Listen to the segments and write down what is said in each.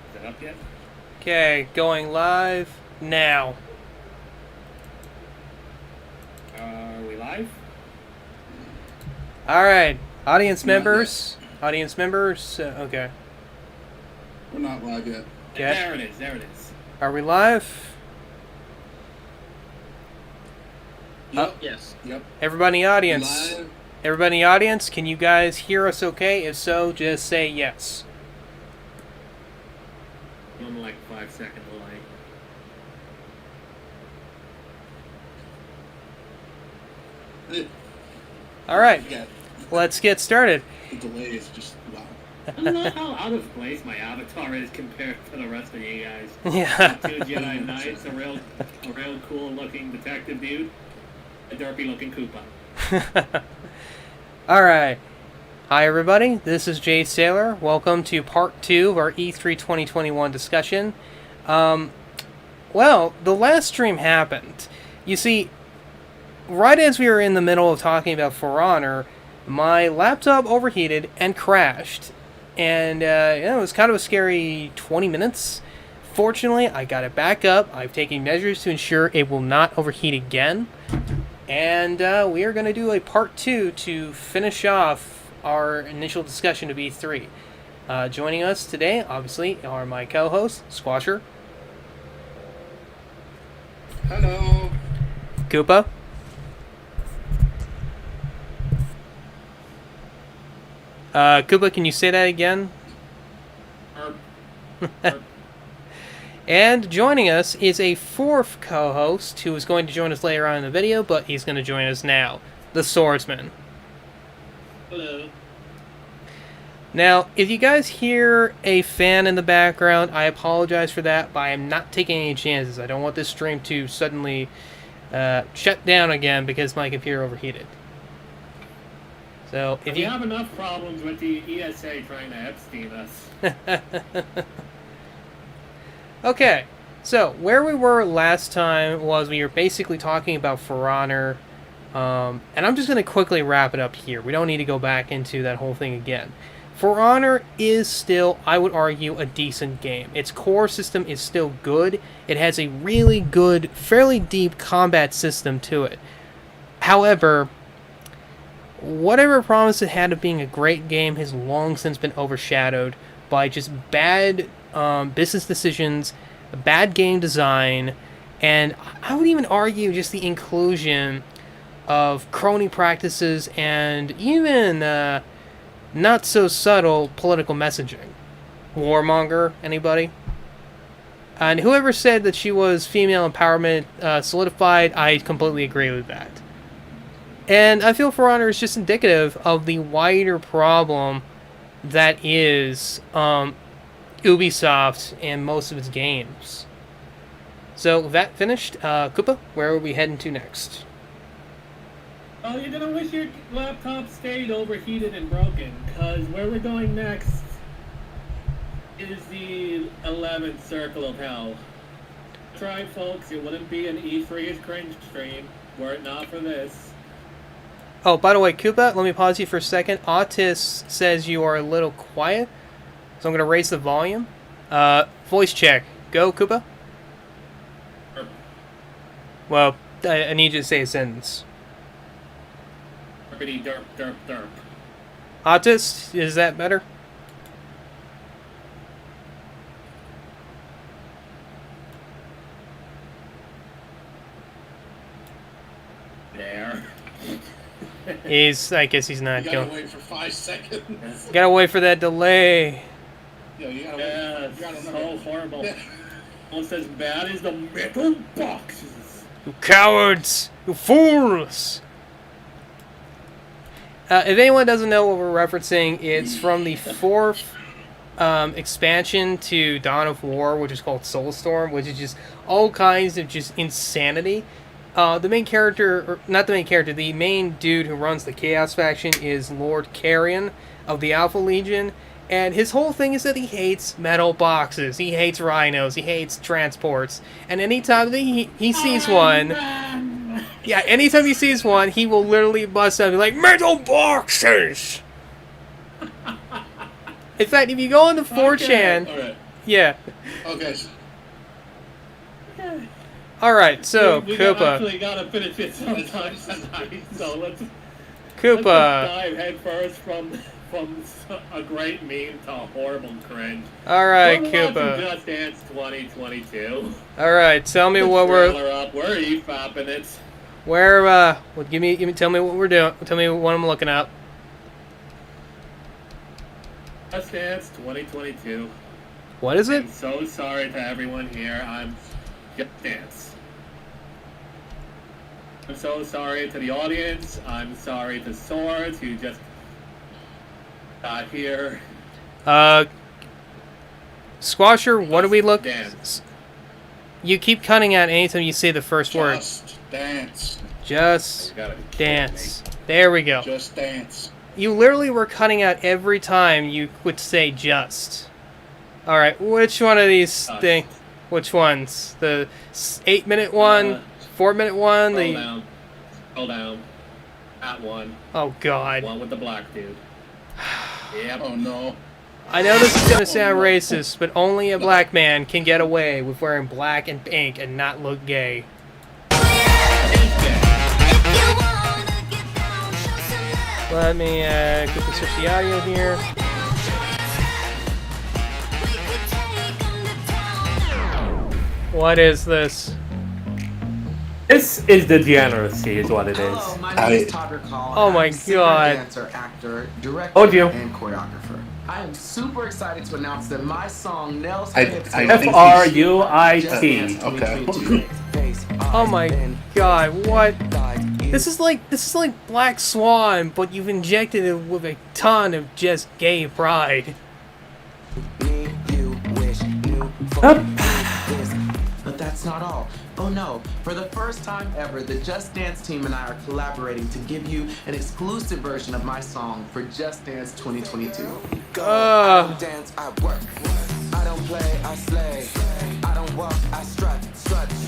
Is it up yet? Okay, going live now. Are we live? Alright, audience Not members. Audience members, okay. We're not live yet. Okay. There it is. There it is. Are we live? Yep. Yes. Yep. Everybody in the audience. Live. Everybody in the audience, can you guys hear us okay? If so, just say yes. I'm like 5-second delay. Alright, Yeah. let's get started. The delay is just wow. I don't know how out of place my avatar is compared to the rest of you guys. Yeah. Two Jedi Knights, a real cool looking detective dude, a derpy looking Koopa. Alright. Hi everybody, this is Jay Sailor. Welcome to part 2 of our E3 2021 discussion. Well, the last stream happened. You see, right as we were in the middle of talking about For Honor, my laptop overheated and crashed. And it was kind of a scary 20 minutes. Fortunately, I got it back up. I've taken measures to ensure it will not overheat again. And we are going to do a part 2 to finish off our initial discussion of E3. Joining us today, obviously, are my co-hosts, Squasher. Hello. Koopa. Koopa, can you say that again? And joining us is a fourth co-host who is going to join us later on in the video, but he's going to join us now, the Swordsman. Hello. Now, if you guys hear a fan in the background, I apologize for that, but I am not taking any chances. I don't want this stream to suddenly shut down again because my computer overheated. So, if We you have enough problems with the ESA trying to Epstein us. Okay, so where we were last time was we were basically talking about For Honor, and I'm just going to quickly wrap it up here. We don't need to go back into that whole thing again. For Honor is still, I would argue, a decent game. Its core system is still good. It has a really good, fairly deep combat system to it. However, whatever promise it had of being a great game has long since been overshadowed by just bad business decisions, bad game design, and I would even argue just the inclusion of crony practices and even not so subtle political messaging. Warmonger, anybody? And whoever said that she was female empowerment solidified, I completely agree with that. And I feel For Honor is just indicative of the wider problem that is Ubisoft and most of its games. So, with that finished, Koopa, where are we heading to next? Oh, you're gonna wish your laptop stayed overheated and broken, because where we're going next is the 11th Circle of Hell. That's right, folks, it wouldn't be an E3 is cringe stream were it not for this. Oh, by the way, Koopa, let me pause you for a second. Autis says you are a little quiet, so I'm going to raise the volume. Voice check. Go, Koopa. Well, I need you to say a sentence. Derpity derp derp derp. Autis, is that better? There. I guess he's not You gotta going. wait for 5 seconds. Gotta wait for that delay. Yeah, you gotta Yeah, wait. You gotta it's remember. so horrible. Almost as bad as the metal boxes. You cowards! You fools! If anyone doesn't know what we're referencing, it's from the fourth expansion to Dawn of War, which is called Soulstorm, which is just all kinds of just insanity. The main character, or not the main character, the main dude who runs the Chaos faction is Lord Carrion of the Alpha Legion, and his whole thing is that he hates metal boxes, he hates rhinos, he hates transports, and anytime that he sees one, yeah, anytime he sees one, he will literally bust out and be like, metal boxes! In fact, if you go on the 4chan, Alright. Yeah. Okay. All right. So we Koopa. actually gotta finish it sometime tonight. So let's just Koopa. dive head first from a great meme to a horrible cringe. All right, We're watching Koopa. Just Dance 2022. All right. Tell me what we're. Trailer up. Where are you fapping it? Where? Well, give me. Tell me what we're doing. Tell me what I'm looking at. Just Dance 2022. What is it? I'm so sorry to everyone here. I'm Just Dance. I'm so sorry to the audience. I'm sorry to Swords who just got here. Squasher. What do we look? Dance. You keep cutting out anytime you say the first word. Just dance. Just You gotta be kidding dance. There we go. Just dance. You literally were cutting out every time you would say just. Alright, which one of these things? Which ones? The 8-minute one? 4-minute one? Scroll The down. Scroll down. That one. Oh god. One with the black dude. Yep. Oh no. I know this is gonna sound racist, but only a black man can get away with wearing black and pink and not look gay. Let me quickly switch the audio here. What is this? This is degeneracy, is what it is. Hello, my name is Todd Recall. Oh and my I'm a singer, God. dancer, actor, director, Told you. and choreographer. I am super excited to announce that my song Nails I- Her Hips I Together think F-R-U-I-T. Just Dance Okay. 2022. Oh my god, what? This is like Black Swan, but you've injected it with a ton of just gay pride. But that's not all. Oh no, for the first time ever, the Just Dance team and I are collaborating to give you an exclusive version of my song for Just Dance 2022. Uh. Dance, I work. I don't play, I slay. I don't walk, I strut.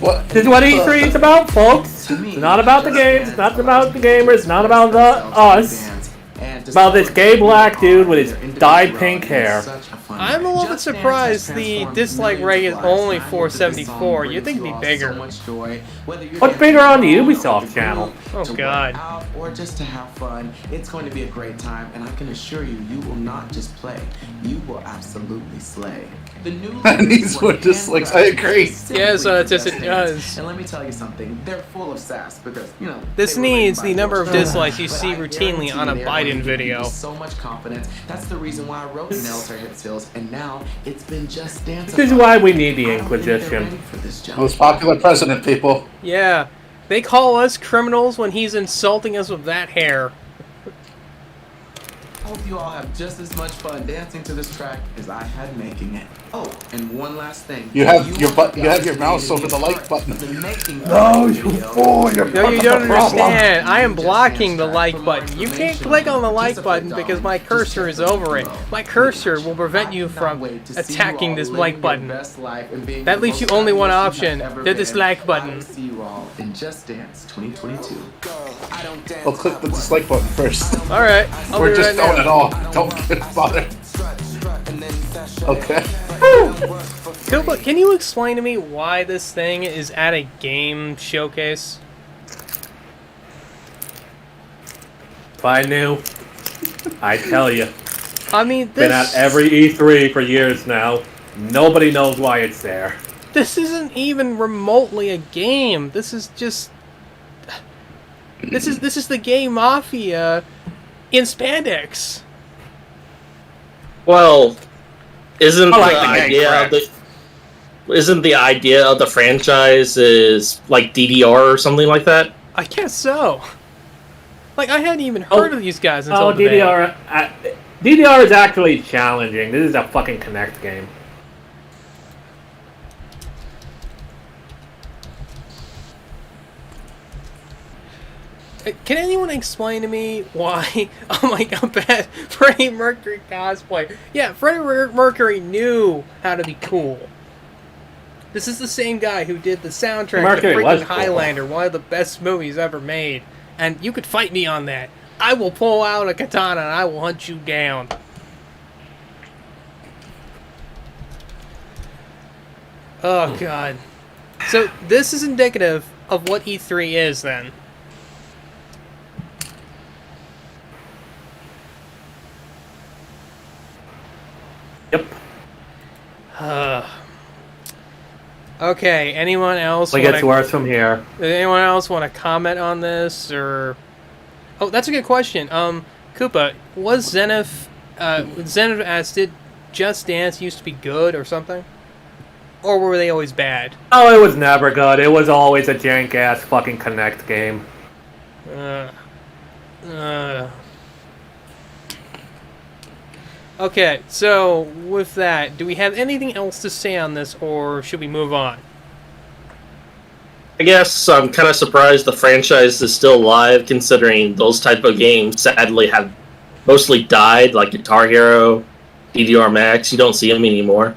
What? This is what E3 is about, folks. It's not about the games, it's not about the gamers, it's not about us. It's about this gay black dude with his dyed pink hair. I'm a little bit surprised the dislike rate is only 474. You'd think it'd be bigger. What's bigger on the Ubisoft channel? Oh god. Or just to have fun. It's going to be a great time, and I can assure you, you will not just play. You will absolutely slay. The new These were dislikes, I agree. Yes, yes, it does. And let me tell you something, they're full of sass because, you know, This they were written needs by the number of George Orwell. dislikes you But see I routinely guarantee on a they're going to Biden give video. you so much confidence. That's the reason why I wrote Nails Her Hips Hills, and now it's been Just Dance. This is why we need the I don't think they're Inquisition. ready for this jump. Most popular president, people. Yeah. They call us criminals when he's insulting us with that hair. I hope you all have just as much fun dancing to this track as I had making it. Oh, and one last thing. You have your mouse over the like button. No, you fool! You're No, you fucking don't the problem. understand. I am blocking the like button. You can't click on the like button because my cursor is over it. My cursor will prevent you from attacking this like button. That leaves you only one option, the dislike button. See you all in Just Dance 2022. Well, click the dislike button first. Alright, I'll Or do just it don't right at now. all. Don't get bothered. Okay. Koopa, can you explain to me why this thing is at a game showcase? If I knew, I'd tell you. I mean, Been at every E3 for years now. Nobody knows why it's there. this isn't even remotely a game. This is just... This is the gay mafia in spandex. Well, isn't I like the the gang idea of cracks. isn't the idea of the franchise is like DDR or something like that? I guess so. Like, I hadn't even heard of these guys until Oh, today. DDR is actually challenging. This is a fucking Connect game. Can anyone explain to me why? Oh my god, bad Freddie Mercury cosplay. Yeah, Freddie Mercury knew how to be cool. This is the same guy who did the soundtrack Mercury to was freaking cool. Highlander, one of the best movies ever made. And you could fight me on that. I will pull out a katana and I will hunt you down. Oh, God. So, this is indicative of what E3 is, then. Yep. Okay, anyone else It gets worse from here. Anyone else want to comment on this, or... Oh, that's a good question. Koopa, was Zenith asked, did Just Dance used to be good or something? Or were they always bad? Oh, it was never good. It was always a jank-ass fucking Connect game. Okay, so with that, do we have anything else to say on this, or should we move on? I guess I'm kind of surprised the franchise is still alive, considering those type of games sadly have mostly died, like Guitar Hero, DDR Max. You don't see them anymore.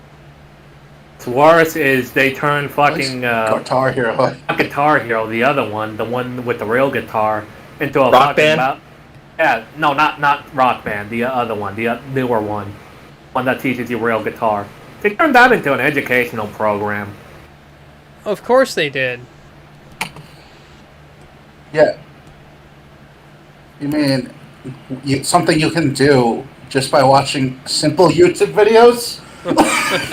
What's worse is they turned fucking Guitar Hero. not Guitar Hero, the other one, the one with the real guitar, into a Rock fucking Band? Yeah, no, not Rock Band, the other one, the newer one that teaches you real guitar. They turned that into an educational program. Of course they did. Yeah. You mean something you can do just by watching simple YouTube videos?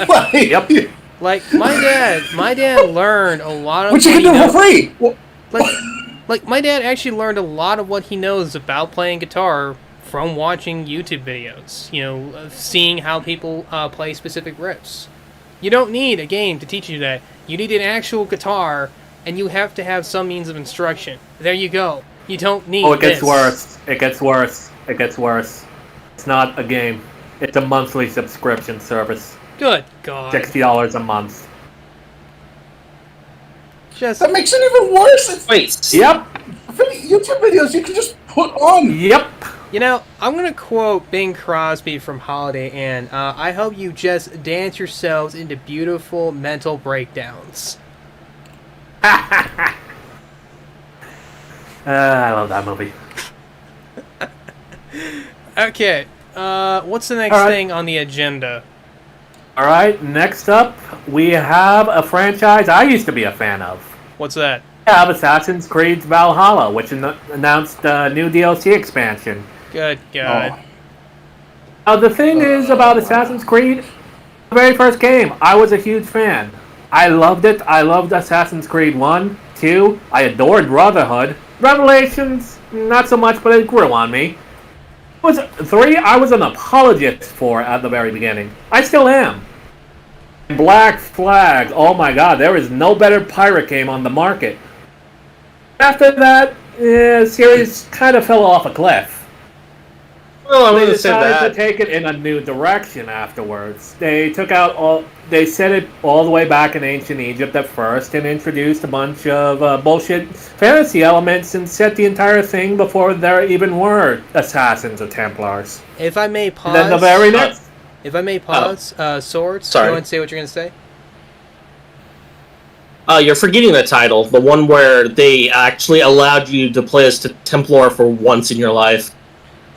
Like, Yep. Like, my dad learned a lot of which you what can he do for knows. free! Like, my dad actually learned a lot of what he knows about playing guitar from watching YouTube videos. You know, of seeing how people play specific riffs. You don't need a game to teach you that. You need an actual guitar, and you have to have some means of instruction. There you go. You don't need Oh, it gets this. worse. It gets worse. It gets worse. It's not a game. It's a monthly subscription service. Good God. $60 a month. Just... That makes it even worse! It's Wait. Yep. YouTube videos you can just put on! Yep. You know, I'm going to quote Bing Crosby from Holiday Inn. I hope you just dance yourselves into beautiful mental breakdowns. I love that movie. Okay, what's the next All right. thing on the agenda? Alright, next up, we have a franchise I used to be a fan of. What's that? We have Assassin's Creed Valhalla, which announced a new DLC expansion. Good God. The thing is about Assassin's Creed, the very first game, I was a huge fan. I loved it. I loved Assassin's Creed 1, 2. I adored Brotherhood. Revelations, not so much, but it grew on me. 3, I was an apologist for at the very beginning. I still am. Black Flag, oh my god, there is no better pirate game on the market. After that, series kind of fell off a cliff. Well, I'm They going to say decided that. to take it in a new direction afterwards. They set it all the way back in ancient Egypt at first and introduced a bunch of bullshit fantasy elements and set the entire thing before there even were assassins or Templars. If I may pause... And then the very next... If I may pause, Swords, Sorry. go and say what you're going to say. You're forgetting the title, the one where they actually allowed you to play as Templar for once in your life.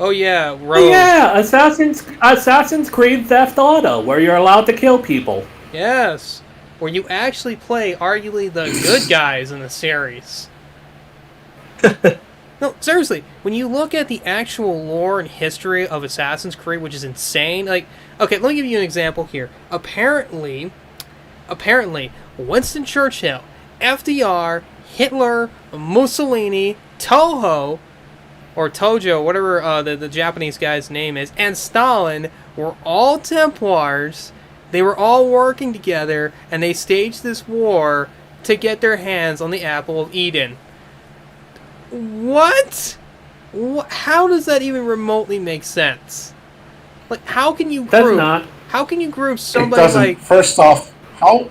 Oh yeah, Oh, Rogue. yeah, Assassin's Creed Theft Auto, where you're allowed to kill people. Yes. Where you actually play arguably the good guys in the series. No, seriously, when you look at the actual lore and history of Assassin's Creed, which is insane, like, okay, let me give you an example here. Apparently, Winston Churchill, FDR, Hitler, Mussolini, Toho, or Tojo, whatever the Japanese guy's name is, and Stalin were all Templars. They were all working together, and they staged this war to get their hands on the Apple of Eden. What? How does that even remotely make sense? Like, how can you That's group? not... How can you group It somebody doesn't. like? First off, how?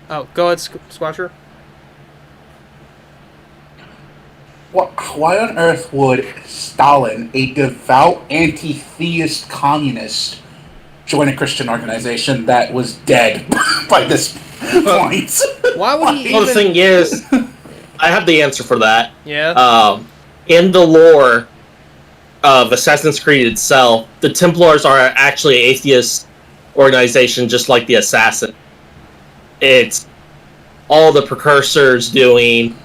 Oh, go ahead, Squasher. Why on earth would Stalin, a devout anti-theist communist, join a Christian organization that was dead by this point? Why would he Well, even? the thing is, I have the answer for that. Yeah. In the lore of Assassin's Creed itself, the Templars are actually atheists organization just like the Assassin. It's all the precursors doing,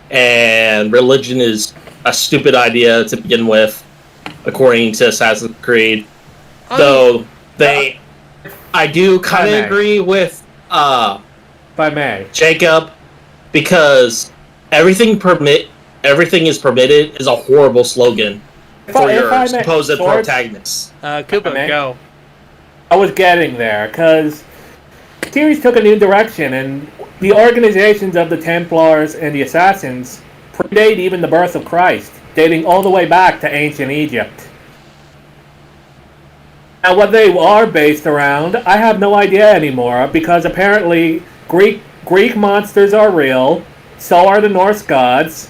and religion is a stupid idea to begin with, according to Assassin's Creed. Though I do kind of agree with If I may. Jacob, because everything is permitted is a horrible slogan for your supposed protagonist. Koopa, go. I was getting there, because the series took a new direction, and the organizations of the Templars and the Assassins predate even the birth of Christ, dating all the way back to ancient Egypt. Now, what they are based around, I have no idea anymore, because apparently Greek monsters are real, so are the Norse gods.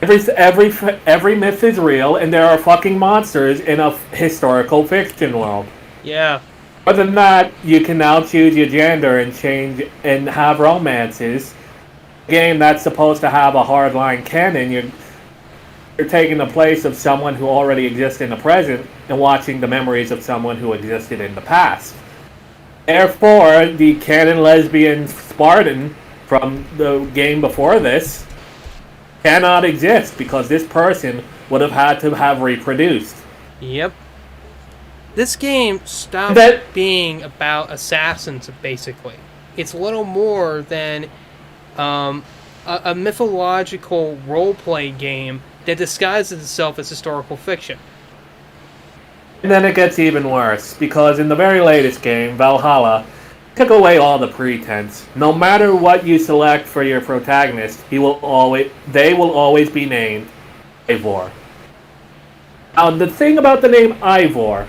Every myth is real, and there are fucking monsters in a historical fiction world. Yeah. Other than that, you can now choose your gender and change and have romances. A game that's supposed to have a hardline canon, you're taking the place of someone who already exists in the present and watching the memories of someone who existed in the past. Therefore, the canon lesbian Spartan from the game before this cannot exist because this person would have had to have reproduced. Yep. This game stopped being about assassins, basically. It's a little more than a mythological roleplay game that disguises itself as historical fiction. And then it gets even worse, because in the very latest game, Valhalla, took away all the pretense. No matter what you select for your protagonist, they will always be named Eivor. Now, the thing about the name Eivor,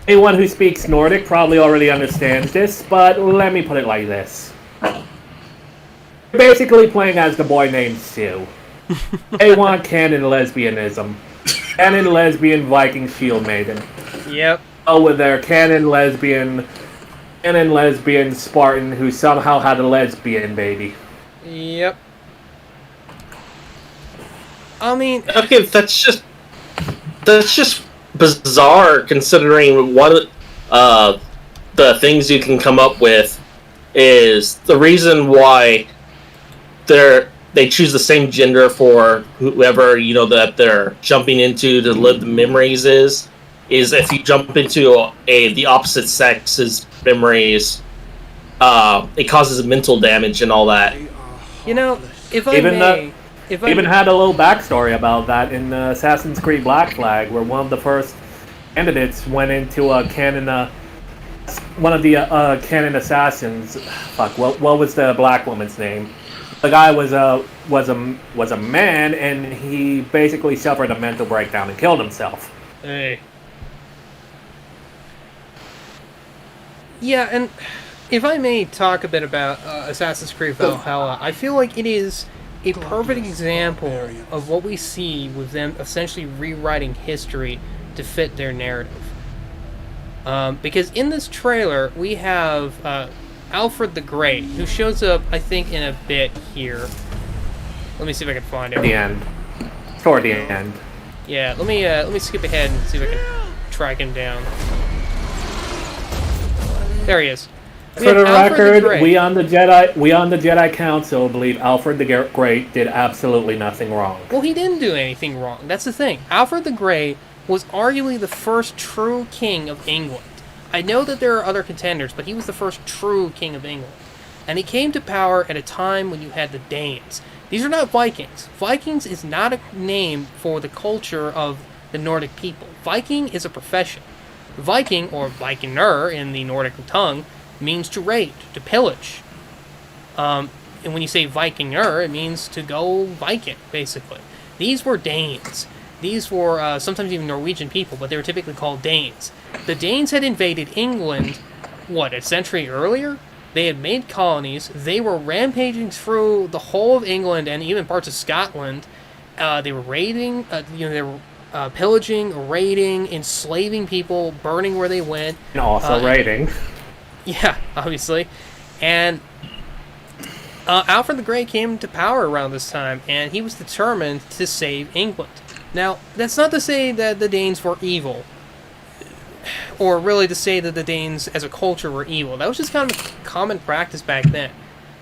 anyone who speaks Nordic probably already understands this, but let me put it like this. You're basically playing as the boy named Sue. They want canon lesbianism. Canon lesbian Viking shield maiden. Yep. Oh, with their canon lesbian Spartan who somehow had a lesbian baby. Yep. I mean... Okay, that's just bizarre considering what the things you can come up with is the reason why they choose the same gender for whoever that they're jumping into to live the memories is if you jump into the opposite sex's memories, it causes mental damage and all that. If I may... Even had a little backstory about that in Assassin's Creed Black Flag, where one of the first candidates went into a canon, one of the canon assassins. Fuck, what was the black woman's name? The guy was a man, and he basically suffered a mental breakdown and killed himself. Hey. Yeah, and if I may talk a bit about Assassin's Creed Valhalla, I feel like it is a perfect example of what we see with them essentially rewriting history to fit their narrative. Because in this trailer, we have Alfred the Great, who shows up, I think, in a bit here. Let me see if I can find him. At the end. Toward the end. Yeah, let me skip ahead and see if I can track him down. There he is. For the record, we on the Jedi Council believe Alfred the Great did absolutely nothing wrong. Well, he didn't do anything wrong. That's the thing. Alfred the Great was arguably the first true king of England. I know that there are other contenders, but he was the first true king of England. And he came to power at a time when you had the Danes. These are not Vikings. Vikings is not a name for the culture of the Nordic people. Viking is a profession. Viking, or Vikinger in the Nordic tongue, means to raid, to pillage. And when you say Vikinger, it means to go Viking, basically. These were Danes. These were sometimes even Norwegian people, but they were typically called Danes. The Danes had invaded England, a century earlier? They had made colonies. They were rampaging through the whole of England and even parts of Scotland. They were raiding, they were pillaging, raiding, enslaving people, burning where they went. And also raiding. Yeah, obviously. And Alfred the Great came to power around this time, and he was determined to save England. Now, that's not to say that the Danes were evil. or really to say that the Danes as a culture were evil. That was just kind of common practice back then.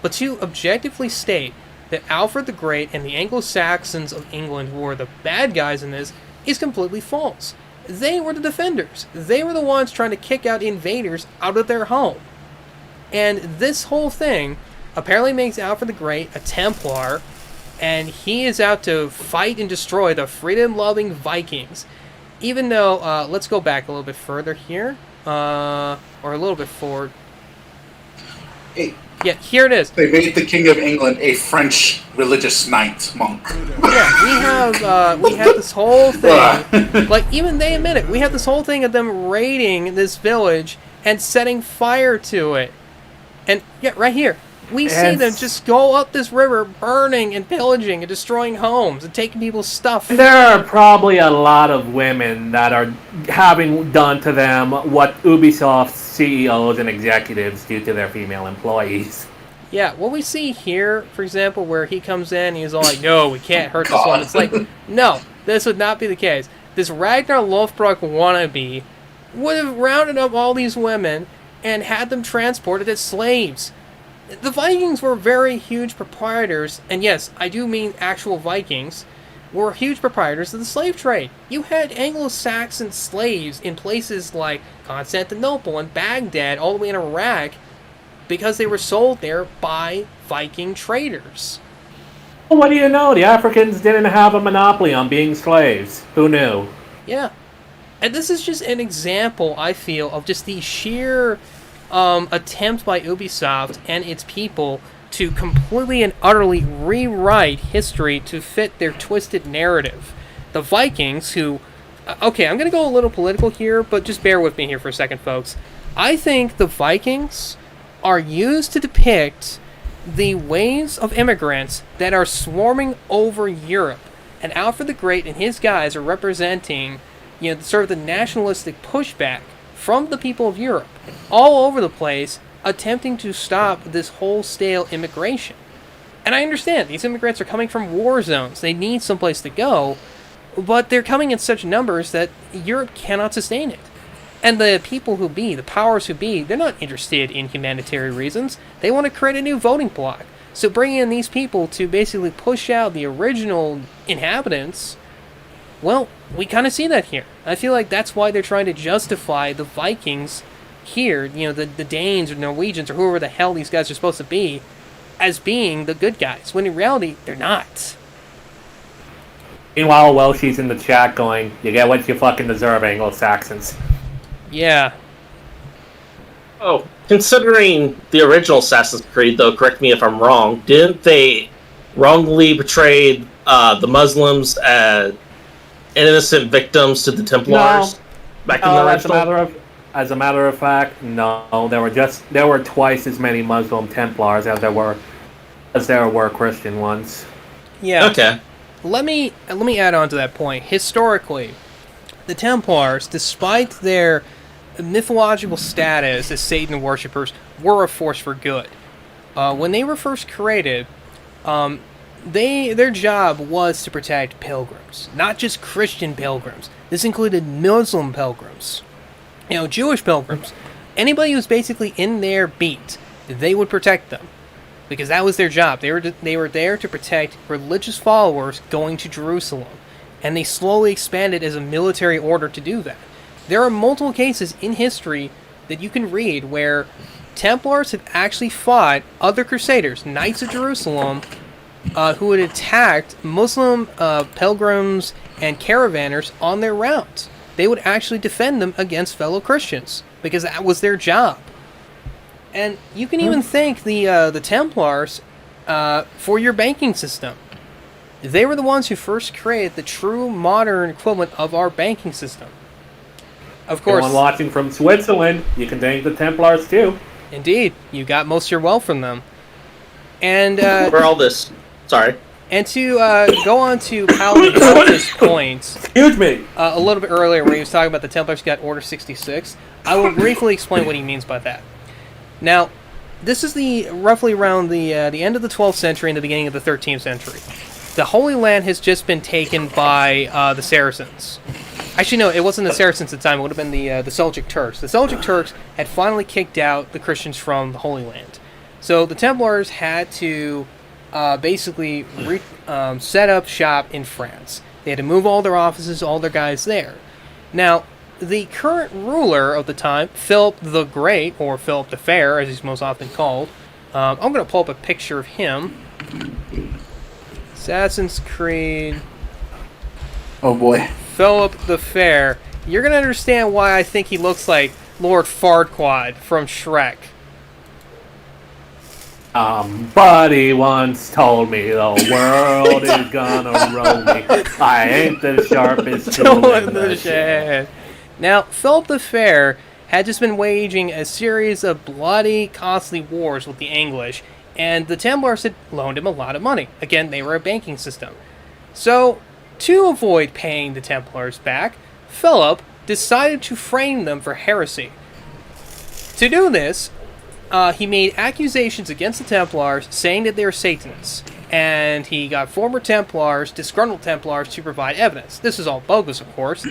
But to objectively state that Alfred the Great and the Anglo-Saxons of England were the bad guys in this is completely false. They were the defenders. They were the ones trying to kick out invaders out of their home. And this whole thing apparently makes Alfred the Great a Templar, and he is out to fight and destroy the freedom-loving Vikings. Even though, let's go back a little bit further here, or a little bit forward. Yeah, here it is. They made the King of England a French religious knight monk. Yeah, we have this whole thing. Like, even they admit it. We have this whole thing of them raiding this village and setting fire to it. And, yeah, right here. We see them just go up this river, burning and pillaging and destroying homes and taking people's stuff. There are probably a lot of women that are having done to them what Ubisoft's CEOs and executives do to their female employees. Yeah, what we see here, for example, where he comes in and he's all like, no, we can't hurt this one. It's like, no, this would not be the case. This Ragnar Lothbrok wannabe would have rounded up all these women and had them transported as slaves. The Vikings were very huge proprietors, and yes, I do mean actual Vikings, were huge proprietors of the slave trade. You had Anglo-Saxon slaves in places like Constantinople and Baghdad, all the way in Iraq, because they were sold there by Viking traders. Well, what do you know? The Africans didn't have a monopoly on being slaves. Who knew? Yeah. And this is just an example, I feel, of just the sheer attempt by Ubisoft and its people to completely and utterly rewrite history to fit their twisted narrative. The Vikings, who... Okay, I'm going to go a little political here, but just bear with me here for a second, folks. I think the Vikings are used to depict the waves of immigrants that are swarming over Europe. And Alfred the Great and his guys are representing, sort of the nationalistic pushback from the people of Europe, all over the place, attempting to stop this wholesale immigration. And I understand, these immigrants are coming from war zones. They need someplace to go, but they're coming in such numbers that Europe cannot sustain it. And the people who be, the powers who be, they're not interested in humanitarian reasons. They want to create a new voting bloc. So bringing in these people to basically push out the original inhabitants, well, we kind of see that here. I feel like that's why they're trying to justify the Vikings here, the Danes or Norwegians or whoever the hell these guys are supposed to be, as being the good guys, when in reality, they're not. Meanwhile, Welshie's in the chat going, you get what you fucking deserve, Anglo-Saxons. Yeah. Oh, considering the original Assassin's Creed, though, correct me if I'm wrong, didn't they wrongly portray the Muslims as innocent victims to the Templars back in the original? As a matter of fact, no. There were twice as many Muslim Templars as there were Christian ones. Yeah. Okay. Let me add on to that point. Historically, the Templars, despite their mythological status as Satan worshippers, were a force for good. When they were first created, their job was to protect pilgrims, not just Christian pilgrims. This included Muslim pilgrims, Jewish pilgrims. Anybody who's basically in their beat, they would protect them, because that was their job. They were there to protect religious followers going to Jerusalem, and they slowly expanded as a military order to do that. There are multiple cases in history that you can read where Templars have actually fought other Crusaders, Knights of Jerusalem, who had attacked Muslim pilgrims and caravanners on their route. They would actually defend them against fellow Christians, because that was their job. And you can even thank the Templars for your banking system. They were the ones who first created the true modern equivalent of our banking system. Of course. Anyone watching from Switzerland, you can thank the Templars too. Indeed, you got most of your wealth from them. And for all this, sorry. And to go on to Paladin's point, excuse me, a little bit earlier where he was talking about the Templars got Order 66, I will briefly explain what he means by that. Now, this is roughly around the end of the 12th century and the beginning of the 13th century. The Holy Land has just been taken by the Saracens. Actually, no, it wasn't the Saracens at the time. It would have been the Seljuk Turks. The Seljuk Turks had finally kicked out the Christians from the Holy Land. So the Templars had to basically set up shop in France. They had to move all their offices, all their guys there. Now, the current ruler of the time, Philip the Great, or Philip the Fair, as he's most often called, I'm going to pull up a picture of him. Assassin's Creed. Oh boy. Philip the Fair. You're going to understand why I think he looks like Lord Farquaad from Shrek. Buddy once told me the world is gonna roll me. I ain't the sharpest tool in the shed. Now, Philip the Fair had just been waging a series of bloody, costly wars with the English, and the Templars had loaned him a lot of money. Again, they were a banking system. So, to avoid paying the Templars back, Philip decided to frame them for heresy. To do this, he made accusations against the Templars saying that they were Satanists, and he got former Templars, disgruntled Templars, to provide evidence. This is all bogus, of course.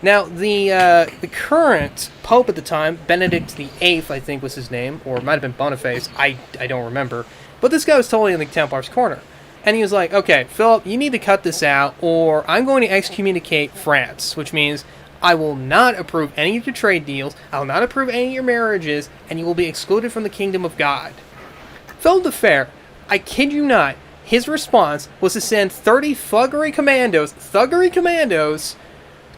Now, the current Pope at the time, Benedict VIII, I think was his name, or it might have been Boniface, I don't remember, but this guy was totally in the Templars' corner. And he was like, okay, Philip, you need to cut this out, or I'm going to excommunicate France, which means I will not approve any of your trade deals, I will not approve any of your marriages, and you will be excluded from the kingdom of God. Philip the Fair, I kid you not, his response was to send 30 thuggery commandos,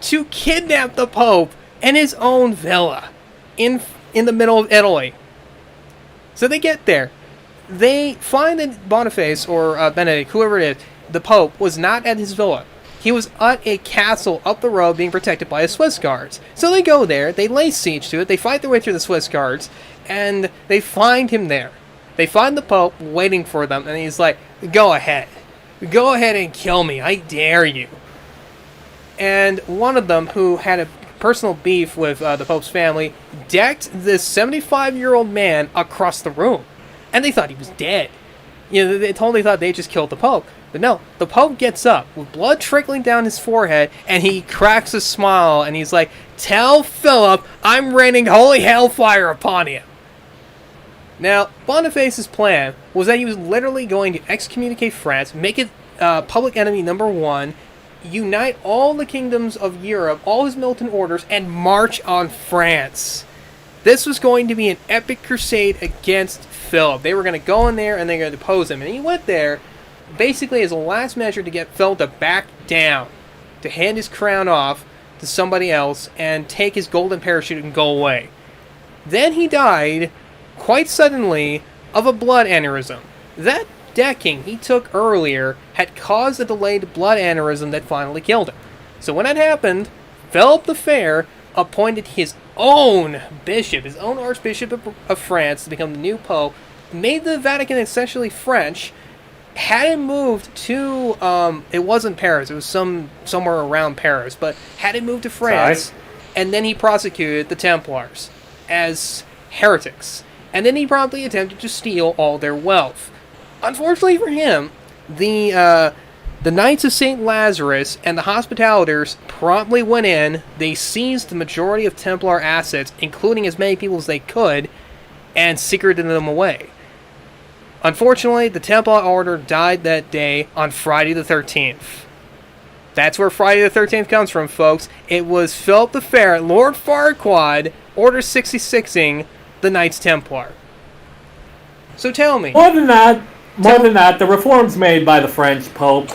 to kidnap the Pope in his own villa in the middle of Italy. So they get there. They find that Boniface, or Benedict, whoever it is, the Pope, was not at his villa. He was at a castle up the road being protected by his Swiss guards. So they go there, they lay siege to it, they fight their way through the Swiss guards, and they find him there. They find the Pope waiting for them, and he's like, go ahead. Go ahead and kill me, I dare you. And one of them, who had a personal beef with the Pope's family, decked this 75-year-old man across the room. And they thought he was dead. You know, they totally thought they just killed the Pope. But no, the Pope gets up with blood trickling down his forehead, and he cracks a smile, and he's like, tell Philip I'm raining holy hellfire upon him. Now, Boniface's plan was that he was literally going to excommunicate France, make it public enemy number one, unite all the kingdoms of Europe, all his militant orders, and march on France. This was going to be an epic crusade against Philip. They were going to go in there and they're going to depose him. And he went there basically as a last measure to get Philip to back down, to hand his crown off to somebody else and take his golden parachute and go away. Then he died quite suddenly of a blood aneurysm. That decking he took earlier had caused a delayed blood aneurysm that finally killed him. So when that happened, Philip the Fair appointed his own bishop, his own Archbishop of France, to become the new Pope, made the Vatican essentially French, had him moved to, it wasn't Paris, it was somewhere around Paris, but had him moved to France, and then he prosecuted the Templars as heretics. And then he promptly attempted to steal all their wealth. Unfortunately for him, the Knights of St. Lazarus and the Hospitaliters promptly went in, they seized the majority of Templar assets, including as many people as they could, and secreted them away. Unfortunately, the Templar Order died that day on Friday the 13th. That's where Friday the 13th comes from, folks. It was Philip the Fair, Lord Farquaad, Order 66ing the Knights Templar. So tell me. More than that, the reforms made by the French Pope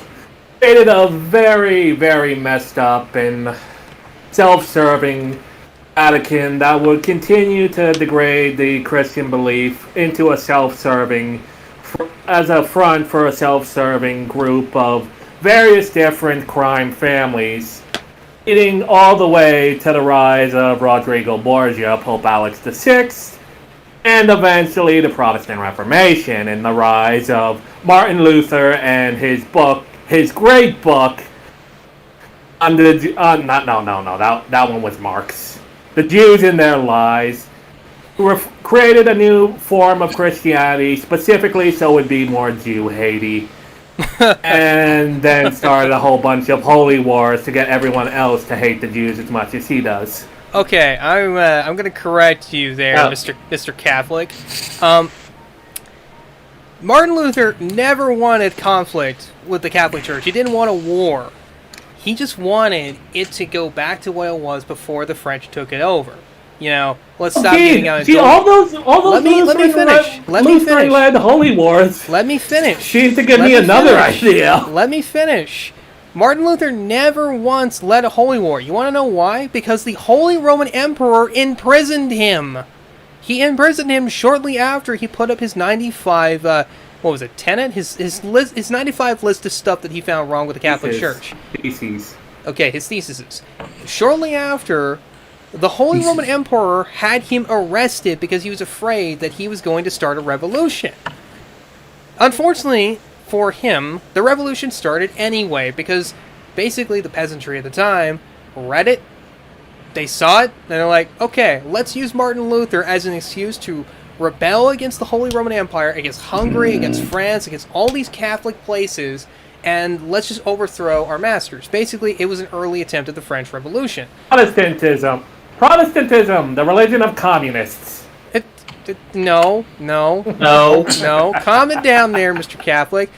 created a very, very messed up and self-serving Vatican that would continue to degrade the Christian belief into a self-serving, as a front for a self-serving group of various different crime families, leading all the way to the rise of Rodrigo Borgia, Pope Alex VI, and eventually the Protestant Reformation and the rise of Martin Luther and his great book on the that one was Marx. The Jews and Their Lies created a new form of Christianity, specifically so it would be more Jew-hatey. and then started a whole bunch of holy wars to get everyone else to hate the Jews as much as he does. Okay, I'm gonna correct you there, Oh. Mr. Catholic. Martin Luther never wanted conflict with the Catholic Church. He didn't want a war. He just wanted it to go back to what it was before the French took it over. You know, let's stop getting out of See, all those Let me finish. Lutheran-led holy wars. Let me finish. Seems to give Let me me another finish. idea. Let me finish. Martin Luther never once led a holy war. You want to know why? Because the Holy Roman Emperor imprisoned him. He imprisoned him shortly after he put up his 95, what was it, tenet? His 95 list of stuff that he found wrong with the Catholic Church. Theses. Okay, his theses. Shortly after, the Holy Roman Emperor had him arrested because he was afraid that he was going to start a revolution. Unfortunately for him, the revolution started anyway because basically the peasantry at the time read it, they saw it, and they're like, okay, let's use Martin Luther as an excuse to rebel against the Holy Roman Empire, against Hungary, against France, against all these Catholic places, and let's just overthrow our masters. Basically, it was an early attempt at the French Revolution. Protestantism, the religion of communists. No. Calm it down there, Mr. Catholic.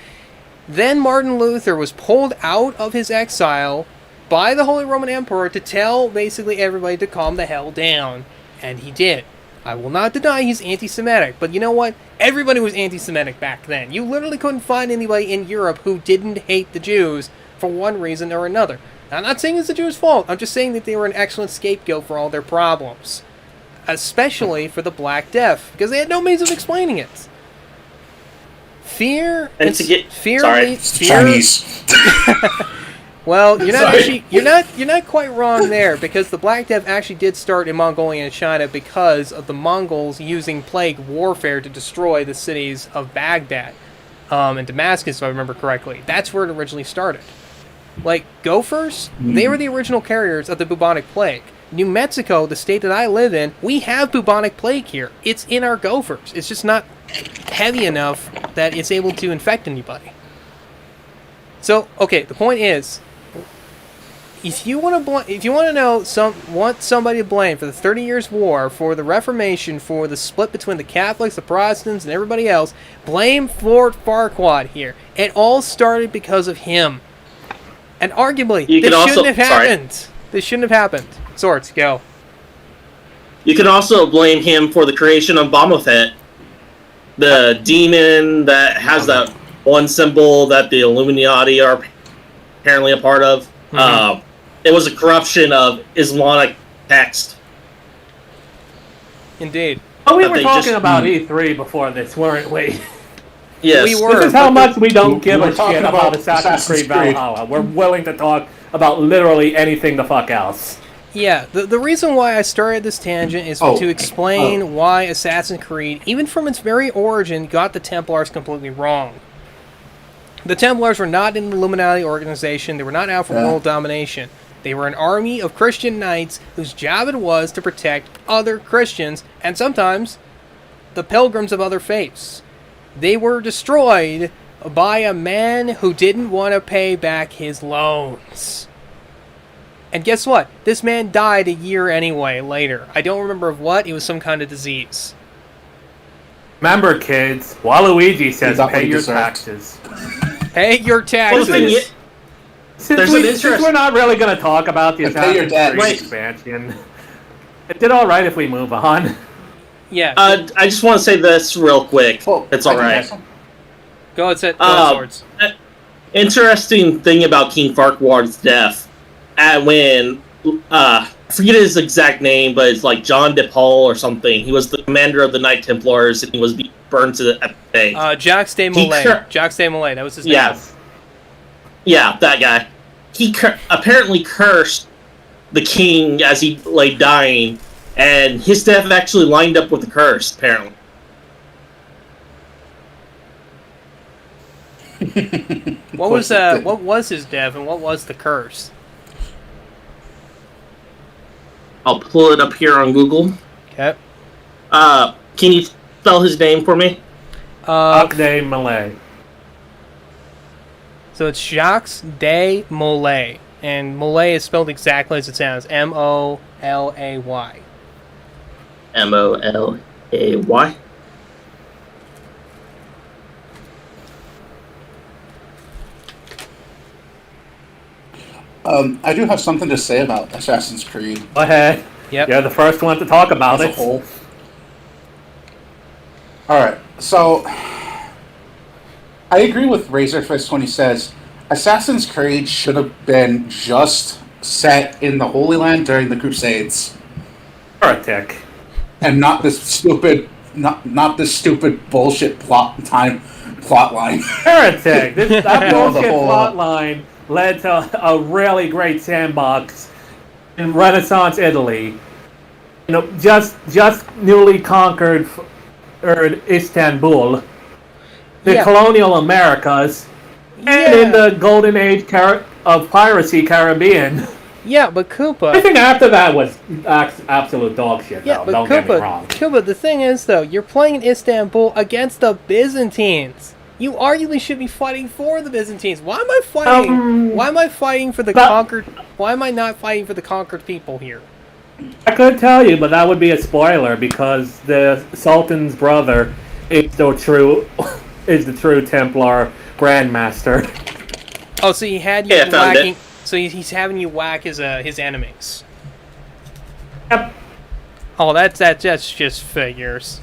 Then Martin Luther was pulled out of his exile by the Holy Roman Emperor to tell basically everybody to calm the hell down. And he did. I will not deny he's anti-Semitic, but you know what? Everybody was anti-Semitic back then. You literally couldn't find anybody in Europe who didn't hate the Jews for one reason or another. Now, I'm not saying it's the Jews' fault. I'm just saying that they were an excellent scapegoat for all their problems. Especially for the Black Death, because they had no means of explaining it. Fear And to get fear, sorry, fear. Chinese. Well, you're not Sorry. actually, you're not quite wrong there, because the Black Death actually did start in Mongolia and China because of the Mongols using plague warfare to destroy the cities of Baghdad and Damascus, if I remember correctly. That's where it originally started. Like gophers, they were the original carriers of the bubonic plague. New Mexico, the state that I live in, we have bubonic plague here. It's in our gophers. It's just not heavy enough that it's able to infect anybody. So, okay, the point is, if you want to want somebody to blame for the 30 Years' War, for the Reformation, for the split between the Catholics, the Protestants, and everybody else, blame Lord Farquaad here. It all started because of him. And arguably, this shouldn't have happened. This shouldn't have happened. Swords, go. You can also blame him for the creation of Baphomet, the demon that has that one symbol that the Illuminati are apparently a part of. It was a corruption of Islamic text. Indeed. Oh, we But were they talking just- about E3 before this, weren't we? Yes. We were. This is how much we don't we give were a talking shit about about Assassin's Creed Assassin's Creed. Valhalla. We're willing to talk about literally anything the fuck else. Yeah, the reason why I started this tangent is to explain why Assassin's Creed, even from its very origin, got the Templars completely wrong. The Templars were not an Illuminati organization. They were not out for world domination. They were an army of Christian knights whose job it was to protect other Christians, and sometimes the pilgrims of other faiths. They were destroyed by a man who didn't want to pay back his loans. And guess what? This man died a year anyway, later. I don't remember of what. It was some kind of disease. Remember, kids, Waluigi says got what pay he your deserved. taxes. Pay your Well, taxes. the thing is, Since we're not really going to talk about the And pay your Assassin's debt. Creed Right. expansion, it did alright if we move on. Yeah. I just want to say this real quick. It's I can alright. guess. Go ahead, go ahead, Swords. Interesting thing about King Farquaad's death. When I forget his exact name, but it's like John de Paul or something. He was the commander of the Knight Templars, and he was burned to the stake. Jacques de Molay. Jacques de Molay, that was his name. Yeah, that guy. He apparently cursed the king as he lay dying, and his death actually lined up with the curse, apparently. What was his death and what was the curse? I'll pull it up here on Google. Okay. Can you spell his name for me? Akde Malay. So it's Jacques de Molay. And Molay is spelled exactly as it sounds. Molay. Molay. I do have something to say about Assassin's Creed Go ahead. Yep. You're the first one to talk about as a it. whole. Alright, so I agree with Razorfist when he says Assassin's Creed should have been just set in the Holy Land during the Crusades. Heretic. And not this stupid bullshit plot line. Heretic. That No, the bullshit whole- plot line led to a really great sandbox in Renaissance Italy. You know, just newly conquered Istanbul, the Yeah. colonial Americas, and in the golden age of piracy Caribbean. Yeah, but Koopa... I think after that was absolute dog shit, Yeah, though. but Don't get me wrong. Koopa, the thing is, though, you're playing in Istanbul against the Byzantines. You arguably should be fighting for the Byzantines. Why am I fighting? Why am I fighting for the conquered? Why am I not fighting for the conquered people here? I could tell you, but that would be a spoiler because the Sultan's brother is the true Templar Grandmaster. Oh, so he had you Yeah, I found whacking. it. So he's having you whack his enemies. Yep. Oh, that's just figures.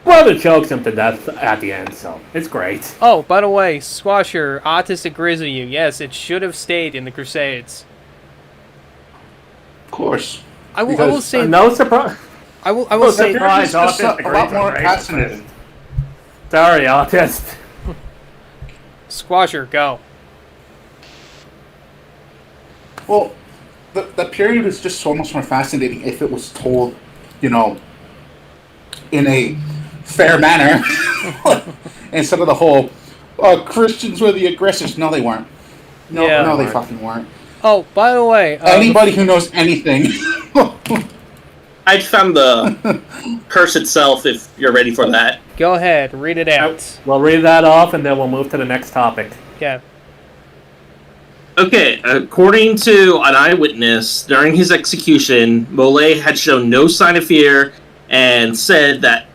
Brother chokes him to death at the end, so it's great. Oh, by the way, Squasher, Otis agrees with you. Yes, it should have stayed in the Crusades. Of course. I will Because- say. No surprise. I will No say. surprise. just Autist a lot more agrees with fascinating. Razorfist. Sorry, Autist. Squasher, go. Well, the period is just so much more fascinating if it was told, in a fair manner, instead of the whole Christians were the aggressors. No, they weren't. No, Yeah. no, they fucking weren't. Oh, by the way, Anybody who knows anything. I found the curse itself. If you're ready for that. go ahead, read it out. We'll read that off, and then we'll move to the next topic. Yeah. Okay, according to an eyewitness, during his execution, Molay had shown no sign of fear and said that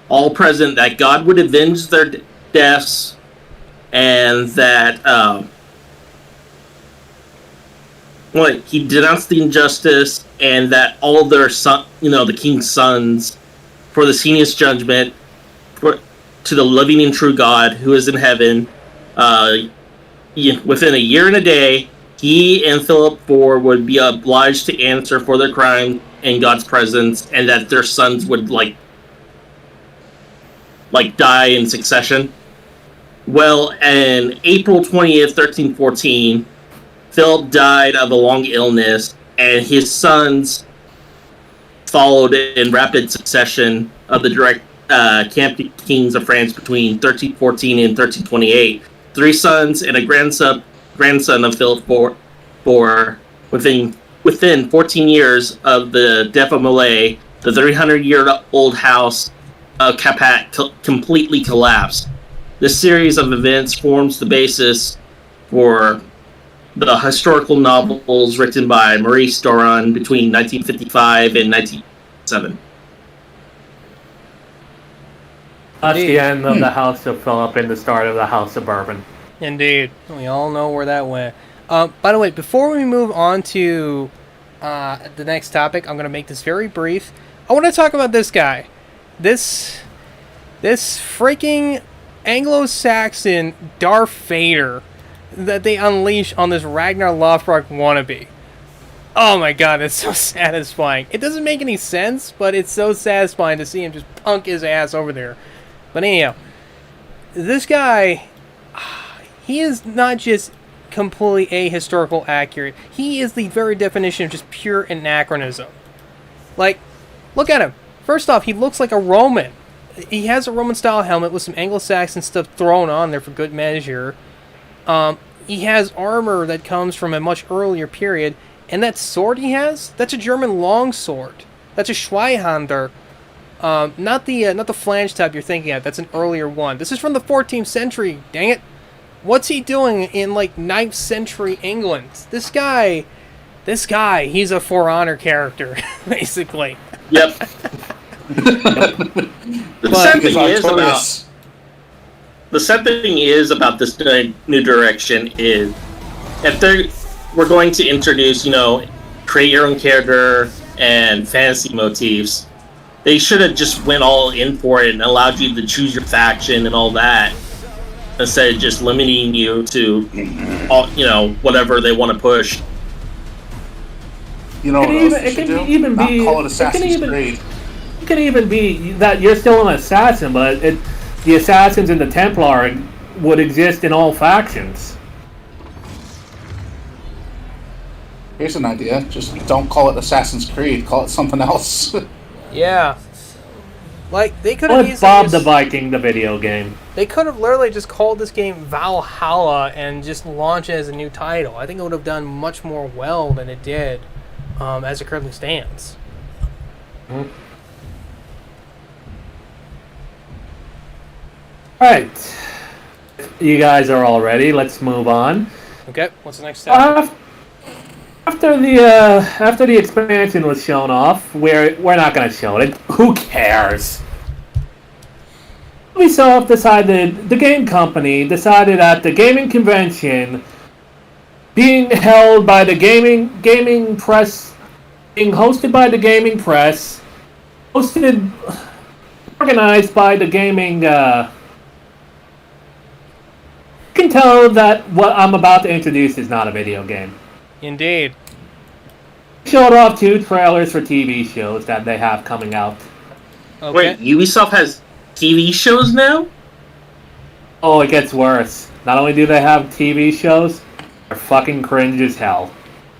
all present that God would avenge their deaths and that he denounced the injustice and that all of their the king's sons, for the heinous judgment to the living and true God who is in heaven. Within a year and a day, he and Philip IV would be obliged to answer for their crime in God's presence, and that their sons would die in succession. Well, on April 20th, 1314, Philip died of a long illness, and his sons followed in rapid succession of the direct camping kings of France between 1314 and 1328. 3 sons and a grandson of Philip IV. Within 14 years of the death of Molay, the 300-year-old house of Capat completely collapsed. This series of events forms the basis for the historical novels written by Maurice Doron between 1955 and 1907. That's the end of the House of Philip and the start of the House of Bourbon. Indeed. We all know where that went. By the way, before we move on to the next topic, I'm going to make this very brief. I want to talk about this guy. This freaking Anglo-Saxon Darth Vader that they unleash on this Ragnar Lothbrok wannabe. Oh my god, it's so satisfying. It doesn't make any sense, but it's so satisfying to see him just punk his ass over there. But anyhow, this guy, he is not just completely ahistorical accurate. He is the very definition of just pure anachronism. Like, look at him. First off, he looks like a Roman. He has a Roman-style helmet with some Anglo-Saxon stuff thrown on there for good measure. He has armor that comes from a much earlier period. And that sword he has, that's a German longsword. That's a Zweihander. Not the flange type you're thinking of. That's an earlier one. This is from the 14th century, dang it. What's he doing in like 9th century England? This guy, he's a For Honor character, basically. Yep. The sad thing is about this new direction is if we're going to introduce, create your own character and fantasy motifs, they should have just went all in for it and allowed you to choose your faction and all that, instead of just limiting you to all, whatever they want to push. It can even be call it Assassin's Creed. It can even be that you're still an assassin, but the assassins and the Templar would exist in all factions. Here's an idea. Just don't call it Assassin's Creed. Call it something else. Yeah. Like, they could have Bob the Viking, the video game. They could have literally just called this game Valhalla and just launched it as a new title. I think it would have done much more well than it did as it currently stands. Mm-hmm. Alright. You guys are all ready. Let's move on. Okay, what's the next step? After the expansion was shown off, we're not going to show it. Who cares? Ubisoft decided, the game company decided at the gaming convention, being held by the gaming press, being hosted by the gaming press, organized by the gaming. You can tell that what I'm about to introduce is not a video game. Indeed. Showed off 2 trailers for TV shows that they have coming out. Okay. Wait, Ubisoft has TV shows now? Oh, it gets worse. Not only do they have TV shows, they're fucking cringe as hell.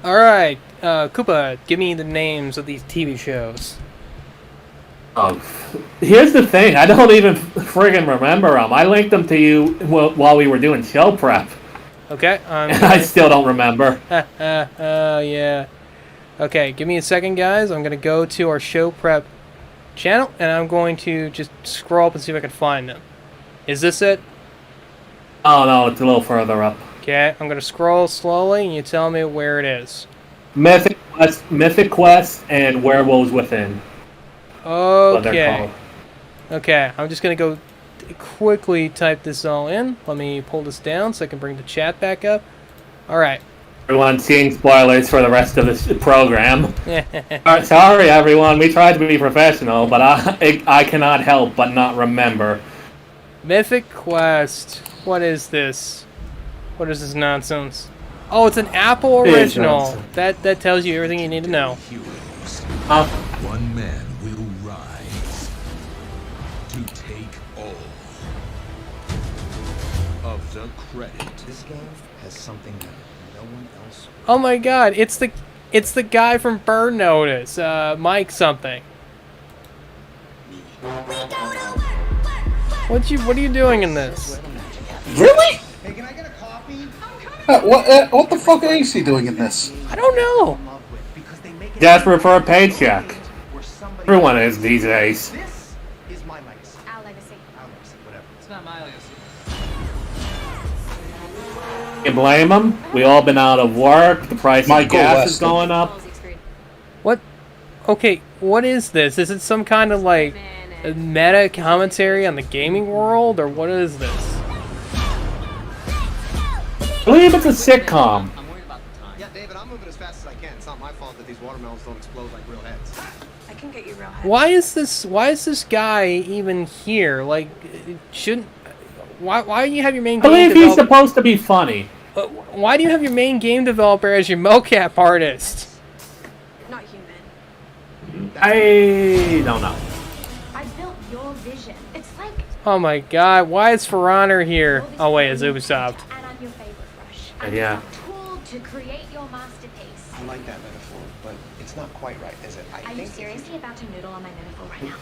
Alright, Koopa, give me the names of these TV shows. Oh, here's the thing. I don't even friggin' remember them. I linked them to you while we were doing show prep. Okay. I still don't remember. Yeah. Okay, give me a second, guys. I'm going to go to our show prep channel, and I'm going to just scroll up and see if I can find them. Is this it? Oh, no, it's a little further up. Okay, I'm going to scroll slowly, and you tell me where it is. Mythic Quest and Werewolves Within. Okay. Okay, I'm just going to go quickly type this all in. Let me pull this down so I can bring the chat back up. Alright. Everyone seeing spoilers for the rest of this program. Sorry, everyone. We tried to be professional, but I cannot help but not remember. Mythic Quest. What is this? What is this nonsense? Oh, it's an Apple original. That tells you everything you need to know. One man will rise to take all of the credit. This game has something that no one else. Oh my God! It's the guy from Burn Notice, Mike something. What are you doing in this? Really? Hey, can I get a coffee? What the fuck is he doing in this? I don't know. Desperate for a paycheck. Everyone is these days. This is my legacy. Our legacy. Our legacy, whatever. It's not my legacy. You blame them? We all been out of work. The price of gas is going up. What? Okay, what is this? Is it some kind of like a meta commentary on the gaming world, or what is this? I believe it's a sitcom. I'm worried about the time. Yeah, David, I'm moving as fast as I can. It's not my fault that these watermelons don't explode like real heads. I can get you real head. Why is this guy even here? Like, it shouldn't. Why do you have your main? I believe he's supposed to be funny. Why do you have your main game developer as your mocap artist? Not human. I don't know. I built your vision. It's like. Oh my God! Why is For Honor here? Oh wait, it's Ubisoft. And I'm your favorite brush. Yeah. I'm a tool to create your masterpiece. I like that metaphor, but it's not quite right, is it? Are you seriously about to noodle on my metaphor right now?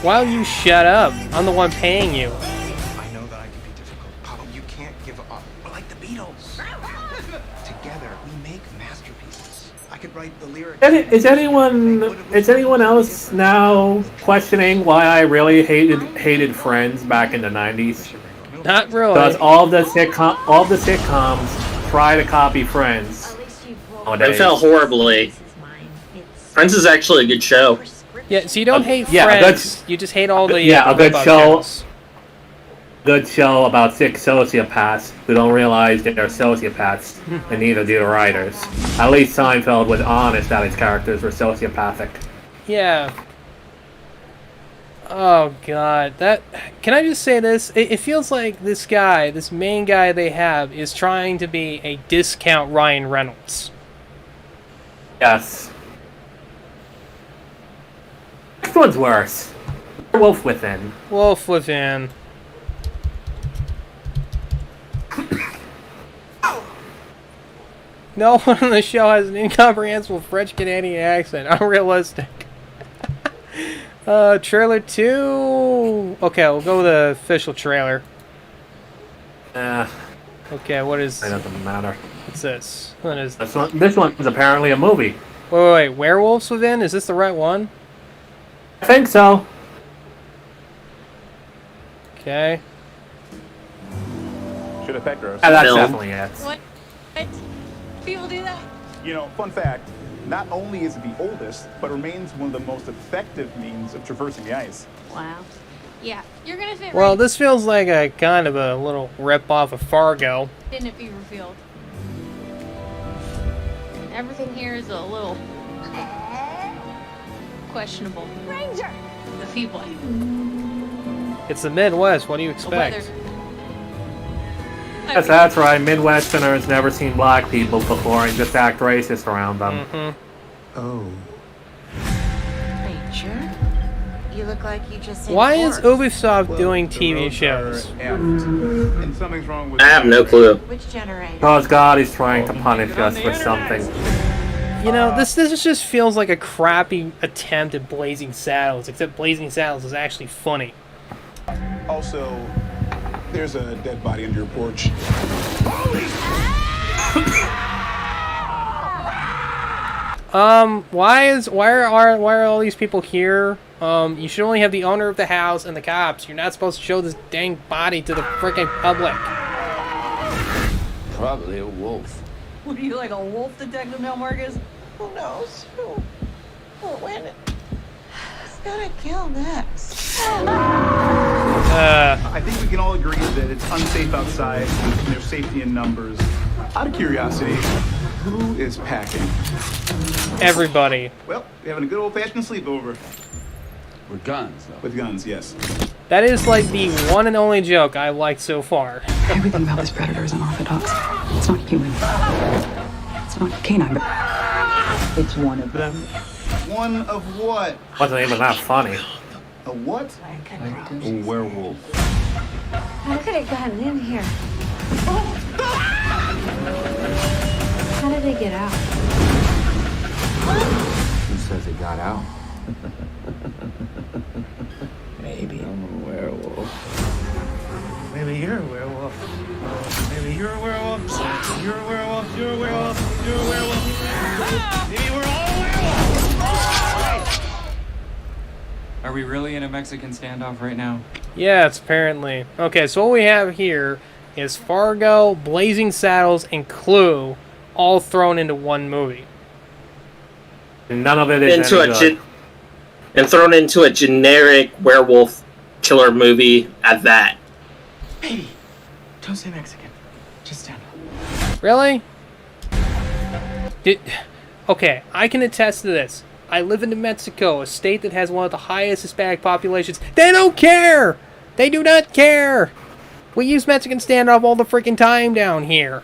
Why don't you shut up? I'm the one paying you. I know that I can be difficult, Papa. You can't give up. We're like the Beatles. Together, we make masterpieces. I could write the lyrics. Is anyone else now questioning why I really hated Friends back in the 90s? Not really. Because all the sitcoms try to copy Friends. At least you've rolled. Nowadays. They fell horribly. This is mine. It's Friends is actually a good show. Yeah, so you don't hate Yeah, Friends. You just hate all the Yeah, a good rip-off show. shows. Good show about 6 sociopaths who don't realize that they're sociopaths, and neither do the writers. At least Seinfeld was honest that his characters were sociopathic. Yeah. Oh god, that. Can I just say this? It feels like this guy, this main guy they have, is trying to be a discount Ryan Reynolds. Yes. This one's worse. Wolf Within. Wolf Within. No one on the show has an incomprehensible French Canadian accent. Unrealistic. Trailer 2. Okay, we'll go with the official trailer. Okay, what is? It doesn't matter. What's this? What is this? This one is apparently a movie. Wait. Werewolves Within? Is this the right one? I think so. Okay. Should have pecked her. Yeah, that's Film. definitely it. What? People do that? You know, fun fact, not only is it the oldest, but remains one of the most effective means of traversing the ice. Wow. Yeah, you're gonna fit Well, right this feels like a kind of a little rip-off of Fargo. in it be revealed. Everything here is a little questionable. Ranger! The feeble. It's the Midwest. What do you The weather. expect? Yes, that's right. Midwesterners never seen black people before and just act racist around them. Mm-hmm. Oh. Ranger? You look like you just Why is Ubisoft Well, doing the TV roads shows? are effed, and something's wrong with I have no clue. Which generator? Because God is trying to punish us with something. You know, this just feels like a crappy attempt at Blazing Saddles, except Blazing Saddles is actually funny. Also, there's a dead body under your porch. Why are all these people here? You should only have the owner of the house and the cops. You're not supposed to show this dang body to the freaking public. Probably a wolf. What are you, like a wolf detective now, Marcus? Who knows? Who win it? Who's gonna kill next? I think we can all agree that it's unsafe outside and there's safety in numbers. Out of curiosity, who is packing? Everybody. Well, we're having a good old-fashioned sleepover. With guns, though. With guns, yes. That is like the one and only joke I liked so far. Everything about this predator is unorthodox. It's not human. It's not canine, but it's one of them. One of what? Wasn't even that funny. A what? A werewolf. How could it gotten in here? How did they get out? Who says it got out? Maybe I'm a werewolf. Maybe you're a werewolf. Maybe you're a werewolf. You're a werewolf. You're a werewolf. You're a werewolf. Maybe we're all werewolves. Are we really in a Mexican standoff right now? Yes, apparently. Okay, so what we have here is Fargo, Blazing Saddles, and Clue all thrown into one movie. None of it is Into any a good. and thrown into a generic werewolf killer movie at that. Baby, don't say Mexican. Just stand up. Really? Okay, I can attest to this. I live in New Mexico, a state that has one of the highest Hispanic populations. They don't care! They do not care! We use Mexican standoff all the freaking time down here.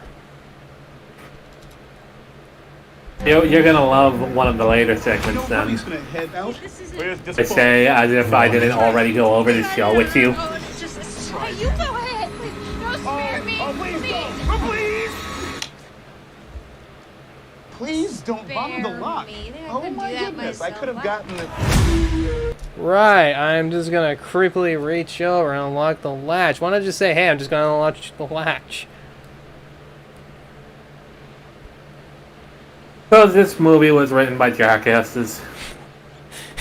You're gonna love one of the later segments then. Nobody's gonna head out. I say as if I didn't already go over this show with you. Hey, you go ahead. Don't spare me. Please don't bother the lock. Oh my goodness, I could have gotten it. Right, I'm just gonna creepily reach over and unlock the latch. Why not just say, hey, I'm just gonna unlock the latch? Because this movie was written by jackasses.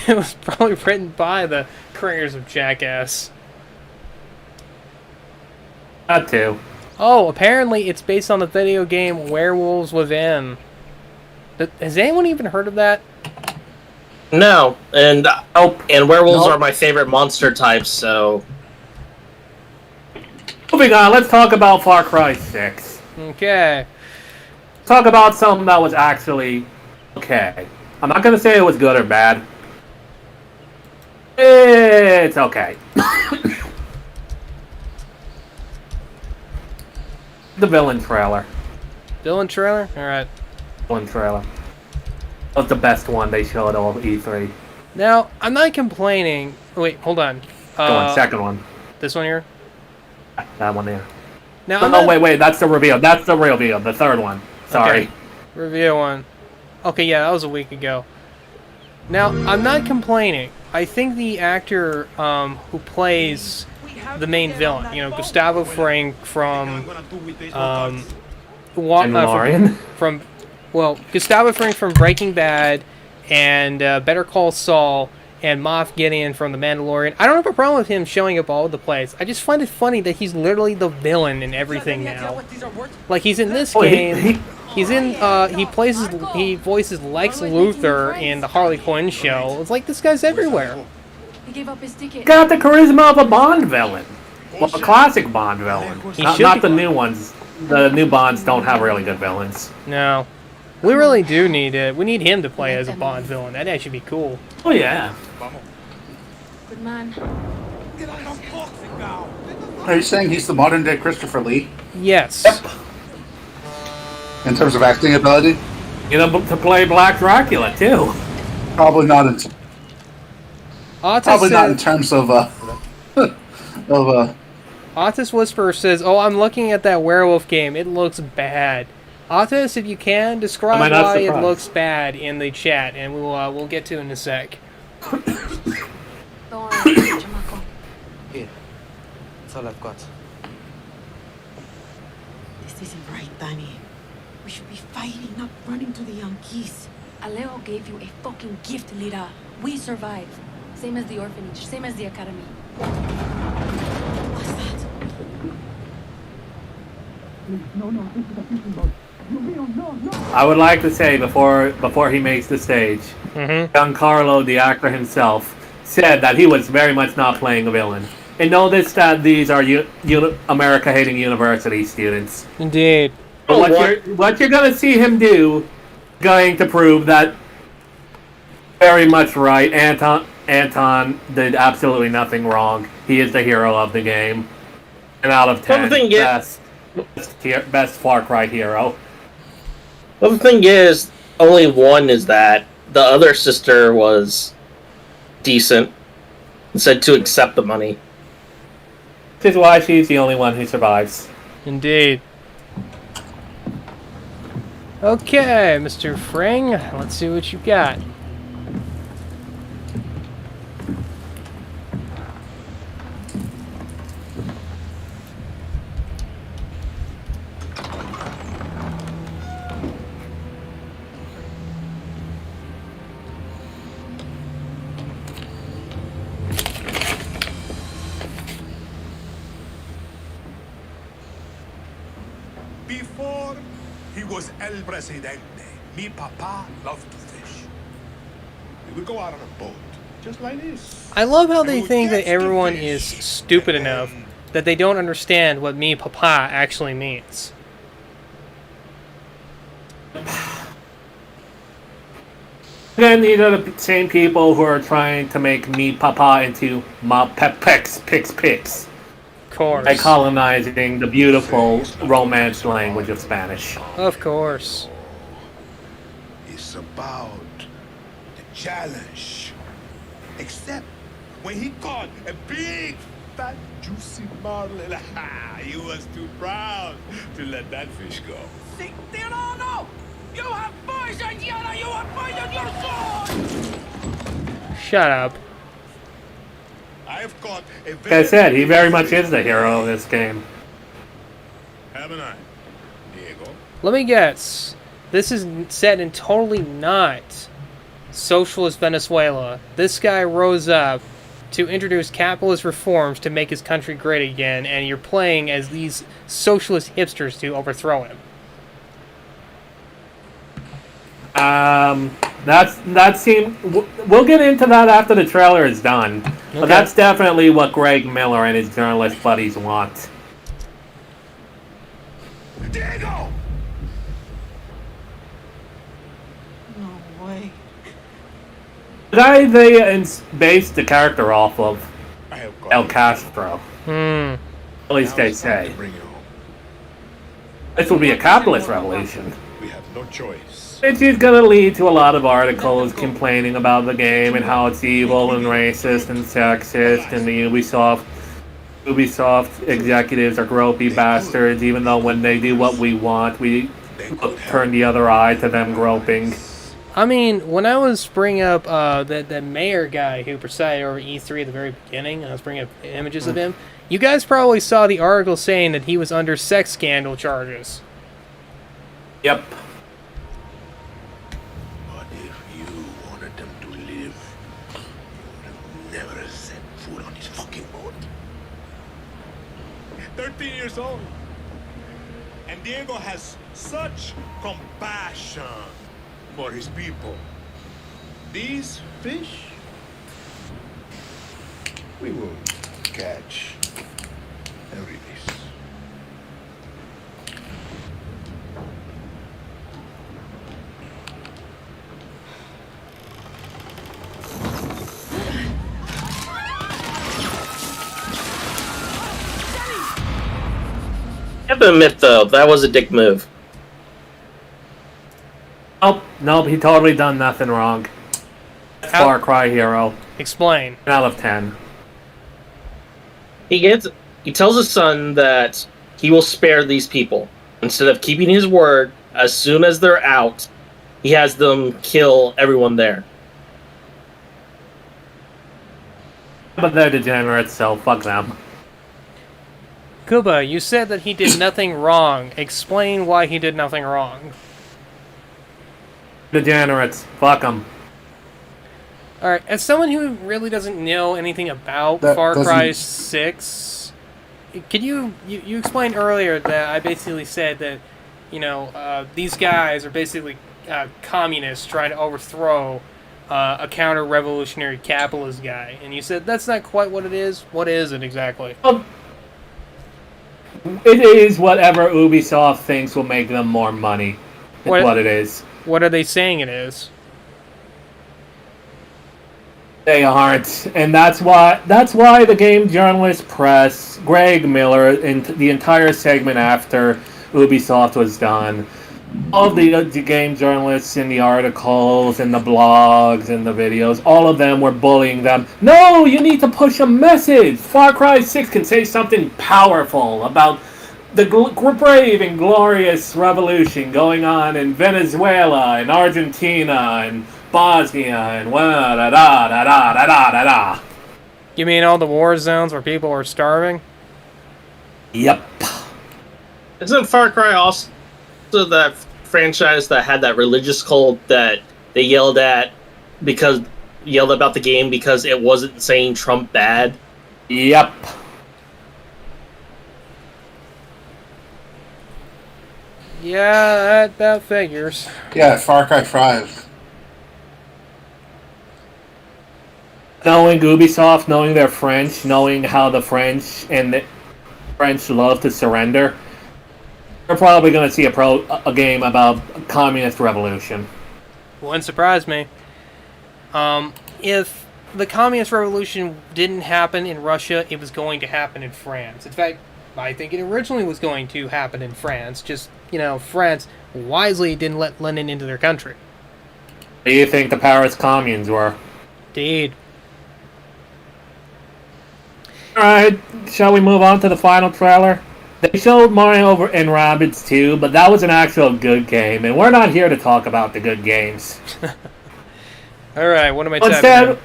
It was probably written by the creators of Jackass. That too. Oh, apparently it's based on the video game Werewolves Within. Has anyone even heard of that? No, and werewolves are my favorite monster types, so... Moving on, let's talk about Far Cry 6. Okay. Talk about something that was actually okay. I'm not going to say it was good or bad. It's okay. The villain trailer. Villain trailer? Alright. Villain trailer. That was the best one they showed all E3. Now, I'm not complaining. Wait, hold on. Second one. This one here? That one there. Now, no, wait, that's the reveal. That's the reveal. The third one. Sorry. Okay. Review one. Okay, yeah, that was a week ago. Now, I'm not complaining. I think the actor who plays the main villain, Gustavo Fring from Gustavo Fring from Breaking Bad and Better Call Saul and Moff Gideon from The Mandalorian. I don't have a problem with him showing up all over the place. I just find it funny that he's literally the villain in everything now. Like, he's in this game. He voices Lex Luthor in the Harley Quinn show. It's like, this guy's everywhere. He gave up his ticket. Got the charisma of a Bond villain. Well, a classic Bond villain. Not the new ones. The new Bonds don't have really good villains. No. We really do need it. We need him to play as a Bond villain. That'd actually be cool. Oh, yeah. Good man. Are you saying he's the modern day Christopher Lee? Yes. Yep. In terms of acting ability? To play Black Dracula, too. Probably not in... not in terms of, Otis Whisperer says, "Oh, I'm looking at that werewolf game. It looks bad." Otis, if you can, describe why it looks bad in the chat, and we'll get to it in a sec. Here. That's all I've got. This isn't right, Danny. We should be fighting, not running to the Yankees. Alejo gave you a fucking gift, Lira. We survived. Same as the orphanage, same as the academy. What's that? I would like to say before he makes the stage, Giancarlo, the actor himself, said that he was very much not playing a villain. And notice that these are America-hating university students. Indeed. What you're going to see him do, going to prove that very much right. Anton did absolutely nothing wrong. He is the hero of the game. 10 out of 10. Best Far Cry hero. Well, the thing is, only one is that. The other sister was decent and said to accept the money. Which is why she's the only one who survives. Indeed. Okay, Mr. Fring, let's see what you got. Before he was El Presidente, mi papa loved to fish. We would go out on a boat, just like this. I love how they think that everyone is stupid enough that they don't understand what mi papa actually means. Then these are the same people who are trying to make me papa into ma pix. Of course. By colonizing the beautiful Romance language of Spanish. Of course. It's about the challenge. Except when he caught a big, fat, juicy marlin, he was too proud to let that fish go. No! You have poison, Yana! You have poison your sword! Shut up. I've caught a Like I said, he very much is the hero of this game. Haven't I, Diego? Let me guess. This is set in totally not socialist Venezuela. This guy rose up to introduce capitalist reforms to make his country great again, and you're playing as these socialist hipsters to overthrow him. That seemed. We'll get into that after the trailer is done. Okay. But that's definitely what Greg Miller and his journalist buddies want. Diego! No way. The guy they based the character off of, El Castro. At least they say. This will be a capitalist revolution. We have no choice. Which is going to lead to a lot of articles complaining about the game and how it's evil and racist and sexist, and the Ubisoft executives are gropey bastards, even though when they do what we want, we turn the other eye to them groping. I mean, when I was bringing up the mayor guy who presided over E3 at the very beginning, I was bringing up images of him, you guys probably saw the article saying that he was under sex scandal charges. Yep. But if you wanted them to live, you would have never set foot on his fucking boat. 13 years old. And Diego has such compassion for his people. These fish, we will catch and release. I have to admit, though, that was a dick move. Nope, he totally done nothing wrong. Far Cry hero. Explain. 10 out of 10. He tells his son that he will spare these people. Instead of keeping his word, as soon as they're out, he has them kill everyone there. But they're degenerates, so fuck them. Koopa, you said that he did nothing wrong. Explain why he did nothing wrong. Degenerates, fuck them. Alright, as someone who really doesn't know anything about Far Cry 6, could you explained earlier that I basically said that, these guys are basically communists trying to overthrow a counter-revolutionary capitalist guy, and you said that's not quite what it is. What is it exactly? It is whatever Ubisoft thinks will make them more money. It's what it is. What are they saying it is? They aren't, and that's why the game journalist press, Greg Miller, and the entire segment after Ubisoft was done, all of the game journalists in the articles and the blogs and the videos, all of them were bullying them. No, you need to push a message. Far Cry 6 can say something powerful about the brave and glorious revolution going on in Venezuela and Argentina and Bosnia and da-da-da-da-da-da-da. You mean all the war zones where people are starving? Yep. Isn't Far Cry also that franchise that had that religious cult that they yelled about the game because it wasn't saying Trump bad? Yep. Yeah, that figures. Yeah, Far Cry 5. Knowing Ubisoft, knowing they're French, knowing how the French and the French love to surrender, we're probably going to see a game about communist revolution. Wouldn't surprise me. If the communist revolution didn't happen in Russia, it was going to happen in France. In fact, I think it originally was going to happen in France. Just, France wisely didn't let Lenin into their country. What do you think the Paris communes were? Indeed. Alright, shall we move on to the final trailer? They showed Mario and Rabbids 2, but that was an actual good game, and we're not here to talk about the good games. Alright, what am I talking about?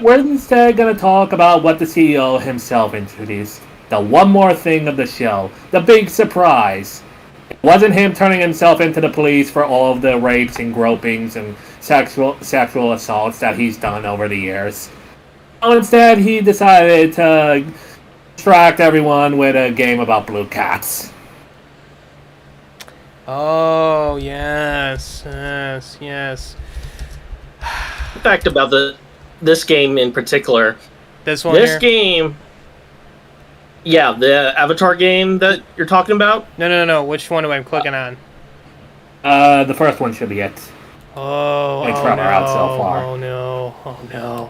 We're instead going to talk about what the CEO himself introduced. The one more thing of the show. The big surprise. It wasn't him turning himself into the police for all of the rapes and gropings and sexual assaults that he's done over the years. Instead, he decided to distract everyone with a game about blue cats. Oh, yes. Yes. The fact about this game in particular. This one This here? game... Yeah, the Avatar game that you're talking about? No. Which one am I clicking on? The first one should be it. Oh, Thanks oh for no. out so far. Oh, no.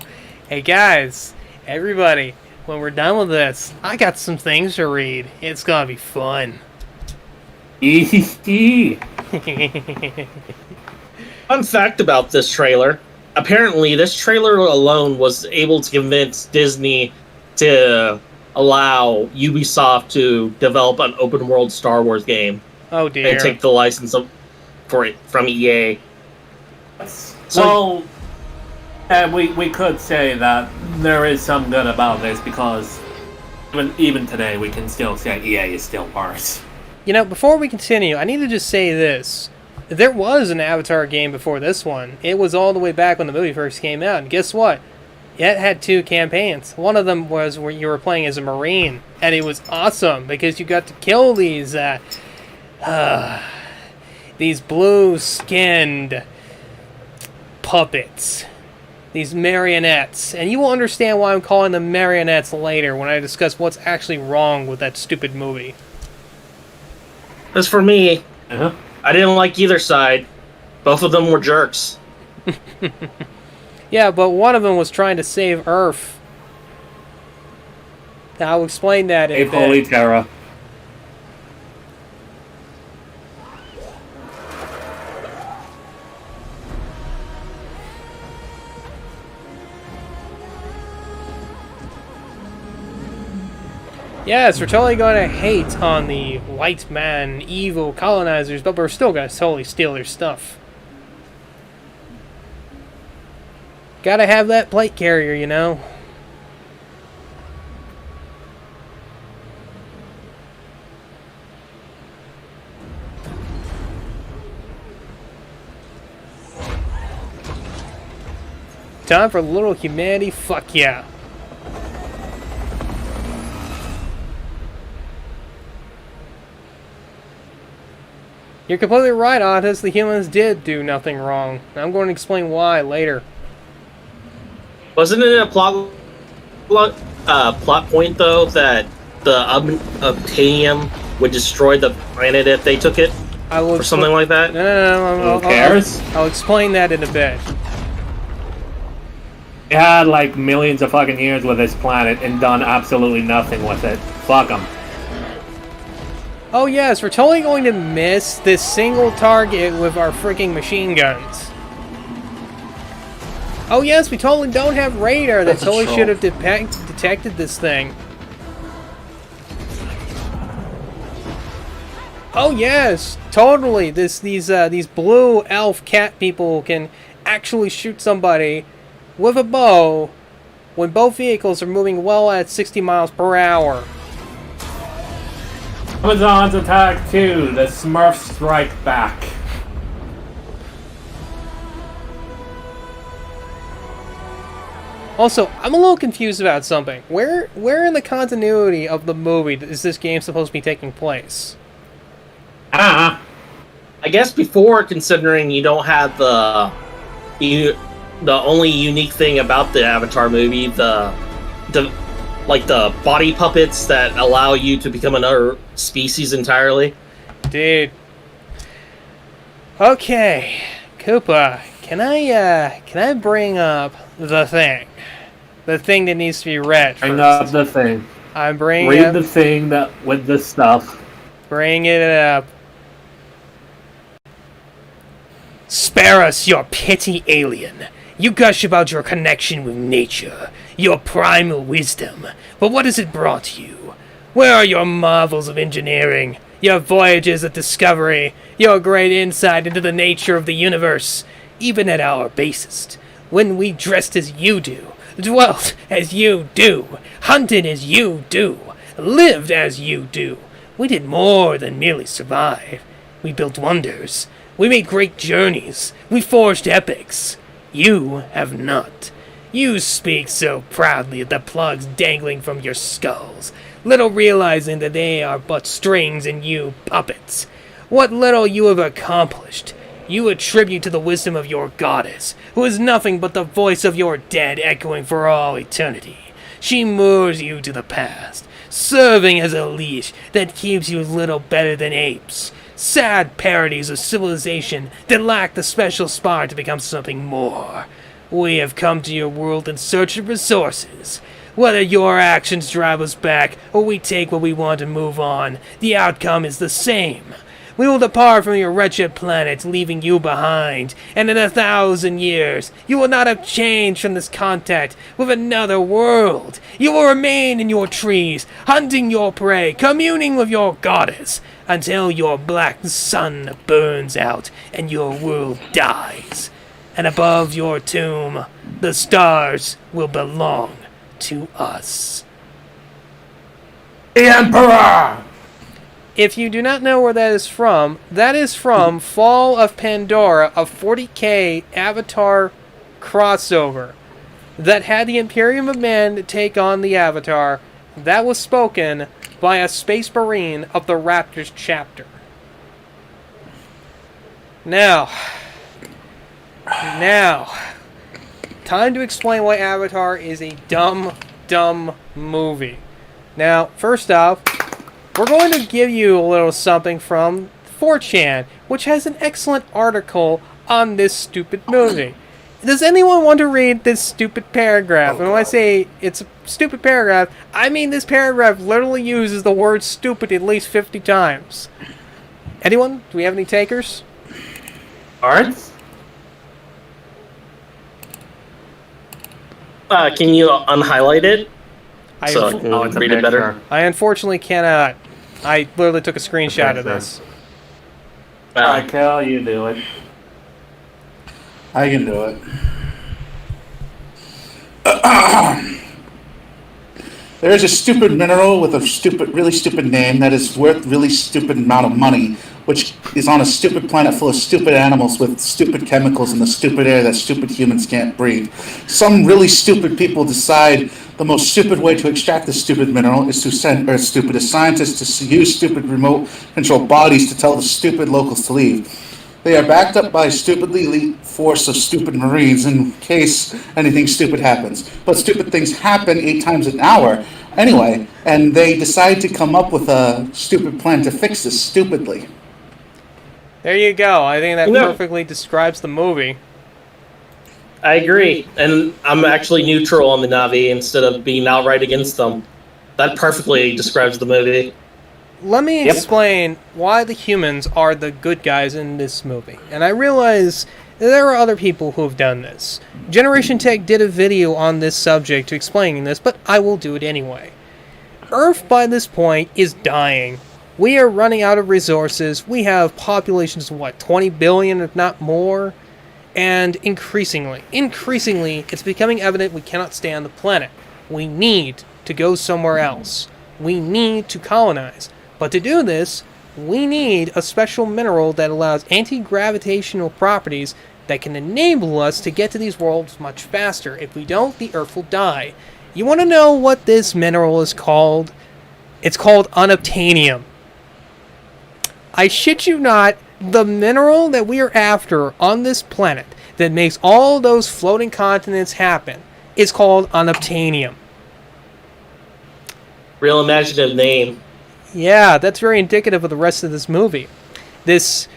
Hey, guys. Everybody. When we're done with this, I got some things to read. It's gonna be fun. Fun fact about this trailer. Apparently, this trailer alone was able to convince Disney to allow Ubisoft to develop an open-world Star Wars game. Oh, dear. And take the license for it from EA. Well, we could say that there is some good about this because even today we can still say EA is still worse. You know, before we continue, I need to just say this. There was an Avatar game before this one. It was all the way back when the movie first came out. And guess what? It had 2 campaigns. One of them was where you were playing as a Marine. And it was awesome because you got to kill these blue-skinned puppets. These marionettes. And you will understand why I'm calling them marionettes later when I discuss what's actually wrong with that stupid movie. As for me, I didn't like either side. Both of them were jerks. Yeah, but one of them was trying to save Earth. I'll explain that in a bit. Holy Terra. Yes, we're totally going to hate on the white man, evil colonizers, but we're still going to totally steal their stuff. Gotta have that plate carrier, you know. Time for a little humanity? Fuck yeah. You're completely right, Otis. The humans did do nothing wrong. I'm going to explain why later. Wasn't it a plot point, though, that the obsidian would destroy the planet if they took it? Or something like that? No. Who cares? I'll explain that in a bit. They had like millions of fucking years with this planet and done absolutely nothing with it. Fuck them. Oh yes, we're totally going to miss this single target with our freaking machine guns. Oh yes, we totally don't have radar. That totally should have detected this thing. Oh yes, totally. These blue elf cat people can actually shoot somebody with a bow when both vehicles are moving well at 60 miles per hour. Amazon's Attack 2, the Smurfs Strike Back. Also, I'm a little confused about something. Where in the continuity of the movie is this game supposed to be taking place? I guess before, considering you don't have the only unique thing about the Avatar movie, the body puppets that allow you to become another species entirely. Dude. Okay, Koopa, can I bring up the thing that needs to be read? Bring up the thing. I'm bringing. Read the thing that with the stuff. Bring it up. Spare us, your petty alien. You gush about your connection with nature, your primal wisdom, but what has it brought you? Where are your marvels of engineering, your voyages of discovery, your great insight into the nature of the universe? Even at our basest, when we dressed as you do, dwelt as you do, hunted as you do, lived as you do, we did more than merely survive. We built wonders. We made great journeys. We forged epics. You have not. You speak so proudly of the plugs dangling from your skulls, little realizing that they are but strings and you puppets. What little you have accomplished, you attribute to the wisdom of your goddess, who is nothing but the voice of your dead echoing for all eternity. She moors you to the past, serving as a leash that keeps you little better than apes. Sad parodies of civilization that lack the special spark to become something more. We have come to your world in search of resources. Whether your actions drive us back or we take what we want and move on, the outcome is the same. We will depart from your wretched planet, leaving you behind, and in 1,000 years, you will not have changed from this contact with another world. You will remain in your trees, hunting your prey, communing with your goddess, until your black sun burns out and your world dies. And above your tomb, the stars will belong to us. The Emperor! If you do not know where that is from Fall of Pandora, a 40K Avatar crossover that had the Imperium of Man take on the Avatar. That was spoken by a Space Marine of the Raptors chapter. Now, time to explain why Avatar is a dumb movie. Now, first off, we're going to give you a little something from 4chan, which has an excellent article on this stupid movie. Does anyone want to read this stupid paragraph? And when I say it's a stupid paragraph, I mean this paragraph literally uses the word stupid at least 50 times. Anyone? Do we have any takers? Arts? Can you unhighlight it? So I can it's a read it better. picture. I unfortunately cannot. I literally took a screenshot of this. Alright, Cal, you do it. I can do it. There's a stupid mineral with a really stupid name that is worth really stupid amount of money, which is on a stupid planet full of stupid animals with stupid chemicals in the stupid air that stupid humans can't breathe. Some really stupid people decide the most stupid way to extract this stupid mineral is to send scientists to use stupid remote control bodies to tell the stupid locals to leave. They are backed up by a stupidly elite force of stupid Marines in case anything stupid happens. But stupid things happen 8 times an hour anyway, and they decide to come up with a stupid plan to fix this stupidly. There you go. I think that perfectly describes the movie. I agree. And I'm actually neutral on the Na'vi instead of being outright against them. That perfectly describes the movie. Let me explain why the humans are the good guys in this movie. And I realize there are other people who have done this. Generation Tech did a video on this subject explaining this, but I will do it anyway. Earth, by this point, is dying. We are running out of resources. We have populations of, 20 billion, if not more? And increasingly, it's becoming evident we cannot stay on the planet. We need to go somewhere else. We need to colonize. But to do this, we need a special mineral that allows anti-gravitational properties that can enable us to get to these worlds much faster. If we don't, the Earth will die. You want to know what this mineral is called? It's called unobtainium. I shit you not, the mineral that we are after on this planet that makes all those floating continents happen is called unobtainium. Real imaginative name. Yeah, that's very indicative of the rest of this movie. This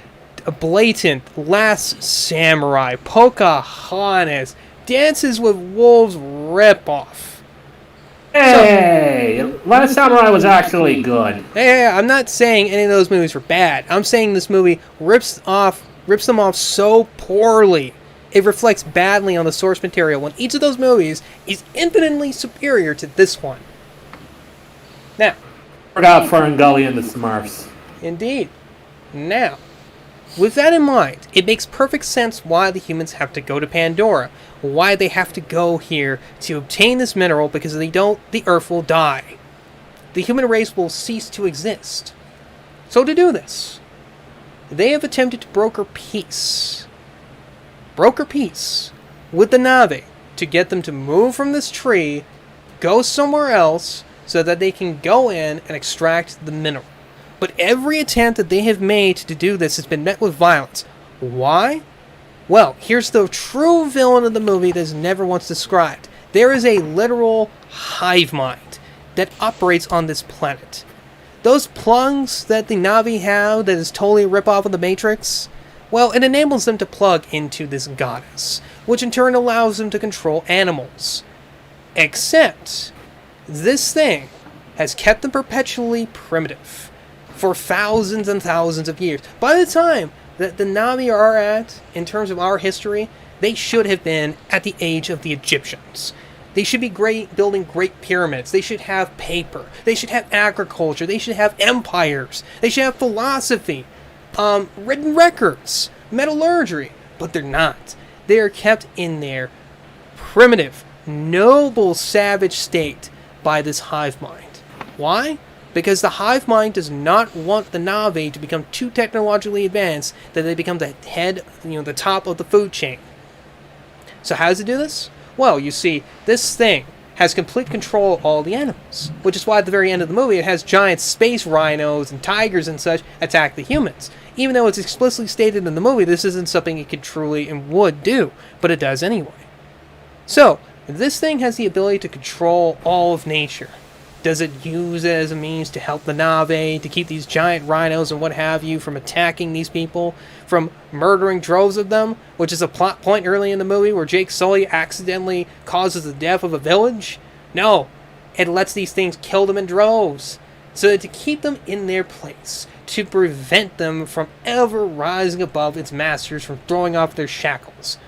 blatant Last Samurai, Pocahontas, Dances with Wolves ripoff. Hey! Last Samurai was actually good. Hey, I'm not saying any of those movies were bad. I'm saying this movie rips them off so poorly. It reflects badly on the source material when each of those movies is infinitely superior to this one. Now, Forgot Fern Gully and the Smurfs. Indeed. Now, with that in mind, it makes perfect sense why the humans have to go to Pandora. Why they have to go here to obtain this mineral, because if they don't, the Earth will die. The human race will cease to exist. So to do this, they have attempted to broker peace with the Na'vi to get them to move from this tree, go somewhere else, so that they can go in and extract the mineral. But every attempt that they have made to do this has been met with violence. Why? Well, here's the true villain of the movie that is never once described. There is a literal hive mind that operates on this planet. Those plugs that the Na'vi have that is totally a ripoff of the Matrix, well, it enables them to plug into this goddess, which in turn allows them to control animals. Except, this thing has kept them perpetually primitive for thousands and thousands of years. By the time that the Na'vi are at, in terms of our history, they should have been at the age of the Egyptians. They should be building great pyramids. They should have paper. They should have agriculture. They should have empires. They should have philosophy, written records, metallurgy. But they're not. They are kept in their primitive, noble, savage state by this hive mind. Why? Because the hive mind does not want the Na'vi to become too technologically advanced that they become the head, the top of the food chain. So how does it do this? Well, you see, this thing has complete control of all the animals, which is why at the very end of the movie it has giant space rhinos and tigers and such attack the humans. Even though it's explicitly stated in the movie this isn't something it could truly and would do, but it does anyway. So, this thing has the ability to control all of nature. Does it use it as a means to help the Na'vi, to keep these giant rhinos and what have you from attacking these people, from murdering droves of them, which is a plot point early in the movie where Jake Sully accidentally causes the death of a village? No, it lets these things kill them in droves, so that to keep them in their place, to prevent them from ever rising above its masters from throwing off their shackles.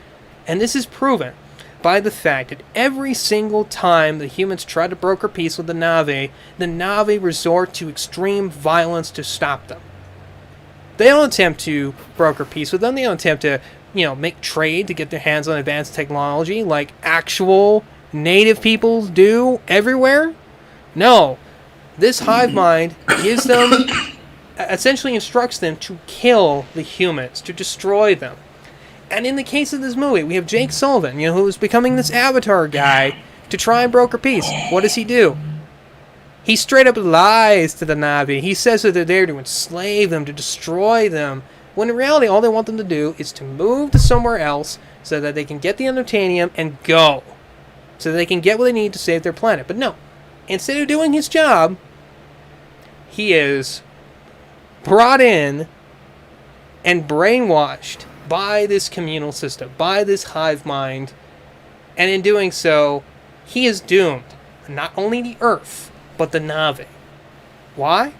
And this is proven by the fact that every single time the humans try to broker peace with the Na'vi resort to extreme violence to stop them. They don't attempt to broker peace with them. They don't attempt to, make trade to get their hands on advanced technology like actual native peoples do everywhere. No. This hive mind gives them, essentially instructs them to kill the humans, to destroy them. And in the case of this movie, we have Jake Sullivan, who's becoming this avatar guy to try and broker peace. What does he do? He straight up lies to the Na'vi. He says that they're there to enslave them, to destroy them, when in reality all they want them to do is to move to somewhere else so that they can get the unobtainium and go. So that they can get what they need to save their planet. But no, instead of doing his job, he is brought in and brainwashed by this communal system, by this hive mind, and in doing so, he is doomed. Not only the Earth, but the Na'vi. Why?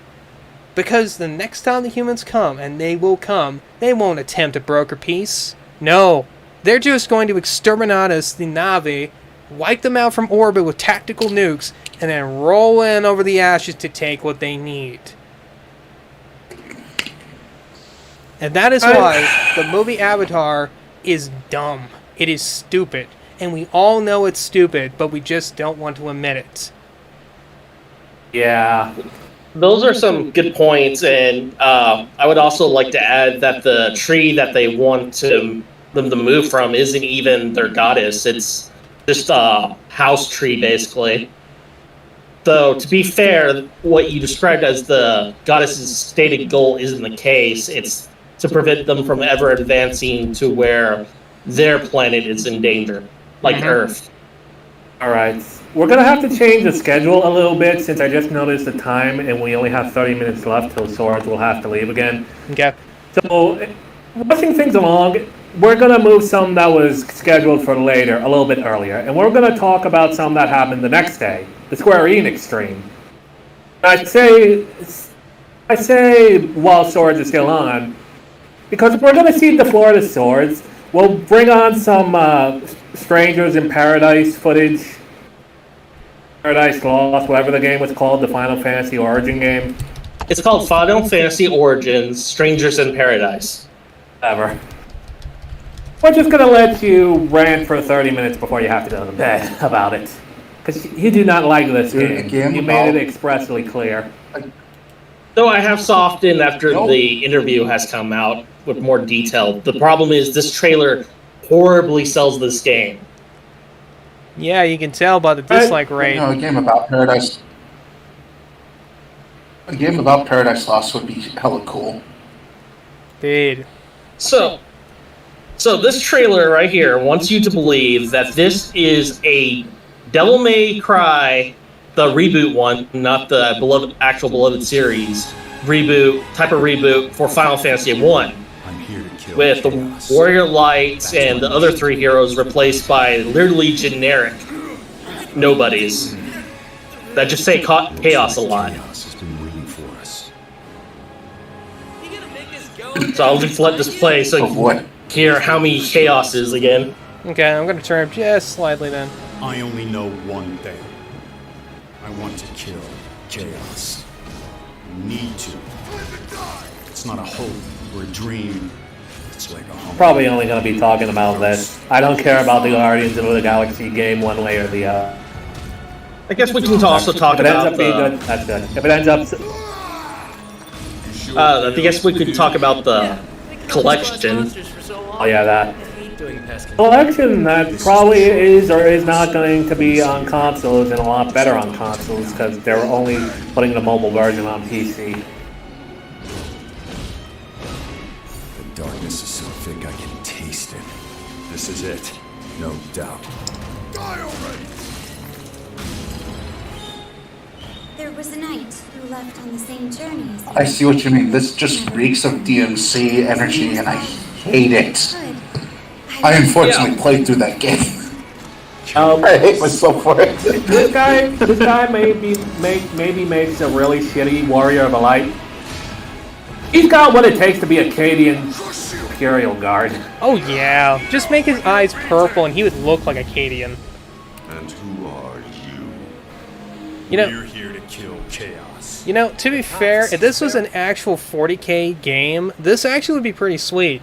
Because the next time the humans come, and they will come, they won't attempt to broker peace. No, they're just going to exterminate us, the Na'vi, wipe them out from orbit with tactical nukes, and then roll in over the ashes to take what they need. And that is why the movie Avatar is dumb. It is stupid. And we all know it's stupid, but we just don't want to admit it. Yeah. Those are some good points, and I would also like to add that the tree that they want them to move from isn't even their goddess. It's just a house tree, basically. Though, to be fair, what you described as the goddess's stated goal isn't the case. It's to prevent them from ever advancing to where their planet is in danger, like Earth. All right. We're going to have to change the schedule a little bit since I just noticed the time and we only have 30 minutes left till Swords will have to leave again. Okay. So, rushing things along, we're going to move some that was scheduled for later, a little bit earlier. And we're going to talk about some that happened the next day, the Square Enix stream. I say while Swords is still on, because if we're going to see the floor to Swords, we'll bring on some Strangers in Paradise footage. Paradise Lost, whatever the game was called, the Final Fantasy Origin game. It's called Final Fantasy Origins, Strangers in Paradise. Whatever. We're just going to let you rant for 30 minutes before you have to go to bed about it. Because you do not like this game. You made it expressly clear. Though I have softened after the interview has come out with more detail. The problem is this trailer horribly sells this game. Yeah, you can tell by the dislike rate. You know, a game about Paradise. A game about Paradise Lost would be hella cool. Dude. So this trailer right here wants you to believe that this is a Devil May Cry, the reboot one, not the actual beloved series type of reboot for Final Fantasy 1. With the Warrior Lights and the other 3 heroes replaced by literally generic nobodies that just say chaos a lot. So I'll just let this play so you can hear how many chaoses again. Okay, I'm gonna turn up just slightly then. I only know one thing. I want to kill chaos. I need to. It's not a hope or a dream. It's like a home. Probably only going to be talking about this. I don't care about the Guardians of the Galaxy game one way or the other. I guess we can also talk if it ends about up being good, that's good. If it ends up... I guess we could talk about the collection. Oh yeah, that. Collection that probably is or is not going to be on consoles and a lot better on consoles because they're only putting the mobile version on PC. The darkness is so thick I can taste it. This is it, no doubt. Die already! There was a knight who left on the same journey as I see what you mean. This just reeks of DMC energy, and I hate it. I unfortunately played through that game. I hate myself for it. This guy maybe makes a really shitty Warrior of the Light. He's got what it takes to be a Cadian Imperial Guard. Oh yeah, just make his eyes purple and he would look like a Cadian. And who are you? You know, we're here to kill chaos. You know, to be fair, if this was an actual 40k game, this actually would be pretty sweet.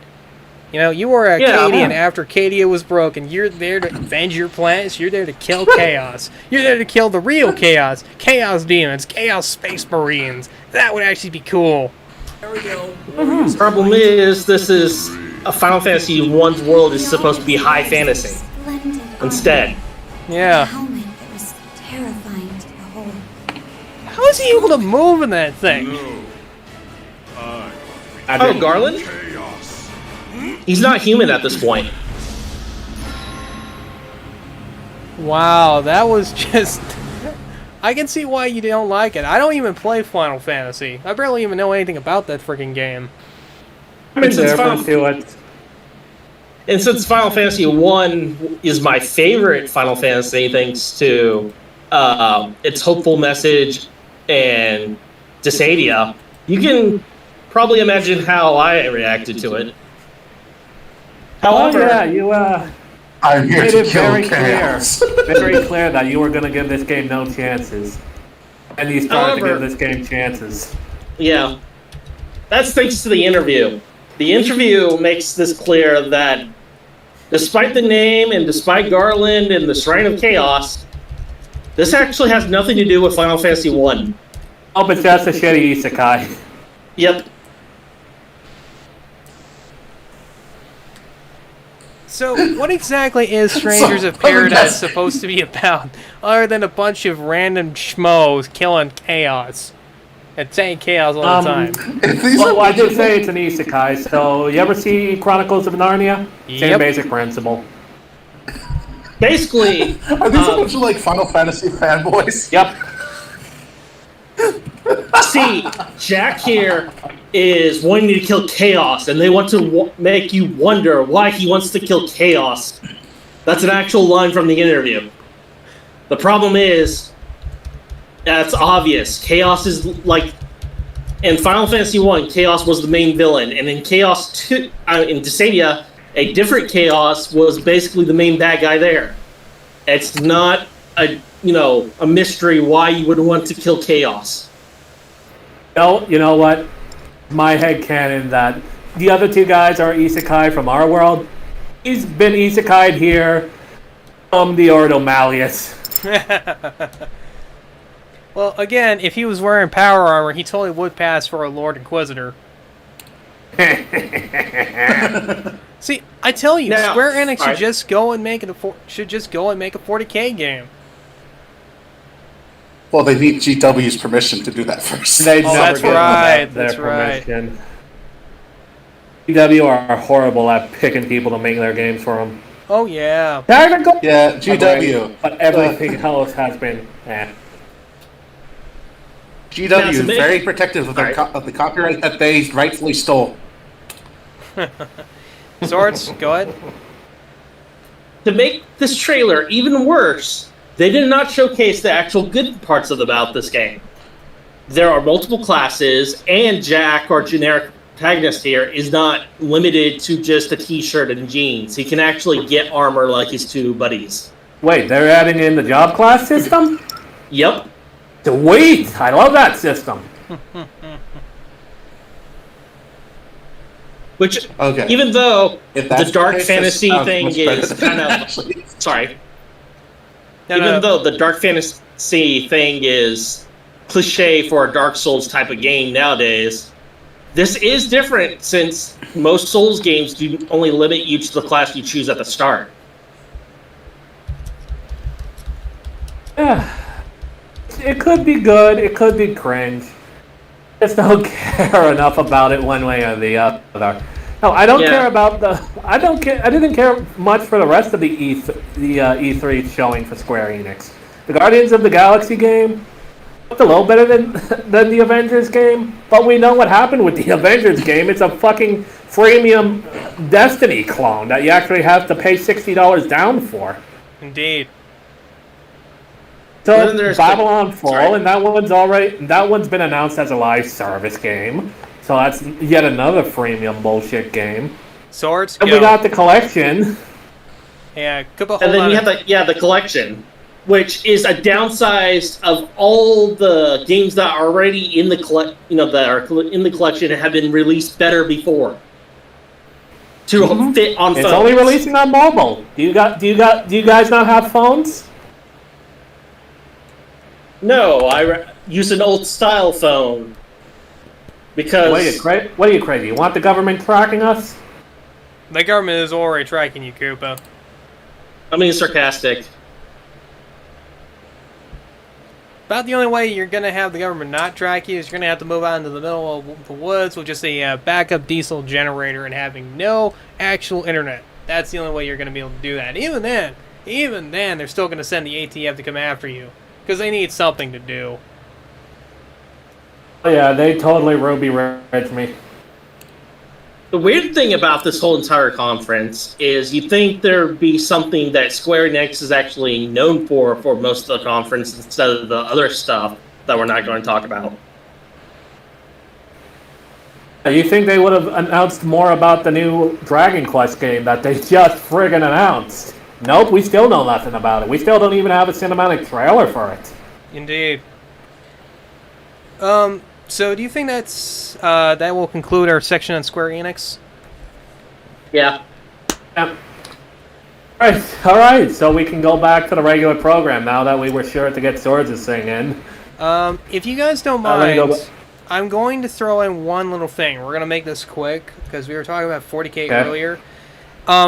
You know, you were a Cadian after Cadia was broken. You're there to avenge your planets. You're there to kill chaos. You're there to kill the real chaos. Chaos demons. Chaos space marines. That would actually be cool. There we go. The problem is, this is a Final Fantasy 1's world is supposed to be high fantasy. Instead. Yeah. Terrifying to behold. How is he able to move in that thing? Oh, Garland? He's not human at this point. Wow, that was just... I can see why you don't like it. I don't even play Final Fantasy. I barely even know anything about that freaking game. And since Final Fantasy 1 is my favorite Final Fantasy, thanks to its hopeful message and Disadia, you can probably imagine how I reacted to it. However, I'm here made to it kill very chaos. very clear that you were going to give this game no chances. And you started to give this game chances. Yeah. That's thanks to the interview. The interview makes this clear that despite the name and despite Garland and the Shrine of Chaos, this actually has nothing to do with Final Fantasy 1. Oh, but that's a shitty isekai. Yep. So, what exactly is Strangers of Paradise supposed to be about, other than a bunch of random schmoes killing chaos? And saying chaos all the time. Well, I did say it's an isekai, so you ever see Chronicles of Narnia? Same basic principle. Basically... Are these a bunch of, like, Final Fantasy fanboys? Yep. See, Jack here is wanting to kill chaos, and they want to make you wonder why he wants to kill chaos. That's an actual line from the interview. The problem is, it's obvious. Chaos is like... In Final Fantasy 1, Chaos was the main villain, and in Chaos 2, in Disadia, a different Chaos was basically the main bad guy there. It's not a mystery why you would want to kill Chaos. No, you know what? My headcanon that the other two guys are isekai from our world. He's been isekai'd here from the Ordo Malleus. Well, again, if he was wearing power armor, he totally would pass for a Lord Inquisitor. See, I tell you, Now, Square Enix should alright. just go and make it should just go and make a 40K game. Well, they need GW's permission to do that first. They Oh, never that's give them right, their that's right. permission. GW are horrible at picking people to make their games for them. Oh yeah. Technical, Yeah, GW. but everything else has been. GW Now, is to make- very protective of, their of the copyright that they rightfully stole. Swords, go ahead. To make this trailer even worse, they did not showcase the actual good parts about this game. There are multiple classes, and Jack, our generic protagonist here, is not limited to just a t-shirt and jeans. He can actually get armor like his two buddies. Wait, they're adding in the job class system? Yep. Sweet! I love that system. Which, Okay. even though If the that's dark the case, fantasy that sounds thing much better is than kind of... actually. Sorry. No, Even no. though the dark fantasy thing is cliche for a Dark Souls type of game nowadays, this is different since most Souls games do only limit you to the class you choose at the start. It could be good, it could be cringe. Just don't care enough about it one way or the other. No, I don't care about the. I don't care. I didn't care much for the rest of the E3 showing for Square Enix. The Guardians of the Galaxy game looked a little better than the Avengers game, but we know what happened with the Avengers game. It's a fucking freemium Destiny clone that you actually have to pay $60 down for. Indeed. So Then there's Babylon the- Fall, sorry. and that one's been announced as a live service game. So that's yet another freemium bullshit game. Swords, And go. we got the collection. Yeah, Koopa, hold And then on. you have the collection, which is a downsized of all the games that are already in the that are in the collection and have been released better before to fit on phones. It's only releasing on mobile. Do you guys not have phones? No, I use an old style phone because What are you crazy? You want the government tracking us? The government is already tracking you, Koopa. I mean sarcastic. About the only way you're going to have the government not track you is you're going to have to move out into the middle of the woods with just a backup diesel generator and having no actual internet. That's the only way you're going to be able to do that. Even then, they're still going to send the ATF to come after you because they need something to do. Oh yeah, they totally Ruby Ridge me. The weird thing about this whole entire conference is you'd think there'd be something that Square Enix is actually known for most of the conference instead of the other stuff that we're not going to talk about. You think they would have announced more about the new Dragon Quest game that they just friggin' announced? Nope, we still know nothing about it. We still don't even have a cinematic trailer for it. Indeed. So do you think that will conclude our section on Square Enix? Yeah. Alright, so we can go back to the regular program now that we were sure to get Swords' thing in. If you guys don't let me go mind, I'm going to throw in one little thing. We're going to make this quick because we were talking about 40K earlier.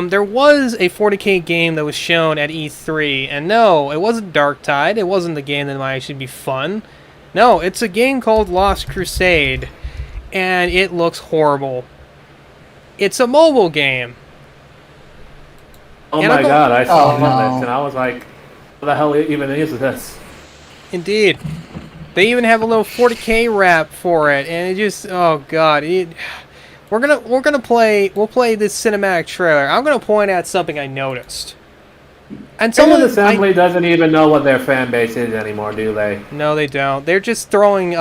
There was a 40K game that was shown at E3, and no, it wasn't Dark Tide. It wasn't the game that might actually be fun. No, it's a game called Lost Crusade, and it looks horrible. It's a mobile game. Oh And my god, I saw this and I was like, what the hell even is this? Indeed. They even have a little 40K wrap for it, and it just, oh god, we'll play this cinematic trailer. I'm gonna point out something I noticed. And Someone Assembly doesn't even know what their fan base is anymore, do they? No, they don't. They're just throwing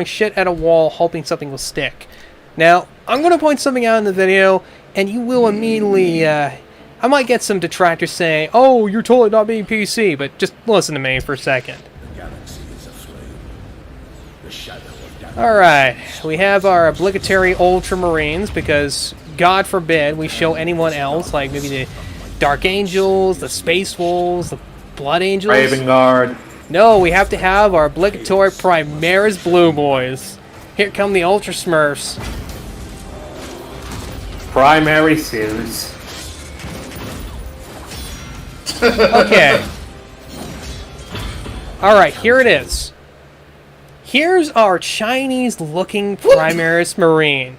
shit at a wall, hoping something will stick. Now, I'm gonna point something out in the video, and you will immediately, I might get some detractors saying, "Oh, you're totally not being PC," but just listen to me for a second. Alright, we have our obligatory Ultramarines, because, God forbid, we show anyone else, like maybe the Dark Angels, the Space Wolves, the Blood Angels. Raven Guard. No, we have to have our obligatory Primaris Blue Boys. Here come the Ultra Smurfs. Primary Suits. Okay. Alright, here it is. Here's our Chinese-looking Primaris Marine.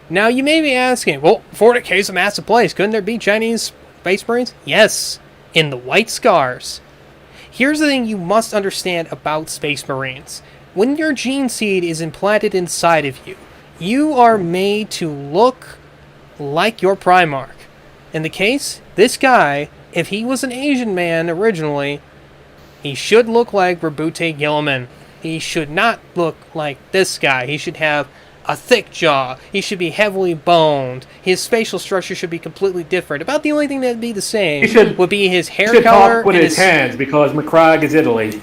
Now, you may be asking, well, Fortica's a massive place. Couldn't there be Chinese Space Marines? Yes, in the White Scars. Here's the thing you must understand about Space Marines. When your gene seed is implanted inside of you, you are made to look like your Primarch. In the case, this guy, if he was an Asian man originally, he should look like Rabute Gilman. He should not look like this guy. He should have a thick jaw. He should be heavily boned. His facial structure should be completely different. About the only thing that'd be the same would be his hair should color. Talk with his hands because McCragg is Italy.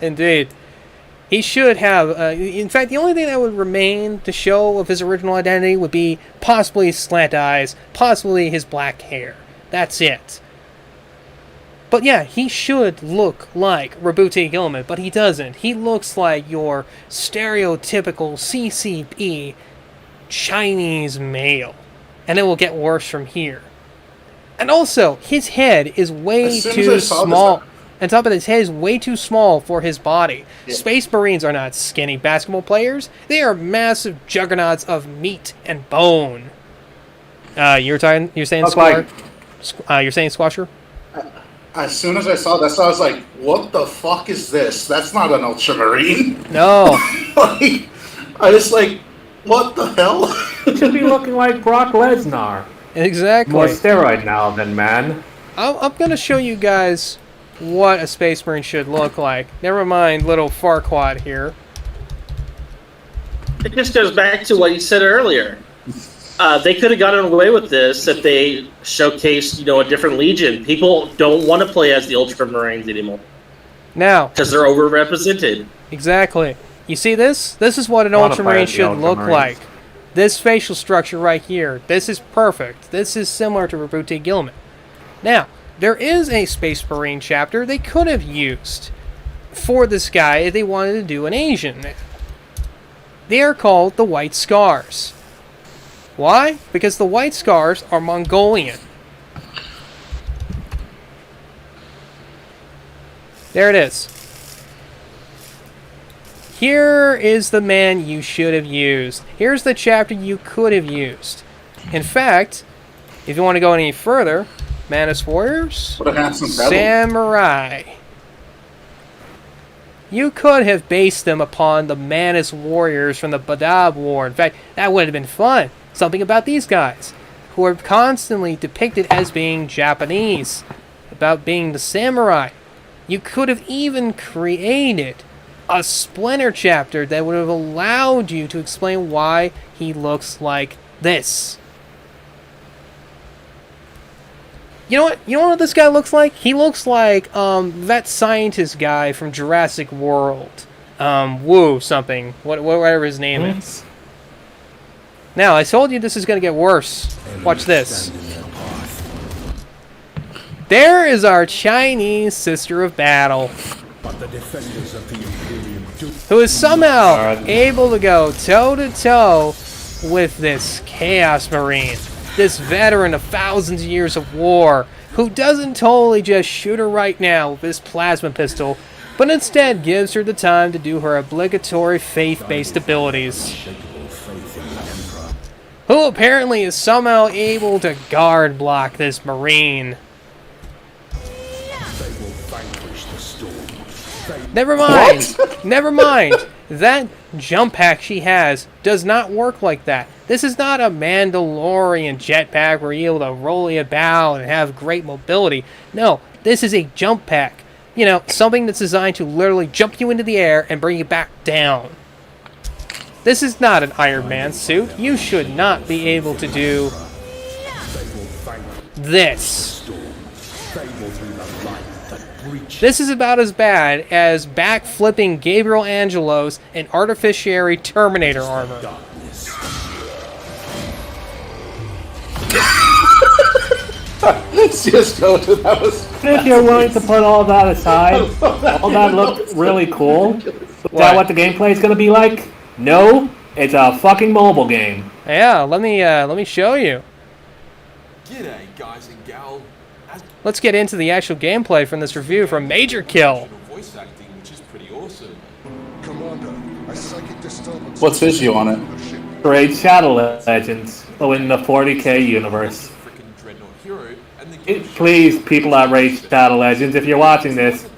Indeed. He should have, in fact, the only thing that would remain to show of his original identity would be possibly his slant eyes, possibly his black hair. That's it. But yeah, he should look like Rabute Gilman, but he doesn't. He looks like your stereotypical CCP Chinese male. And it will get worse from here. And also, his head is way too small. On top of his head is way too small for his body. Yeah. Space Marines are not skinny basketball players. They are massive juggernauts of meat and bone. You're saying Squasher? You're saying Squasher? As soon as I saw this, I was like, what the fuck is this? That's not an Ultramarine. No. I was like, what the hell? It should be looking like Brock Lesnar. Exactly. More steroid now than man. I'm going to show you guys what a Space Marine should look like. Never mind little Farquaad here. It just goes back to what you said earlier. They could have gotten away with this if they showcased, a different Legion. People don't want to play as the Ultramarines anymore. Now. Because they're overrepresented. Exactly. You see this? This is what an Ultramarine should look like. This facial structure right here. This is perfect. This is similar to Rabute Gilman. Now, there is a Space Marine chapter they could have used for this guy if they wanted to do an Asian. They are called the White Scars. Why? Because the White Scars are Mongolian. There it is. Here is the man you should have used. Here's the chapter you could have used. In fact, if you want to go any further, Manus Warriors, Samurai. You could have based them upon the Manus Warriors from the Badab War. In fact, that would have been fun. Something about these guys, who are constantly depicted as being Japanese, about being the samurai. You could have even created a Splinter chapter that would have allowed you to explain why he looks like this. You know what this guy looks like? He looks like that scientist guy from Jurassic World. Woo something. Whatever his name is. Now, I told you this is going to get worse. Watch this. There is our Chinese Sister of Battle, who is somehow able to go toe-to-toe with this Chaos Marine, this veteran of thousands of years of war, who doesn't totally just shoot her right now with his plasma pistol, but instead gives her the time to do her obligatory faith-based abilities. Who apparently is somehow able to guard block this Marine. Never mind. Never mind. That jump pack she has does not work like that. This is not a Mandalorian jetpack where you're able to roll about and have great mobility. No, this is a jump pack. Something that's designed to literally jump you into the air and bring you back down. This is not an Iron Man suit. You should not be able to do this. This is about as bad as backflipping Gabriel Angelos in artificiary Terminator armor. Let's just go to that. If you're willing to put all that aside, all that looked really cool. Is that what the gameplay is going to be like? No, it's a fucking mobile game. Yeah, let me show you. G'day, guys and gal. let's get into the actual gameplay from this review from Major Kill. Voice acting, which is pretty awesome. What's his view on it? Raid Shadow Legends in the 40k universe. Please, people at Raid Shadow Legends, if you're watching this,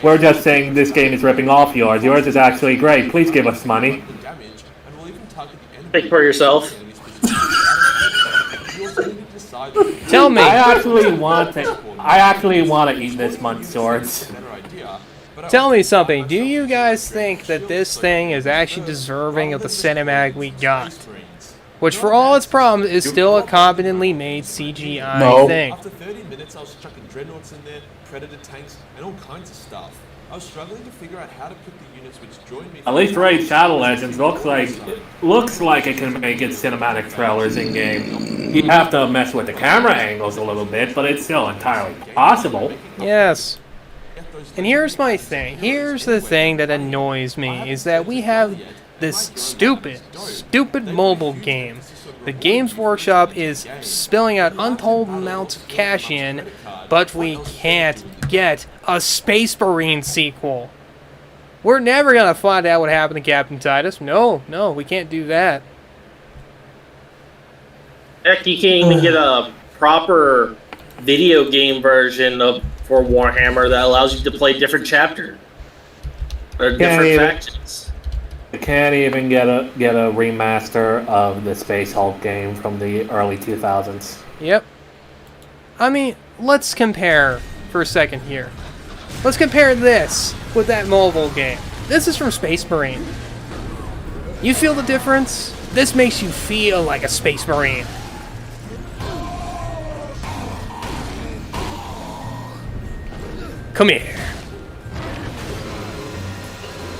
we're just saying this game is ripping off yours. Yours is actually great. Please give us money. Think for yourself. Tell me. I actually want to eat this month's swords. Tell me something. Do you guys think that this thing is actually deserving of the cinematic we got? Which, for all its problems, is still a competently made CGI thing. After 30 minutes, I was chucking dreadnoughts in there, predator tanks, and all kinds of stuff. I was struggling to figure out how to pick the units which joined me. At least Raid Shadow Legends looks like it can make its cinematic trailers in game. You have to mess with the camera angles a little bit, but it's still entirely possible. Yes. And here's my thing. Here's the thing that annoys me, is that we have this stupid mobile game. The Games Workshop is spilling out untold amounts of cash in, but we can't get a Space Marine sequel. We're never gonna find out what happened to Captain Titus. No, we can't do that. Heck, you can't even get a proper video game version for Warhammer that allows you to play different chapters or different factions. You can't even get a remaster of the Space Hulk game from the early 2000s. Yep. I mean, let's compare for a second here. Let's compare this with that mobile game. This is from Space Marine. You feel the difference? This makes you feel like a Space Marine. Come here.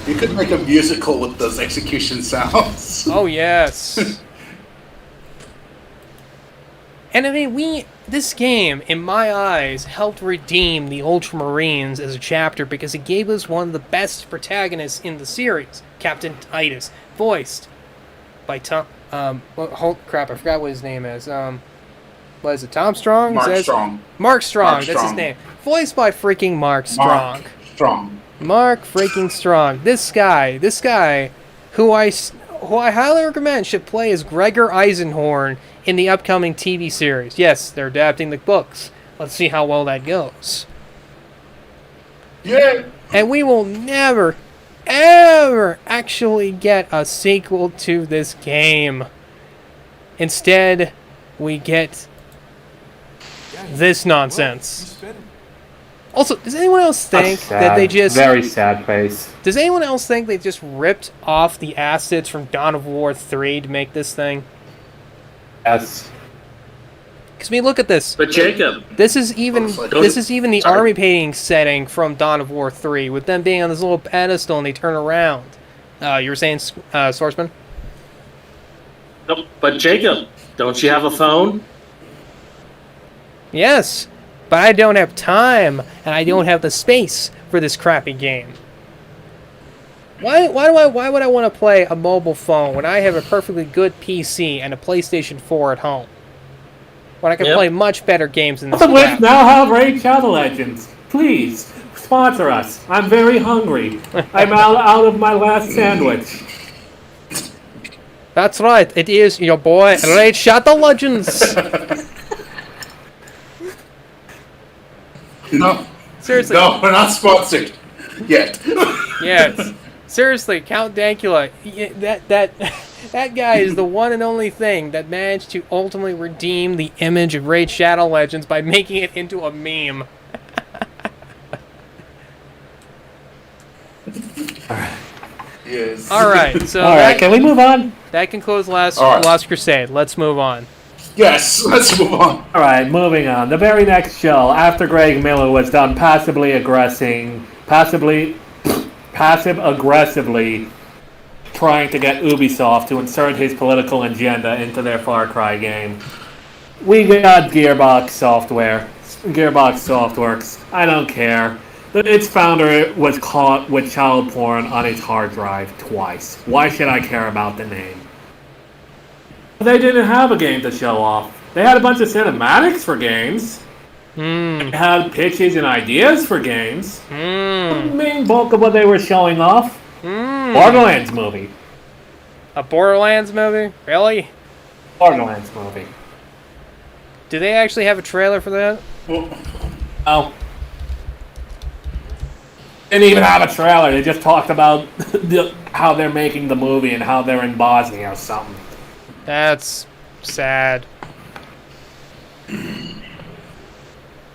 You could make a musical with those execution sounds. Oh, yes. And I mean, this game, in my eyes, helped redeem the Ultramarines as a chapter because it gave us one of the best protagonists in the series, Captain Titus, voiced by Tom. Hold crap! I forgot what his name is. What is it? Tom Strong? Mark Strong. Mark Strong. That's his name. Voiced by freaking Mark Strong. Mark freaking Strong. This guy, who I highly recommend should play as Gregor Eisenhorn in the upcoming TV series. Yes, they're adapting the books. Let's see how well that goes. Yeah. And we will never, ever actually get a sequel to this game. Instead, we get this nonsense. Also, does anyone else think that they just... Very sad face. Does anyone else think they just ripped off the assets from Dawn of War 3 to make this thing? Yes. Because I mean, look at this. But Jacob, this is even the army painting setting from Dawn of War 3, with them being on this little pedestal and they turn around. You were saying, Swordsman? Nope. But Jacob, don't you have a phone? Yes, but I don't have time and I don't have the space for this crappy game. Why would I want to play a mobile phone when I have a perfectly good PC and a PlayStation 4 at home? When I can play much better games than this crap. Let's now have Raid Shadow Legends. Please, sponsor us. I'm very hungry. I'm out of my last sandwich. That's right, it is your boy, Raid Shadow Legends. No. Seriously. No, we're not sponsored. Yet. Yes. Seriously, Count Dankula, that guy is the one and only thing that managed to ultimately redeem the image of Raid Shadow Legends by making it into a meme. Yes. Alright, so can we move on? That concludes Lost Crusade. Let's move on. Yes, let's move on. Alright, moving on. The very next show, after Greg Miller was done passive-aggressively trying to get Ubisoft to insert his political agenda into their Far Cry game, we got Gearbox Softworks. I don't care. Its founder was caught with child porn on his hard drive twice. Why should I care about the name? They didn't have a game to show off. They had a bunch of cinematics for games. They had pitches and ideas for games. The main bulk of what they were showing off, Borderlands movie. A Borderlands movie? Really? Borderlands movie. Do they actually have a trailer for that? Oh. Didn't even have a trailer. They just talked about how they're making the movie and how they're in Bosnia or something. That's sad.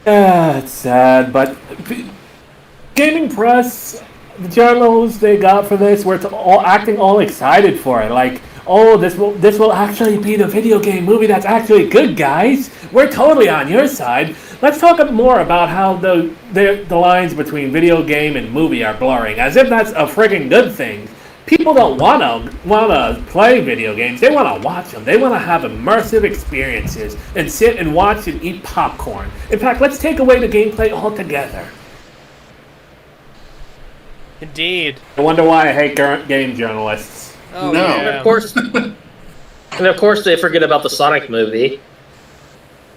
Yeah, it's sad, but gaming press, the journals they got for this were acting all excited for it. Like, oh, this will actually be the video game movie that's actually good, guys. We're totally on your side. Let's talk more about how the lines between video game and movie are blurring, as if that's a friggin' good thing. People don't wanna play video games. They wanna watch them. They wanna have immersive experiences and sit and watch and eat popcorn. In fact, let's take away the gameplay altogether. Indeed. I wonder why I hate game journalists. Oh, No. yeah. And of course, they forget about the Sonic movie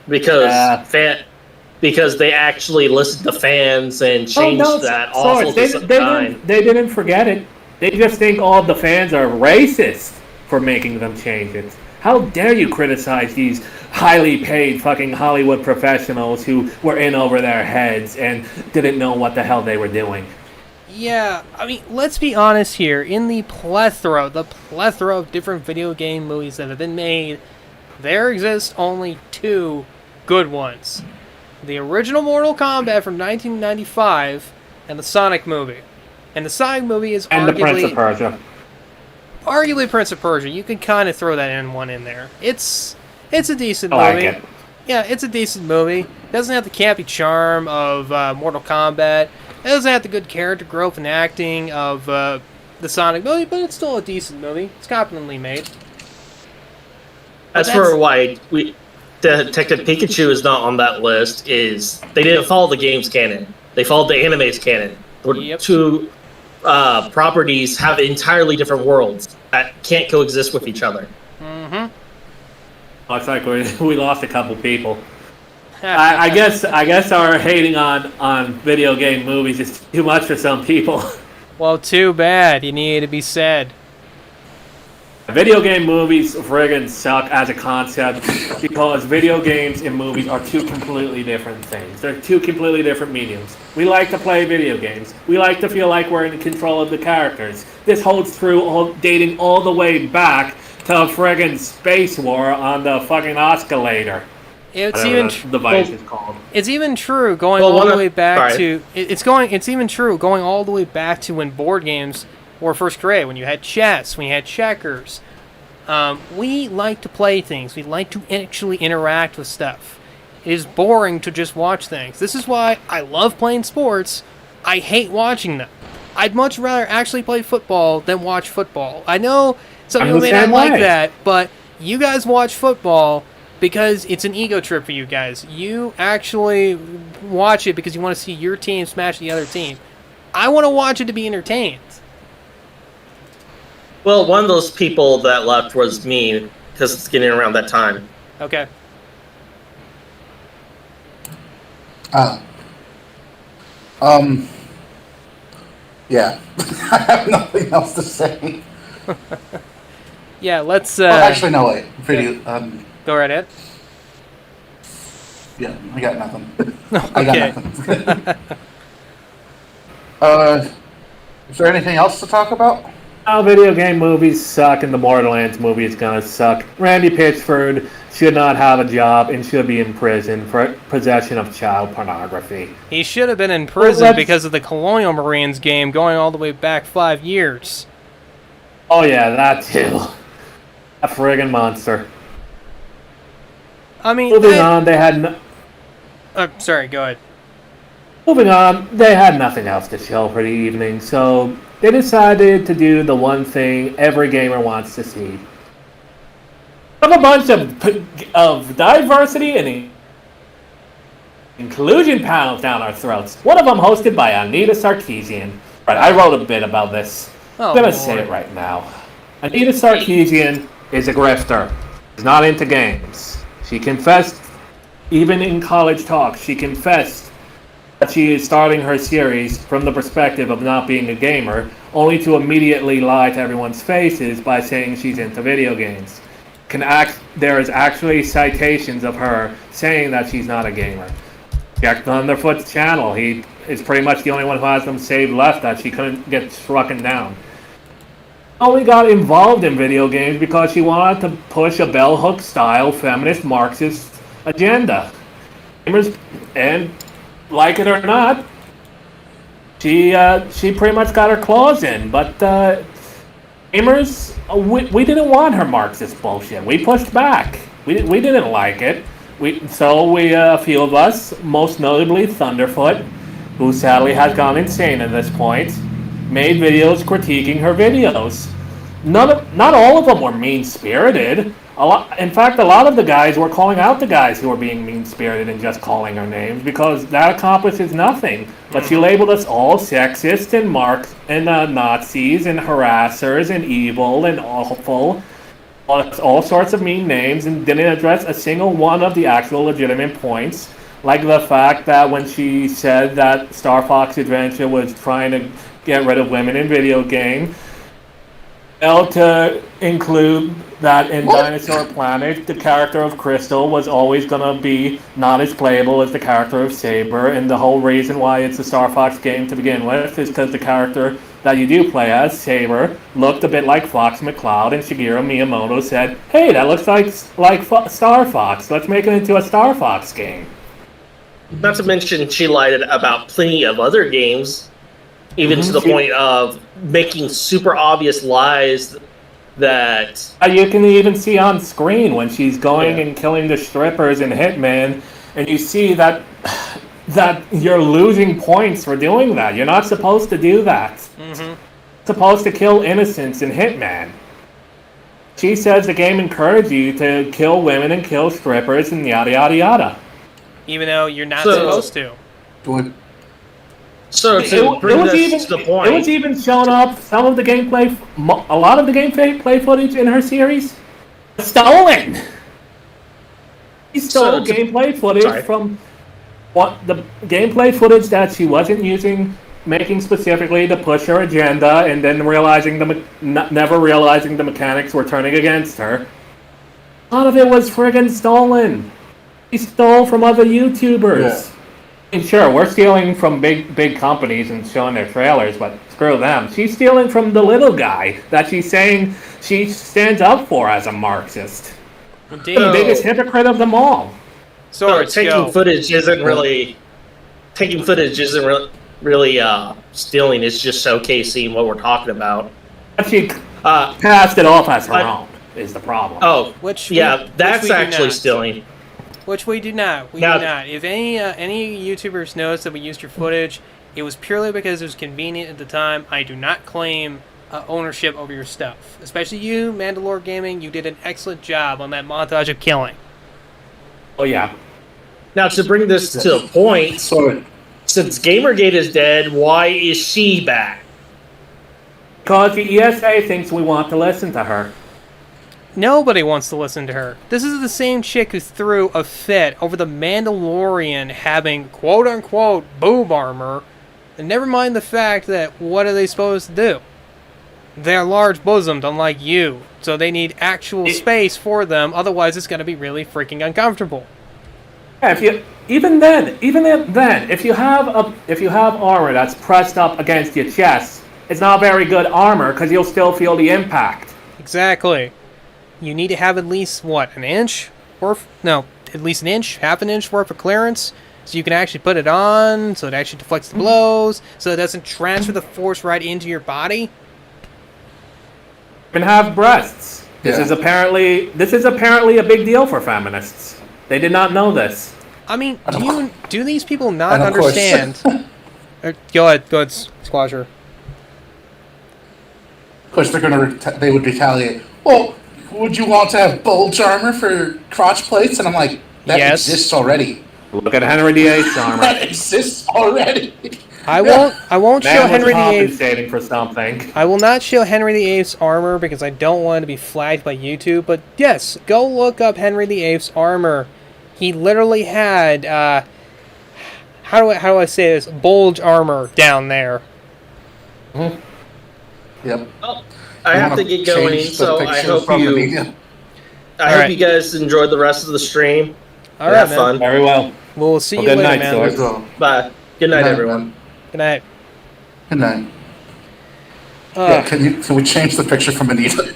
because they actually listened to fans and changed that awful design. They didn't forget it. They just think all the fans are racist for making them change it. How dare you criticize these highly paid fucking Hollywood professionals who were in over their heads and didn't know what the hell they were doing? Yeah, I mean, let's be honest here. In the plethora of different video game movies that have been made, there exist only two good ones. The original Mortal Kombat from 1995 and the Sonic movie. And the Sonic movie is and the Prince of Persia. Arguably Prince of Persia. You can kind of throw that in there. It's a decent I like movie. it. Yeah, it's a decent movie. It doesn't have the campy charm of Mortal Kombat. It doesn't have the good character growth and acting of the Sonic movie, but it's still a decent movie. It's competently made. That's why Detective Pikachu is not on that list. Is they didn't follow the game's canon. They followed the anime's canon. Yep. Two properties have entirely different worlds that can't coexist with each other. Mm-hmm. Looks like we lost a couple people. I guess our hating on video game movies is too much for some people. Well, too bad. You need to be said. Video game movies friggin' suck as a concept because video games and movies are two completely different things. They're two completely different mediums. We like to play video games. We like to feel like we're in control of the characters. This holds true dating all the way back to a friggin' space war on the fucking escalator. It's even device is called. It's even true going all the way back to it's even true going all the way back to when board games were first created, when you had chess, when you had checkers. We like to play things. We like to actually interact with stuff. It is boring to just watch things. This is why I love playing sports. I hate watching them. I'd much rather actually play football than watch football. I know some people may not like that, but you guys watch football because it's an ego trip for you guys. You actually watch it because you want to see your team smash the other team. I want to watch it to be entertained. Well, one of those people that left was me, because it's getting around that time. Okay. Yeah. I have nothing else to say. Yeah, let's... well, actually, no, wait. Go right ahead. Yeah, I got nothing. Okay. I got nothing. Is there anything else to talk about? Video game movies suck, and the Borderlands movie is gonna suck. Randy Pitchford should not have a job and should be in prison for possession of child pornography. He should have been in prison because of the Colonial Marines game going all the way back 5 years. Oh yeah, that too. A friggin' monster. I mean... Moving on, they had sorry, go ahead. Moving on, they had nothing else to show for the evening, so they decided to do the one thing every gamer wants to see. Have a bunch of diversity and inclusion panels down our throats. One of them hosted by Anita Sarkeesian. Right, I wrote a bit about this. I'm gonna say it right now. Anita Sarkeesian is a grifter. She's not into games. She confessed even in college talks, she confessed that she is starting her series from the perspective of not being a gamer, only to immediately lie to everyone's faces by saying she's into video games. There is actually citations of her saying that she's not a gamer. Jack Thunderfoot's channel, he is pretty much the only one who has them saved left that she couldn't get struck down. Only got involved in video games because she wanted to push a bell hook style feminist Marxist agenda. Gamers, and like it or not, she pretty much got her claws in. But gamers, we didn't want her Marxist bullshit. We pushed back. We didn't like it. A few of us, most notably Thunderfoot, who sadly has gone insane at this point, made videos critiquing her videos. Not all of them were mean-spirited. In fact, a lot of the guys were calling out the guys who were being mean-spirited and just calling our names because that accomplishes nothing. But she labeled us all sexist and Nazis and harassers and evil and awful, all sorts of mean names, and didn't address a single one of the actual legitimate points, like the fact that when she said that Star Fox Adventure was trying to get rid of women in video games, to include that in Dinosaur Planet, the character of Crystal was always going to be not as playable as the character of Saber, and the whole reason why it's a Star Fox game to begin with is because the character that you do play as, Saber, looked a bit like Fox McCloud, and Shigeru Miyamoto said, hey, that looks like Star Fox, let's make it into a Star Fox game. Not to mention, she lied about plenty of other games, even to the point of making super obvious lies that... You can even see on screen when she's going and killing the strippers in Hitman, and you see that you're losing points for doing that. You're not supposed to do that. You're supposed to kill innocents in Hitman. She says the game encouraged you to kill women and kill strippers and yada yada yada. Even though you're not supposed to. So to bring this to the point, it was even shown up. Some of the gameplay, a lot of the gameplay footage in her series, stolen. She stole gameplay footage from the gameplay footage that she wasn't making specifically to push her agenda, and then never realizing the mechanics were turning against her. A lot of it was friggin' stolen. She stole from other YouTubers. Yeah. And sure, we're stealing from big companies and showing their trailers, but screw them. She's stealing from the little guy that she's saying she stands up for as a Marxist. Indeed. The biggest hypocrite of them all. So taking footage isn't really stealing. It's just showcasing what we're talking about. She passed it off as her own is the problem. Oh, that's actually stealing. Which we do not. We do not. If any YouTubers notice that we used your footage, it was purely because it was convenient at the time. I do not claim ownership over your stuff. Especially you, Mandalore Gaming. You did an excellent job on that montage of killing. Oh yeah. Now to bring this to a point, since Gamergate is dead, why is she back? Because the ESA thinks we want to listen to her. Nobody wants to listen to her. This is the same chick who threw a fit over the Mandalorian having quote-unquote boob armor, and never mind the fact that what are they supposed to do? They're large-bosomed, unlike you, so they need actual space for them, otherwise it's going to be really freaking uncomfortable. Yeah, if you have armor that's pressed up against your chest, it's not very good armor because you'll still feel the impact. Exactly. You need to have at least, an inch? At least an inch, half an inch worth of clearance, so you can actually put it on, so it actually deflects the blows, so it doesn't transfer the force right into your body. And have breasts. This is apparently a big deal for feminists. They did not know this. I mean, do these people not understand? Go ahead, Squasher. Of course, they would retaliate. Well, would you want to have bulge armor for crotch plates? And I'm like, that exists already. Look at Henry VIII's armor. That exists already. I won't show Henry VIII. Compensating for something. I will not show Henry VIII's armor because I don't want to be flagged by YouTube. But yes, go look up Henry VIII's armor. He literally had how do I say this? Bulge armor down there. Yep. Oh, I have to get going, Change the so I picture hope from the you. media. I hope you guys enjoyed the rest of the stream. All and right, have man. fun. Very well. We'll see you Good later, night, man. Sword. Let's go. Bye. Good night, everyone. Man. Good night. Good night. Yeah, can we change the picture from Anita?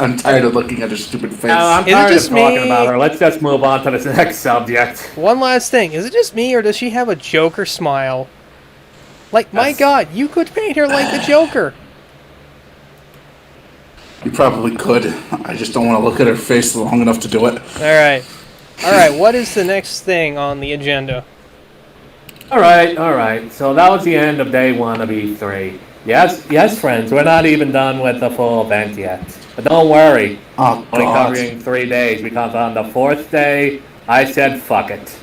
I'm tired of looking at her stupid face. No, I'm Is it tired of just talking me? about her. Let's just move on to the next subject. One last thing. Is it just me, or does she have a Joker smile? Like, my God, you could paint her like the Joker. You probably could. I just don't want to look at her face long enough to do it. All right. What is the next thing on the agenda? All right. So that was the end of day 1 of E3. Yes, friends. We're not even done with the full event yet. But don't worry. Oh, Only God. covering 3 days, because on the 4th day, I said fuck it.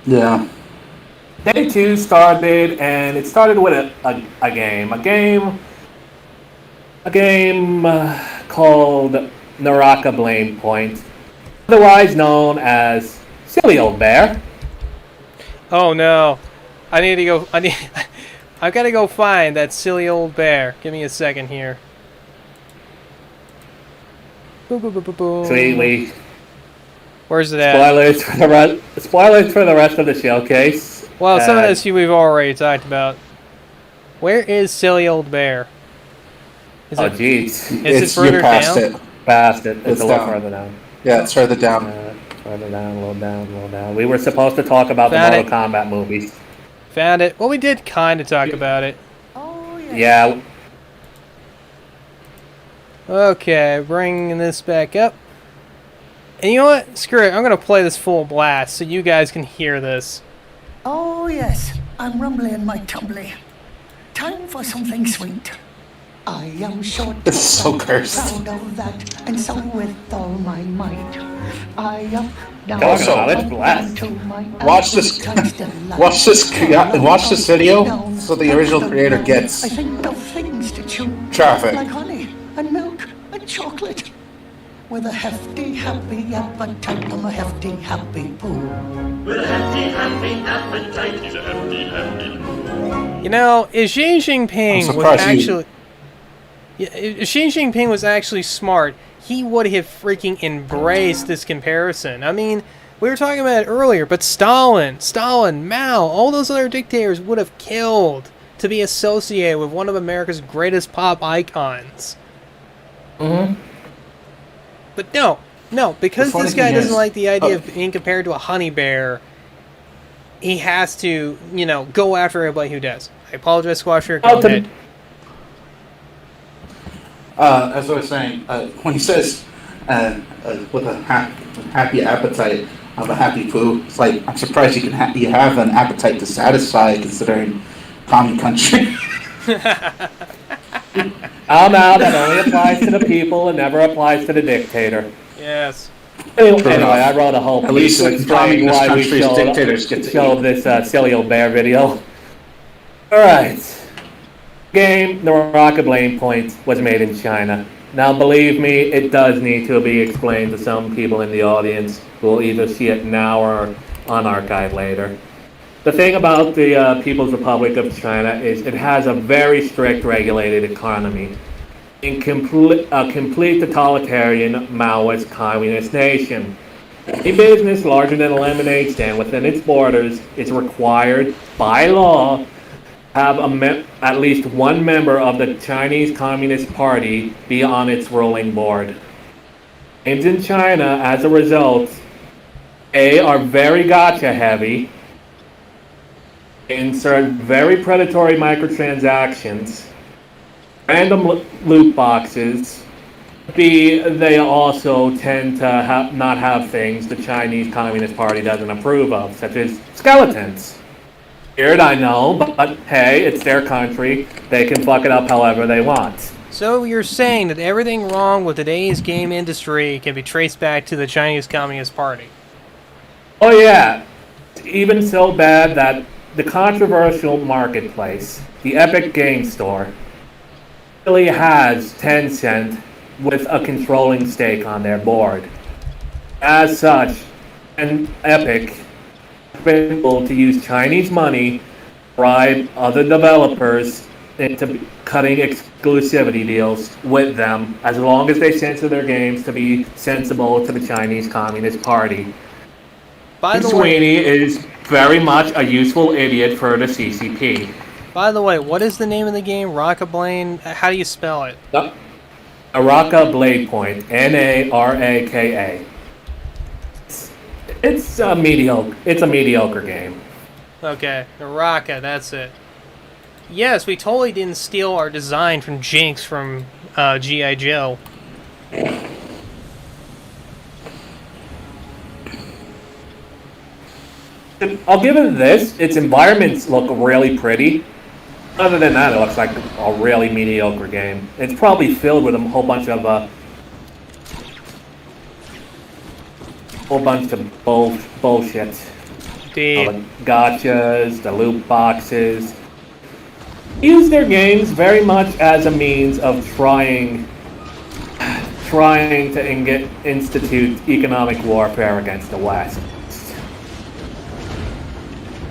Yeah. Day 2 started, and it started with a game called Naraka Blame Point, otherwise known as Silly Old Bear. Oh no, I've got to go find that silly old bear. Give me a second here. Boom, boom, boom, boom, boom. Sweetly. Where's it at? Spoilers for the rest of the showcase. Well, some of this we've already talked about. Where is silly old bear? Jeez. Is it further down? Past it. It's a little down. further down. Yeah, it's further down. Further down, a little down. We were supposed to talk about Found the it. Mortal Kombat movies. Found it. Well, we did kind of talk about it. Yeah. Okay, bringing this back up. And you know what? Screw it. I'm going to play this full blast so you guys can hear this. Oh, yes, I'm rumbling my tumbly. Time for something sweet. I am short. It's so cursed. Proud of that, and so with all my might, I am down. Also, watch this. Watch this video so the original creator gets I think of things to chew. traffic. Like honey and milk and chocolate. With a hefty, happy appetite, I'm a hefty, happy poo. With a hefty, happy appetite, he's a hefty, happy poo. You know, if Xi Jinping was actually... if Xi Jinping was actually smart, he would have freaking embraced this comparison. I mean, we were talking about it earlier, but Stalin, Mao, all those other dictators would have killed to be associated with one of America's greatest pop icons. Mm-hmm. But no, because this guy doesn't like the idea of being compared to a honey bear, he has to, go after everybody who does. I apologize, Squasher. Go ahead. As I was saying, when he says with a happy appetite, I'm a happy poo, it's like, I'm surprised you have an appetite to satisfy considering common country. Now that only applies to the people and never applies to the dictator. Yes. Anyway, I wrote a whole At piece least to in explain communist why we countries, dictators get to showed this silly old bear video. Alright. Game Naraka Blame Point was made in China. Now believe me, it does need to be explained to some people in the audience who will either see it now or on archive later. The thing about the People's Republic of China is it has a very strict regulated economy. In a complete totalitarian Maoist communist nation. A business larger than a lemonade stand within its borders is required by law have at least one member of the Chinese Communist Party be on its ruling board. Games in China, as a result, are very gotcha heavy, insert very predatory microtransactions, random loot boxes. B, they also tend to not have things the Chinese Communist Party doesn't approve of, such as skeletons. Weird, I know, but hey, it's their country. They can fuck it up however they want. So you're saying that everything wrong with today's game industry can be traced back to the Chinese Communist Party? Oh yeah, even so bad that the controversial marketplace, the Epic Game Store, really has Tencent with a controlling stake on their board. As such, and Epic has been able to use Chinese money, bribe other developers into cutting exclusivity deals with them, as long as they censor their games to be sensible to the Chinese Communist Party. By the Sweeney way, is very much a useful idiot for the CCP. By the way, what is the name of the game? Rockablaine? How do you spell it? Naraka Blade Point. Naraka. It's a mediocre game. Okay, Naraka, that's it. Yes, we totally didn't steal our design from Jinx from G.I. Joe. I'll give it this. Its environments look really pretty. Other than that, it looks like a really mediocre game. It's probably filled with a whole bunch of bullshit. The gotchas, the loot boxes. Use their games very much as a means of trying to institute economic warfare against the West.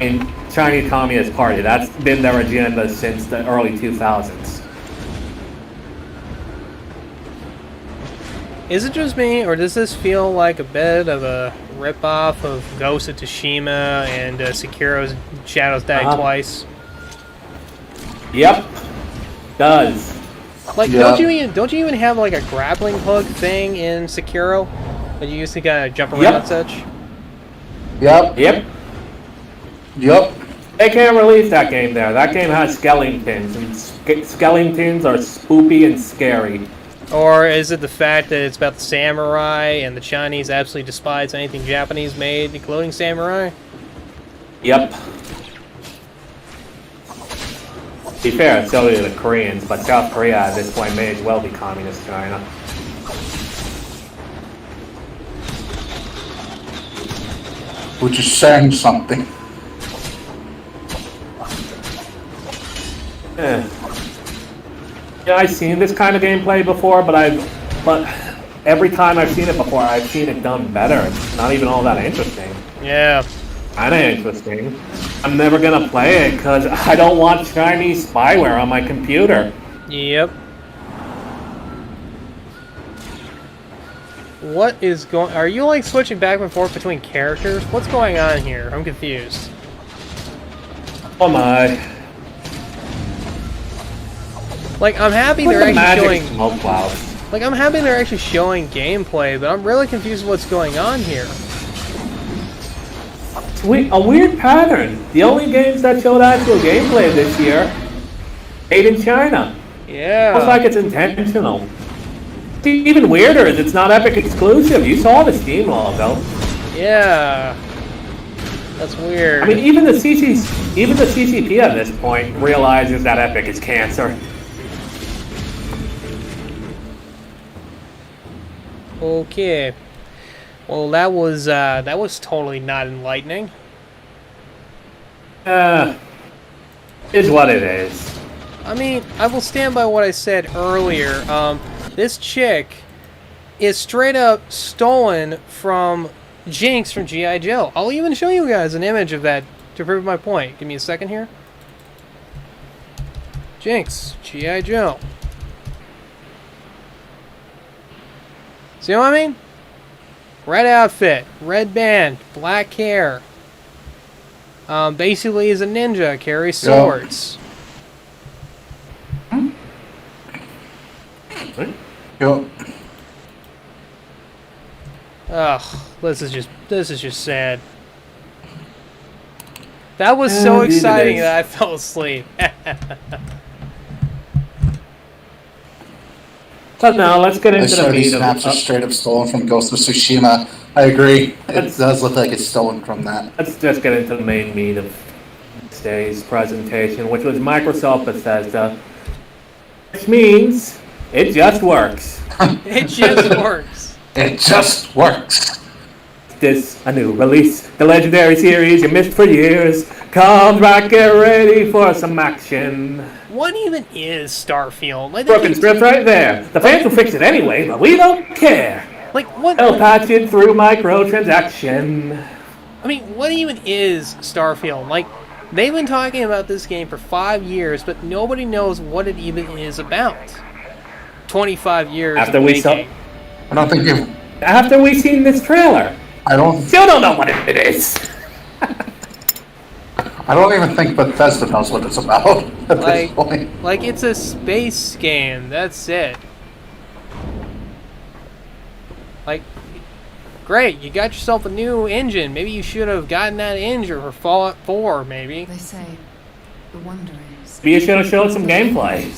In Chinese Communist Party, that's been their agenda since the early 2000s. Is it just me, or does this feel like a bit of a ripoff of Ghost of Tsushima and Sekiro's Shadows Die Twice? Yep, does. Like, don't you even have like a grappling hook thing in Sekiro that you used to kind of jump around and such? Yep. They can't release that game there. That game has skeletons, and skeletons are spoopy and scary. Or is it the fact that it's about the samurai and the Chinese absolutely despise anything Japanese made, including samurai? Yep. To be fair, so do the Koreans, but South Korea at this point may as well be communist China. Which is saying something. Yeah, I've seen this kind of gameplay before, but every time I've seen it before, I've seen it done better. It's not even all that interesting. Yeah. Kinda interesting. I'm never gonna play it because I don't want Chinese spyware on my computer. Yep. What is going... Are you like switching back and forth between characters? What's going on here? I'm confused. Oh my. Like, I'm happy they're actually showing... smoke clouds. Like, I'm happy they're actually showing gameplay, but I'm really confused with what's going on here. A weird pattern. The only games that showed actual gameplay this year, made in China. Yeah. Looks like it's intentional. Even weirder is it's not Epic exclusive. You saw the Steam logo. Yeah. That's weird. I mean, even the CCP at this point realizes that Epic is cancer. Okay. Well, that was totally not enlightening. Is what it is. I mean, I will stand by what I said earlier. This chick is straight up stolen from Jinx from G.I. Joe. I'll even show you guys an image of that to prove my point. Give me a second here. Jinx, G.I. Joe. See what I mean? Red outfit, red band, black hair. Basically is a ninja, carries swords. Yep. Ugh, this is just sad. That was so exciting that I fell asleep. But now let's get into the meat of snaps are straight up stolen from Ghost of Tsushima. I agree. It does look like it's stolen from that. Let's just get into the main meat of today's presentation, which was Microsoft Bethesda. Which means it just works. It just works. It just works. This a new release. The legendary series you missed for years. Come back, get ready for some action. What even is Starfield? Like, Broken script right there. The fans will fix it anyway, but we don't care. Like, what? I'll patch it through microtransaction. I mean, what even is Starfield? Like, they've been talking about this game for 5 years, but nobody knows what it even is about. 25 years After of we saw, making. I don't think you've. after we seen this trailer, I don't. still don't know what it is. I don't even think Bethesda knows what it's about at this point. Like, it's a space game. That's it. Like, great, you got yourself a new engine. Maybe you should have gotten that engine for Fallout 4, maybe. They say the wonder is. You should have showed some gameplay.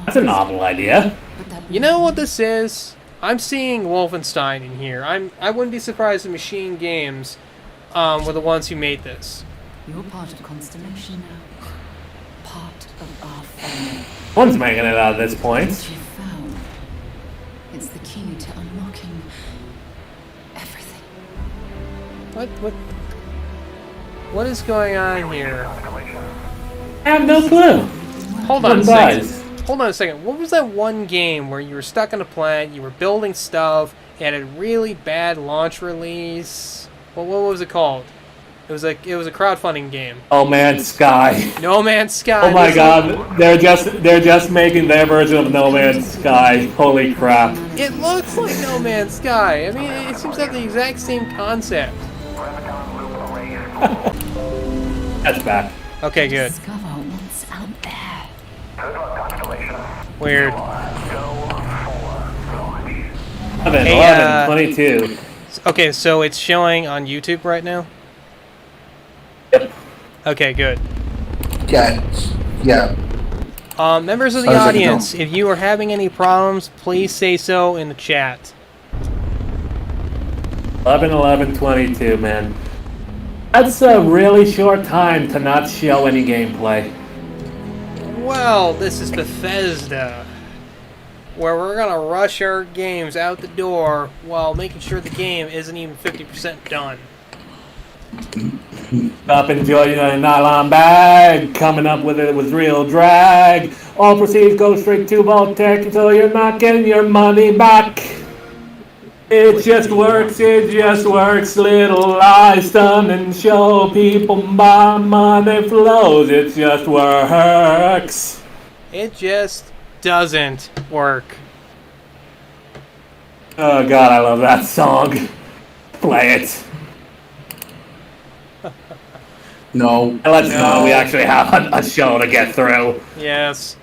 That's a novel idea. You know what this is? I'm seeing Wolfenstein in here. I wouldn't be surprised if Machine Games were the ones who made this. You're part of Constellation now. Part of our family. One's making it out at this point. What you found. It's the key to unlocking everything. What is going on here? I have no clue. Hold on a second. Hold on a second. What was that one game where you were stuck on a planet, you were building stuff, it had a really bad launch release? What was it called? It was a crowdfunding game. No Man's Sky. No Man's Sky. Oh my god, they're just making their version of No Man's Sky. Holy crap. It looks like No Man's Sky. I mean, it seems to have the exact same concept. That's back. Okay, good. Discover what's out there. Weird. 11, 22. Okay, so it's showing on YouTube right now? Yep. Okay, good. Yeah. Members of the audience, if you are having any problems, please say so in the chat. 11, 22, man. That's a really short time to not show any gameplay. Well, this is Bethesda, where we're gonna rush our games out the door while making sure the game isn't even 50% done. Stop enjoying a nylon bag, coming up with it with real drag. All proceeds go straight to Vault-Tec until you're not getting your money back. It just works, little lies done and show people my money flows, it just works. It just doesn't work. Oh god, I love that song. Play it. No. And let's know we actually have a show to get through. Yes.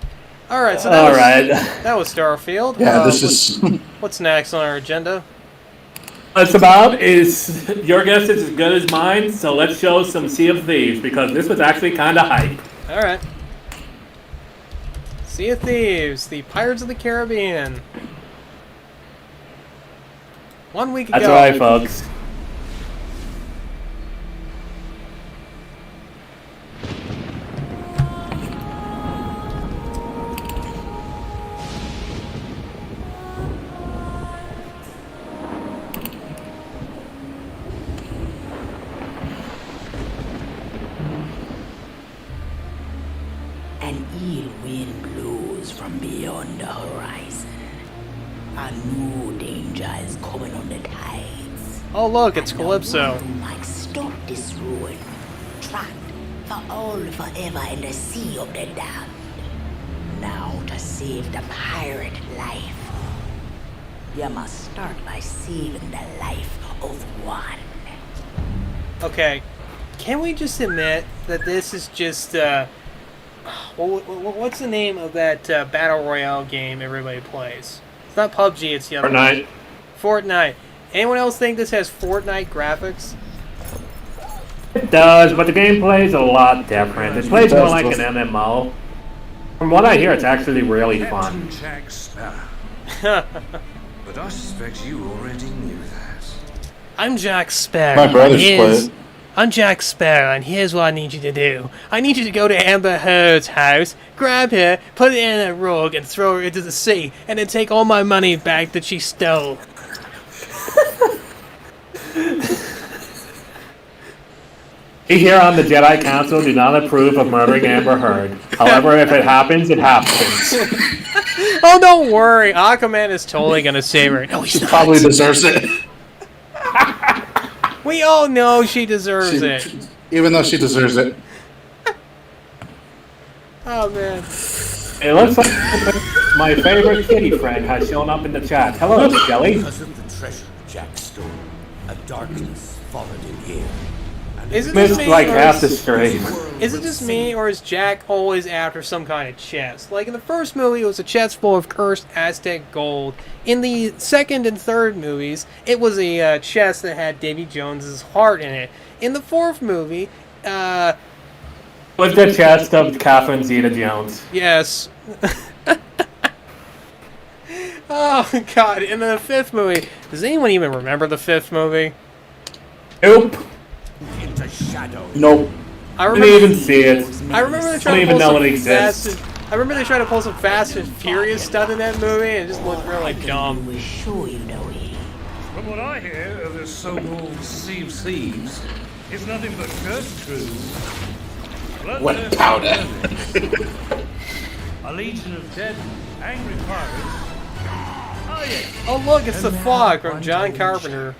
Alright, so that was Starfield. Yeah, this is... What's next on our agenda? What's about is, your guess is as good as mine, so let's show some Sea of Thieves, because this was actually kind of hype. Alright. Sea of Thieves, the Pirates of the Caribbean. 1 week ago. That's right, folks. An ill wind blows from beyond the horizon. A new danger is coming on the tides. Oh look, it's Calypso. Who might stop this ruin, trapped for all forever in the sea of the damned. Now to save the pirate life, you must start by saving the life of one. Okay, can we just admit that this is just, what's the name of that Battle Royale game everybody plays? It's not PUBG, it's the other one. Fortnite. Anyone else think this has Fortnite graphics? It does, but the gameplay is a lot different. It plays more like an MMO. From what I hear, it's actually really fun. Jack Sparrow. But I suspect you already knew that. I'm Jack Sparrow. My brother's played. I'm Jack Sparrow, and here's what I need you to do. I need you to go to Amber Heard's house, grab her, put her in a rug, and throw her into the sea, and then take all my money back that she stole. We here on the Jedi Council do not approve of murdering Amber Heard. However, if it happens, it happens. Oh, don't worry. Aquaman is totally gonna save her. No, he's She not. probably deserves it. We all know she deserves it. Even though she deserves it. Oh, man. It looks like my favorite kitty friend has shown up in the chat. Hello, Jelly. Because of the treasure Jack stole, a darkness followed him here. Is it Missed just me, like or half the is- stream. Is it just me, or is Jack always after some kind of chest? Like in the first movie, it was a chest full of cursed Aztec gold. In the second and third movies, it was a chest that had Davy Jones's heart in it. In the fourth movie, With the chest of Catherine Zeta-Jones. yes. Oh God! In the fifth movie, does anyone even remember the fifth movie? Nope. Into shadow. Nope. I Didn't even see it. I remember they I tried don't to even pull know some it exists. Fast and, I remember they tried to pull some Fast and Furious stuff in that movie, and it just looked really dumb. Sure you know it. From what I hear of this so-called Sea of Thieves, it's nothing but cursed crews. What powder? A legion of dead, angry pirates. Oh yeah. Oh look, it's the fog from John Carpenter.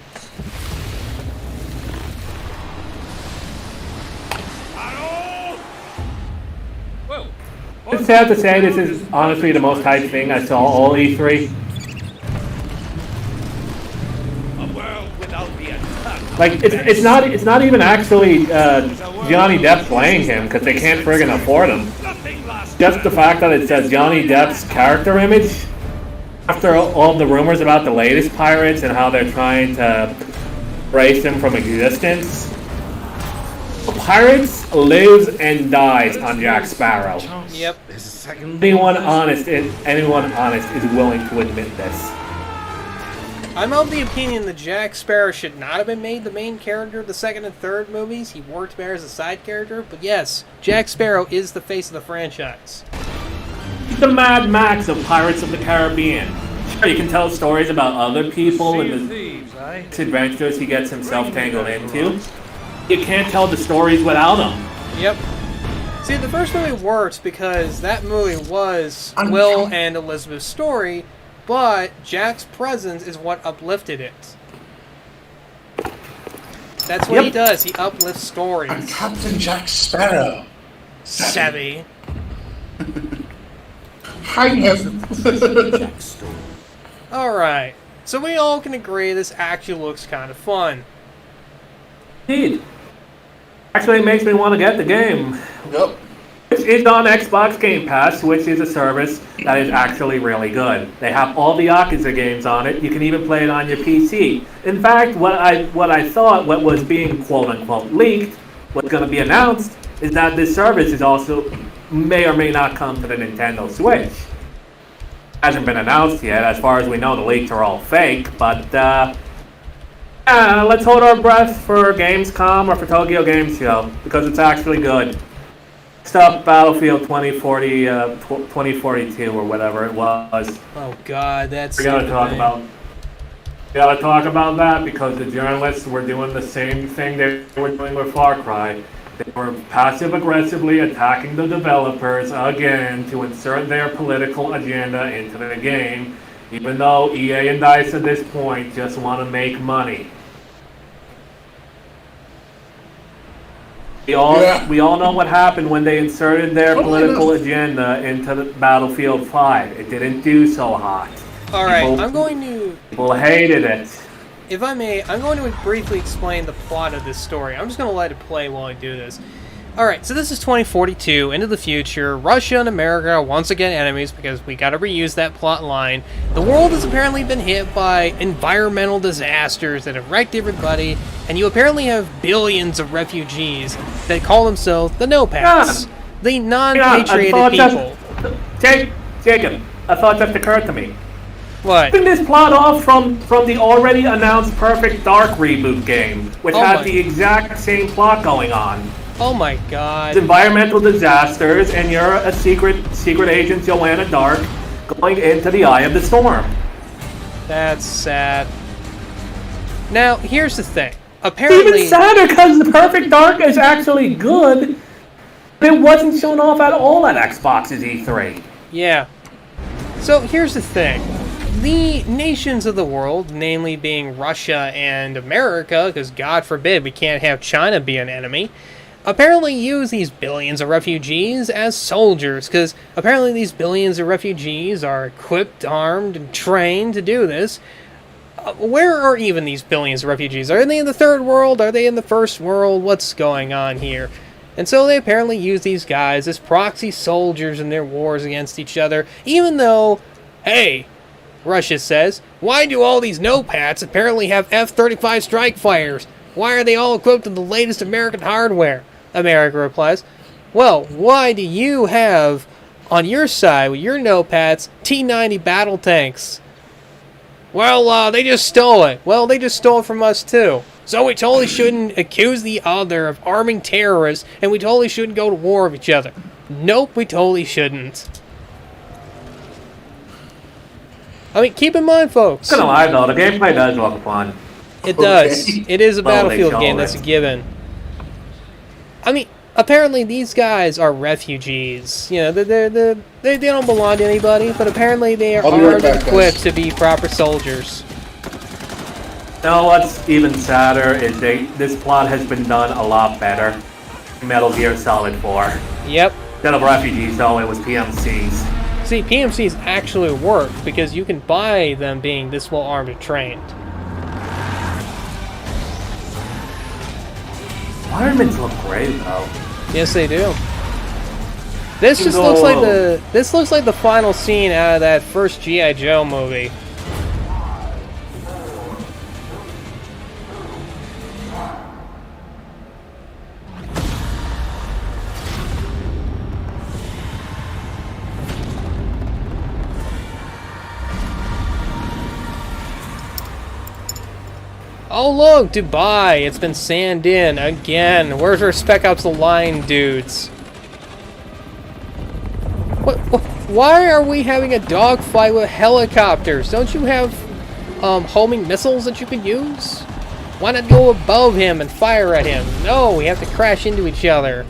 Well, I just have to say, this is honestly the most hyped thing I saw all E3. A world without the attack. Like, it's not even actually Johnny Depp playing him, because they can't friggin' afford him. Just the fact that it says Johnny Depp's character image, after all the rumors about the latest Pirates and how they're trying to erase him from existence, Pirates lives and dies on Jack Sparrow. Yep. Anyone honest is willing to admit this. I'm of the opinion that Jack Sparrow should not have been made the main character of the second and third movies. He worked better as a side character, but yes, Jack Sparrow is the face of the franchise. He's the Mad Max of Pirates of the Caribbean. Sure, you can tell stories about other people and the adventures he gets himself tangled into. You can't tell the stories without him. Yep. See, the first movie works because that movie was Will and Elizabeth's story, but Jack's presence is what uplifted it. That's what he does. He uplifts stories. I'm Captain Jack Sparrow. Savvy. Alright. So we all can agree this actually looks kind of fun. Indeed. Actually, it makes me want to get the game. Yep. It's on Xbox Game Pass, which is a service that is actually really good. They have all the Yakuza games on it. You can even play it on your PC. In fact, what I thought what was being quote-unquote leaked, what's going to be announced, is that this service is also may or may not come to the Nintendo Switch. Hasn't been announced yet. As far as we know, the leaks are all fake, but let's hold our breath for Gamescom or for Tokyo Game Show, because it's actually good. Next up, Battlefield 2040, 2042 or whatever it was. Oh God, that's. We gotta talk about that because the journalists were doing the same thing they were doing with Far Cry. They were passive-aggressively attacking the developers again to insert their political agenda into the game, even though EA and DICE at this point just want to make money. We all know what happened when they inserted their political agenda into the Battlefield 5. It didn't do so hot. Alright, I'm going to... People hated it. If I may, I'm going to briefly explain the plot of this story. I'm just going to let it play while I do this. Alright, so this is 2042, into the future. Russia and America are once again enemies because we gotta reuse that plot line. The world has apparently been hit by environmental disasters that have wrecked everybody, and you apparently have billions of refugees that call themselves the No-Pats. The non-patriotic people. Jacob, a thought just occurred to me. What? Bring this plot off from the already announced Perfect Dark reboot game, which has the exact same plot going on. Oh my God. It's environmental disasters, and you're a secret agent, Joanna Dark, going into the eye of the storm. That's sad. Now, here's the thing. Apparently... Even sadder because the Perfect Dark is actually good, but it wasn't shown off at all at Xbox's E3. Yeah. So here's the thing. The nations of the world, namely being Russia and America, because God forbid we can't have China be an enemy, apparently use these billions of refugees as soldiers, because apparently these billions of refugees are equipped, armed, and trained to do this. Where are even these billions of refugees? Are they in the third world? Are they in the first world? What's going on here? And so they apparently use these guys as proxy soldiers in their wars against each other, even though, hey, Russia says, why do all these no-pats apparently have F-35 strike fighters? Why are they all equipped with the latest American hardware? America replies, well, why do you have, on your side, with your no-pats, T-90 battle tanks? Well, they just stole it. Well, they just stole it from us, too. So we totally shouldn't accuse the other of arming terrorists, and we totally shouldn't go to war with each other. Nope, we totally shouldn't. I mean, keep in mind, folks. Not gonna lie though, the gameplay does look fun. It does. It is a Battlefield game, that's a given. I mean, apparently these guys are refugees. You know, they don't belong to anybody, but apparently they are armed and equipped to be proper soldiers. Now, what's even sadder is this plot has been done a lot better in Metal Gear Solid 4. Yep. Instead of refugees, though, it was PMCs. See, PMCs actually work because you can buy them being this well armed and trained. Environments look great, though. Yes, they do. This just looks like the final scene out of that first G.I. Joe movie. Oh look, Dubai, it's been sand in again. Where's our Spec Ops The Line dudes? Why are we having a dogfight with helicopters? Don't you have homing missiles that you can use? Why not go above him and fire at him? No, we have to crash into each other.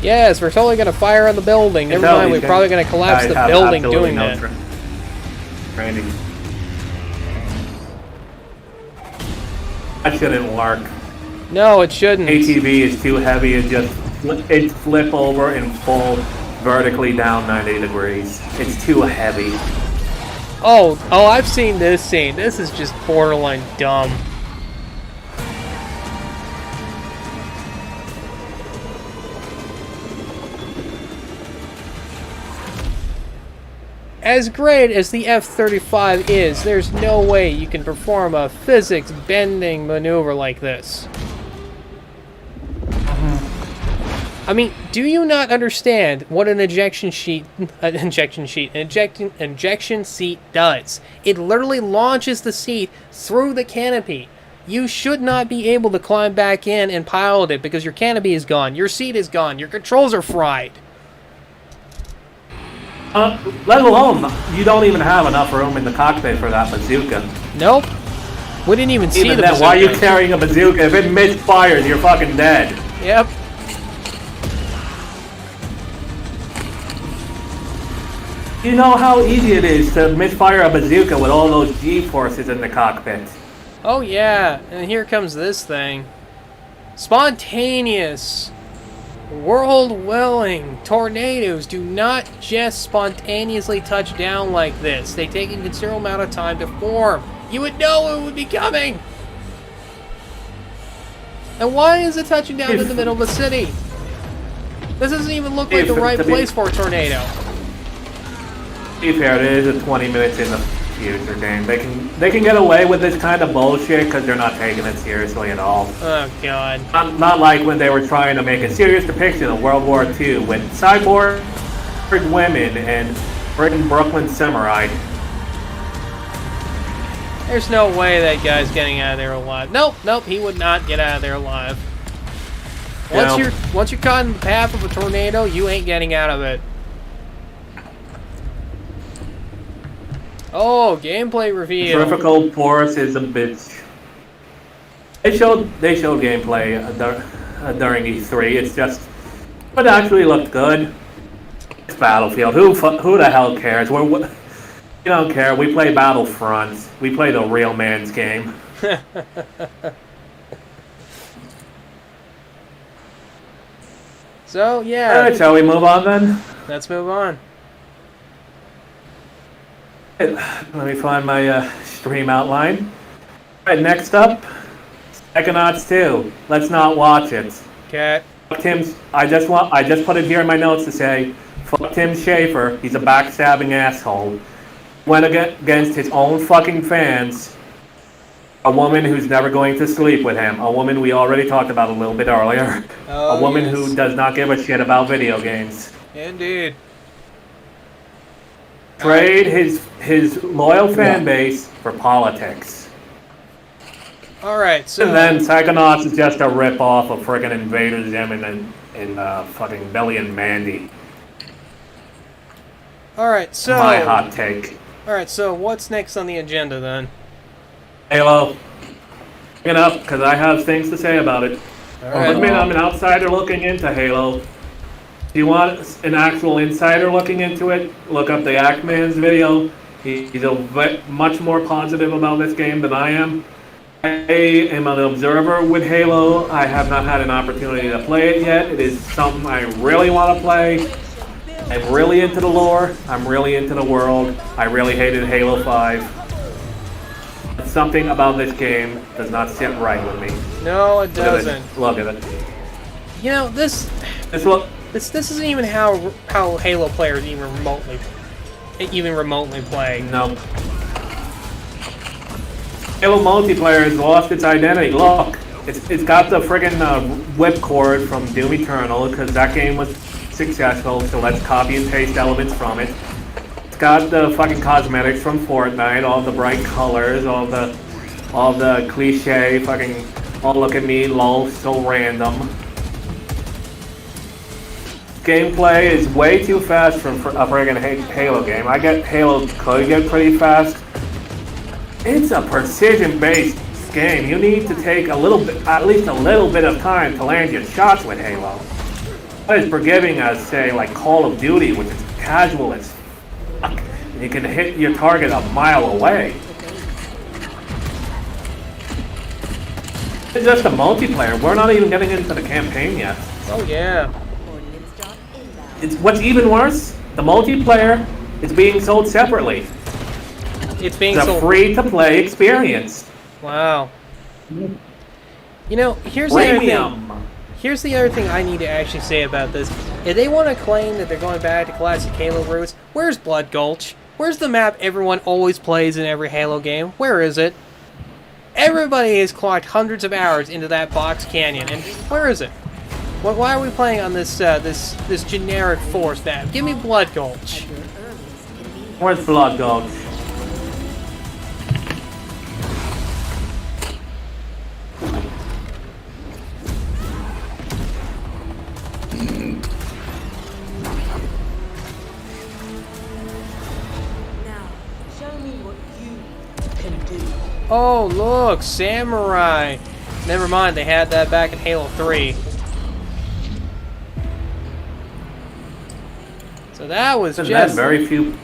Yes, we're totally gonna fire on the building. Never mind, we're probably gonna collapse the building doing that. Training. That shouldn't work. No, it shouldn't. ATV is too heavy. It's flip over and fold vertically down 90 degrees. It's too heavy. Oh, I've seen this scene. This is just borderline dumb. As great as the F-35 is, there's no way you can perform a physics-bending maneuver like this. I mean, do you not understand what an injection seat does? It literally launches the seat through the canopy. You should not be able to climb back in and pilot it because your canopy is gone, your seat is gone, your controls are fried. Let alone, you don't even have enough room in the cockpit for that bazooka. Nope. We didn't even see the bazooka. Why are you carrying a bazooka? If it misfires, you're fucking dead. Yep. You know how easy it is to misfire a bazooka with all those G-forces in the cockpit. Oh yeah, and here comes this thing. Spontaneous. World-willing tornadoes do not just spontaneously touch down like this. They take a considerable amount of time to form. You would know it would be coming. And why is it touching down in the middle of the city? This doesn't even look like the right place for a tornado. To be fair, it is a 20 minutes in the future game. They can get away with this kind of bullshit because they're not taking it seriously at all. Oh god. Not like when they were trying to make a serious depiction of World War II with cyborg women and freaking Brooklyn samurai. There's no way that guy's getting out of there alive. Nope, he would not get out of there alive. Once you're caught in the path of a tornado, you ain't getting out of it. Oh, gameplay reveal. Centrifugal force is a bitch. They showed gameplay during E3. It's just, it actually looked good. It's Battlefield. Who the hell cares? We don't care. We play Battlefront. We play the real man's game. So yeah. Alright, shall we move on then? Let's move on. Let me find my stream outline. Alright, next up, Psychonauts 2. Let's not watch it. Okay. Tim's. I just put it here in my notes to say, fuck Tim Schafer. He's a backstabbing asshole. Went against his own fucking fans. A woman who's never going to sleep with him. A woman we already talked about a little bit earlier. Oh, a woman yes. who does not give a shit about video games. Indeed. Trade his loyal fan base for politics. Alright, so... And then Psychonauts is just a rip-off of friggin' Invader Zim and fucking Billy and Mandy. Alright, so... My hot take. Alright, so what's next on the agenda then? Halo. Bring it up, because I have things to say about it. Alright. I'm an outsider looking into Halo. If you want an actual insider looking into it, look up the Ackman's video. He's much more positive about this game than I am. I am an observer with Halo. I have not had an opportunity to play it yet. It is something I really want to play. I'm really into the lore. I'm really into the world. I really hated Halo 5. Something about this game does not sit right with me. No, it doesn't. Look at it. You know, this isn't even how Halo players even remotely play. No. Halo multiplayer has lost its identity. Look, it's got the friggin' whipcord from Doom Eternal because that game was successful. So let's copy and paste elements from it. It's got the fucking cosmetics from Fortnite, all the bright colors, all the cliche fucking, oh look at me, lol, so random. Gameplay is way too fast for a friggin' Halo game. I get Halo could get pretty fast. It's a precision-based game. You need to take at least a little bit of time to land your shots with Halo. What is forgiving as, say, like Call of Duty, which is casual as fuck. You can hit your target a mile away. It's just a multiplayer. We're not even getting into the campaign yet. Oh yeah. It's what's even worse. The multiplayer is being sold separately. It's being sold. sold. A free-to-play experience. Wow. You know, here's the other thing I need to actually say about this. If they want to claim that they're going back to classic Halo roots, where's Blood Gulch? Where's the map everyone always plays in every Halo game? Where is it? Everybody has clocked hundreds of hours into that box canyon, and where is it? Why are we playing on this this generic forest map? Give me Blood Gulch. Where's Blood Gulch? Oh, look, Samurai. Never mind, they had that back in Halo 3. So that was just... Very few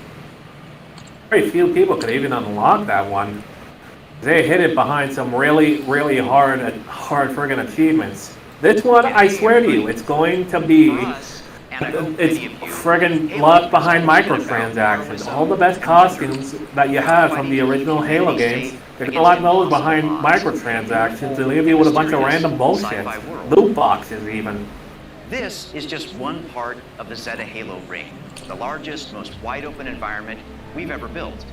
people could even unlock that one. They hid it behind some really hard friggin' achievements. This one, I swear to you, it's going to be... It's friggin' locked behind microtransactions. All the best costumes that you have from the original Halo games, they're gonna lock those behind microtransactions and leave you with a bunch of random bullshit. Loot boxes, even. This is just one part of the Zeta Halo ring, the largest, most wide-open environment we've ever built.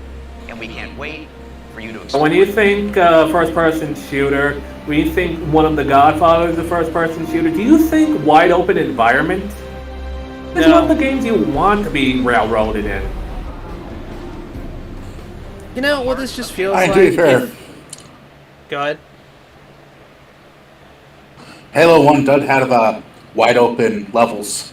And we can't wait for you to explore. When you think first-person shooter, when you think one of the Godfathers is a first-person shooter, do you think wide-open environment? This is one of the games you want to be railroaded in. You know what this just feels I like? agree, fair. Go ahead. Halo 1 does have wide open levels.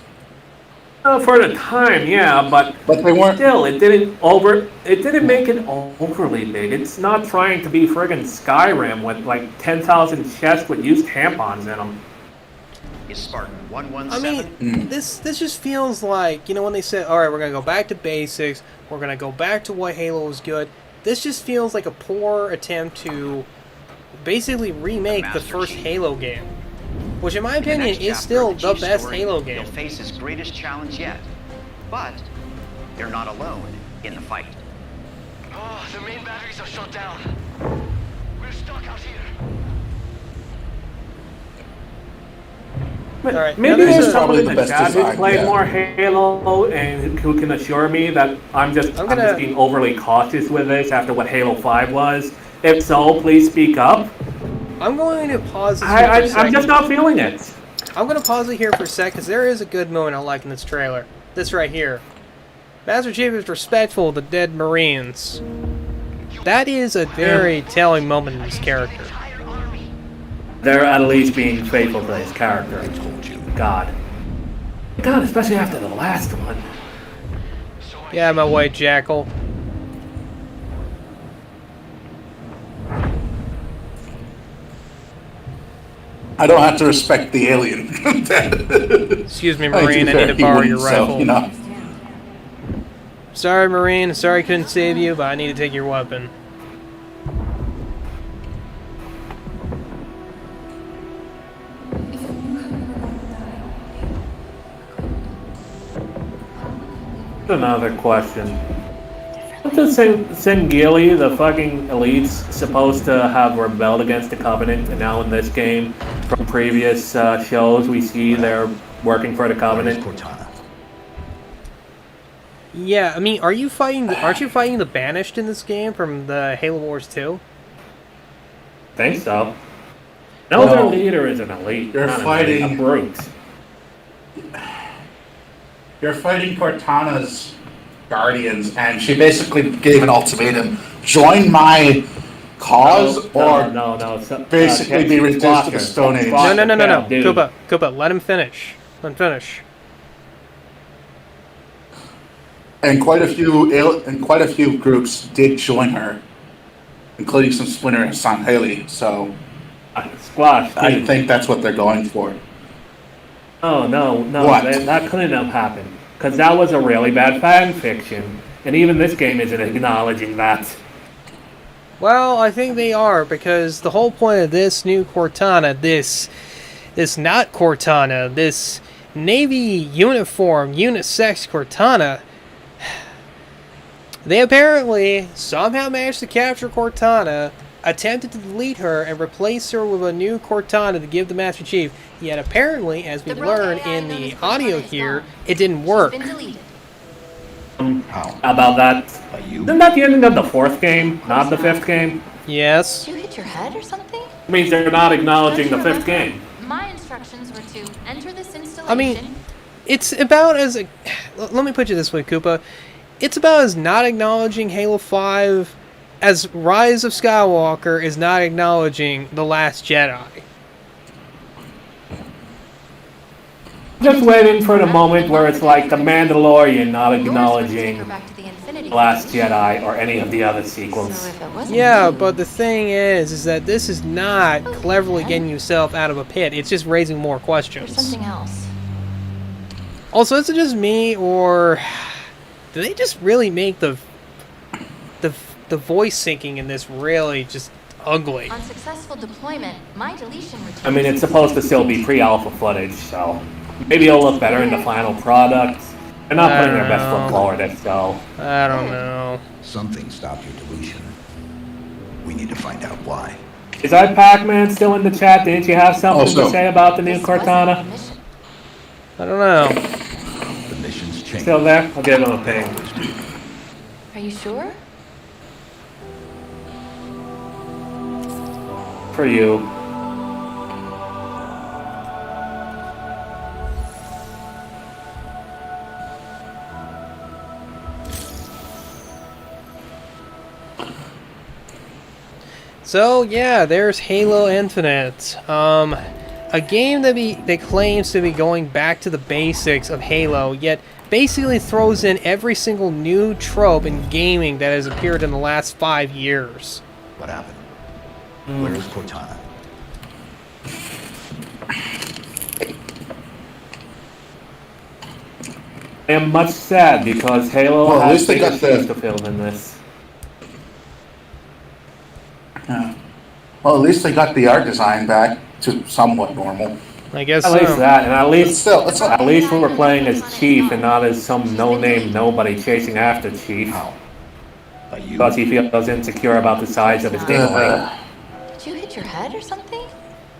For the time, yeah, but they weren't. Still, it didn't make it overly big. It's not trying to be friggin' Skyrim with like 10,000 chests with used tampons in them. Is Spartan 117? I mean, this just feels like, you know, when they said, all right, we're going to go back to basics, we're going to go back to what Halo was good, this just feels like a poor attempt to basically remake the first Halo game, which in my opinion is still the best Halo game. He'll face his greatest challenge yet, but they're not alone in the fight. Oh, the main batteries are shut down. We're stuck out here. But right, maybe there's there's someone in the best chat who design, played yeah. more Halo and who can assure me that I'm just being overly cautious with this after what Halo 5 was. If so, please speak up. I'm going to pause this here for a second. I'm just not feeling it. I'm going to pause it here for a sec, because there is a good moment I like in this trailer. This right here. Master Chief is respectful of the dead Marines. That is a very telling moment in this character. They're at least being faithful to his character. I told you. God, especially after the last one. Yeah, my white jackal. I don't have to respect the alien. Excuse me, Marine, I need to borrow your rifle. So, you know. Sorry, Marine, sorry I couldn't save you, but I need to take your weapon. Another question. What does Singili, the fucking elite's, supposed to have rebelled against the Covenant, and now in this game, from previous shows, we see they're working for the Covenant? Yeah, I mean, aren't you fighting the Banished in this game from the Halo Wars 2? I think so. No, their leader is an elite. You're not fighting a brute. You're fighting Cortana's guardians, and she basically gave an ultimatum: join my cause, basically be reduced to the Stone Age. No. Koopa, let him finish. Let him finish. And quite a few groups did join her, including some Splinter and San Haley. So, Squash. I think that's what they're going for. Oh, no. What? That couldn't have happened. Because that was a really bad fan fiction. And even this game isn't acknowledging that. Well, I think they are, because the whole point of this new Cortana, this not Cortana, this Navy uniform, unisex Cortana, they apparently somehow managed to capture Cortana, attempted to delete her and replace her with a new Cortana to give the Master Chief. Yet apparently, as we learn in the audio here, it didn't work. About that? Isn't that the ending of the fourth game, not the fifth game? Yes. Did you hit your head or something? It means they're not acknowledging the fifth game. My instructions were to enter this installation. I mean, it's about as... let me put you this way, Koopa. It's about as not acknowledging Halo 5 as Rise of Skywalker is not acknowledging The Last Jedi. Just waiting for the moment where it's like The Mandalorian not acknowledging The Last Jedi or any of the other sequels. Yeah, but the thing is that this is not cleverly getting yourself out of a pit. It's just raising more questions. There's something else. Also, is it just me, or do they just really make the voice syncing in this really just ugly? On successful deployment, my deletion returns. I mean, it's supposed to still be pre-alpha footage, so maybe it'll look better in the final product. They're not putting their best foot forward, so I don't know. Something stopped your deletion. We need to find out why. Is that Pac-Man still in the chat? Didn't you have something to say about the new Cortana? I don't know. The mission's changed. Still there? I'll give him a ping. Are you sure? For you. So yeah, there's Halo Infinite. A game that claims to be going back to the basics of Halo, yet basically throws in every single new trope in gaming that has appeared in the last 5 years. What happened? Where is Cortana? I am much sad because Halo Well, at has least they bigger got the- shoes to fill than this. Yeah. Well, at least they got the art design back to somewhat normal. I guess At least that, and at least still, it's not- at least we're playing as Chief and not as some no-name nobody chasing after Chief. Because he feels insecure about the size of his dingling. Did you hit your head or something?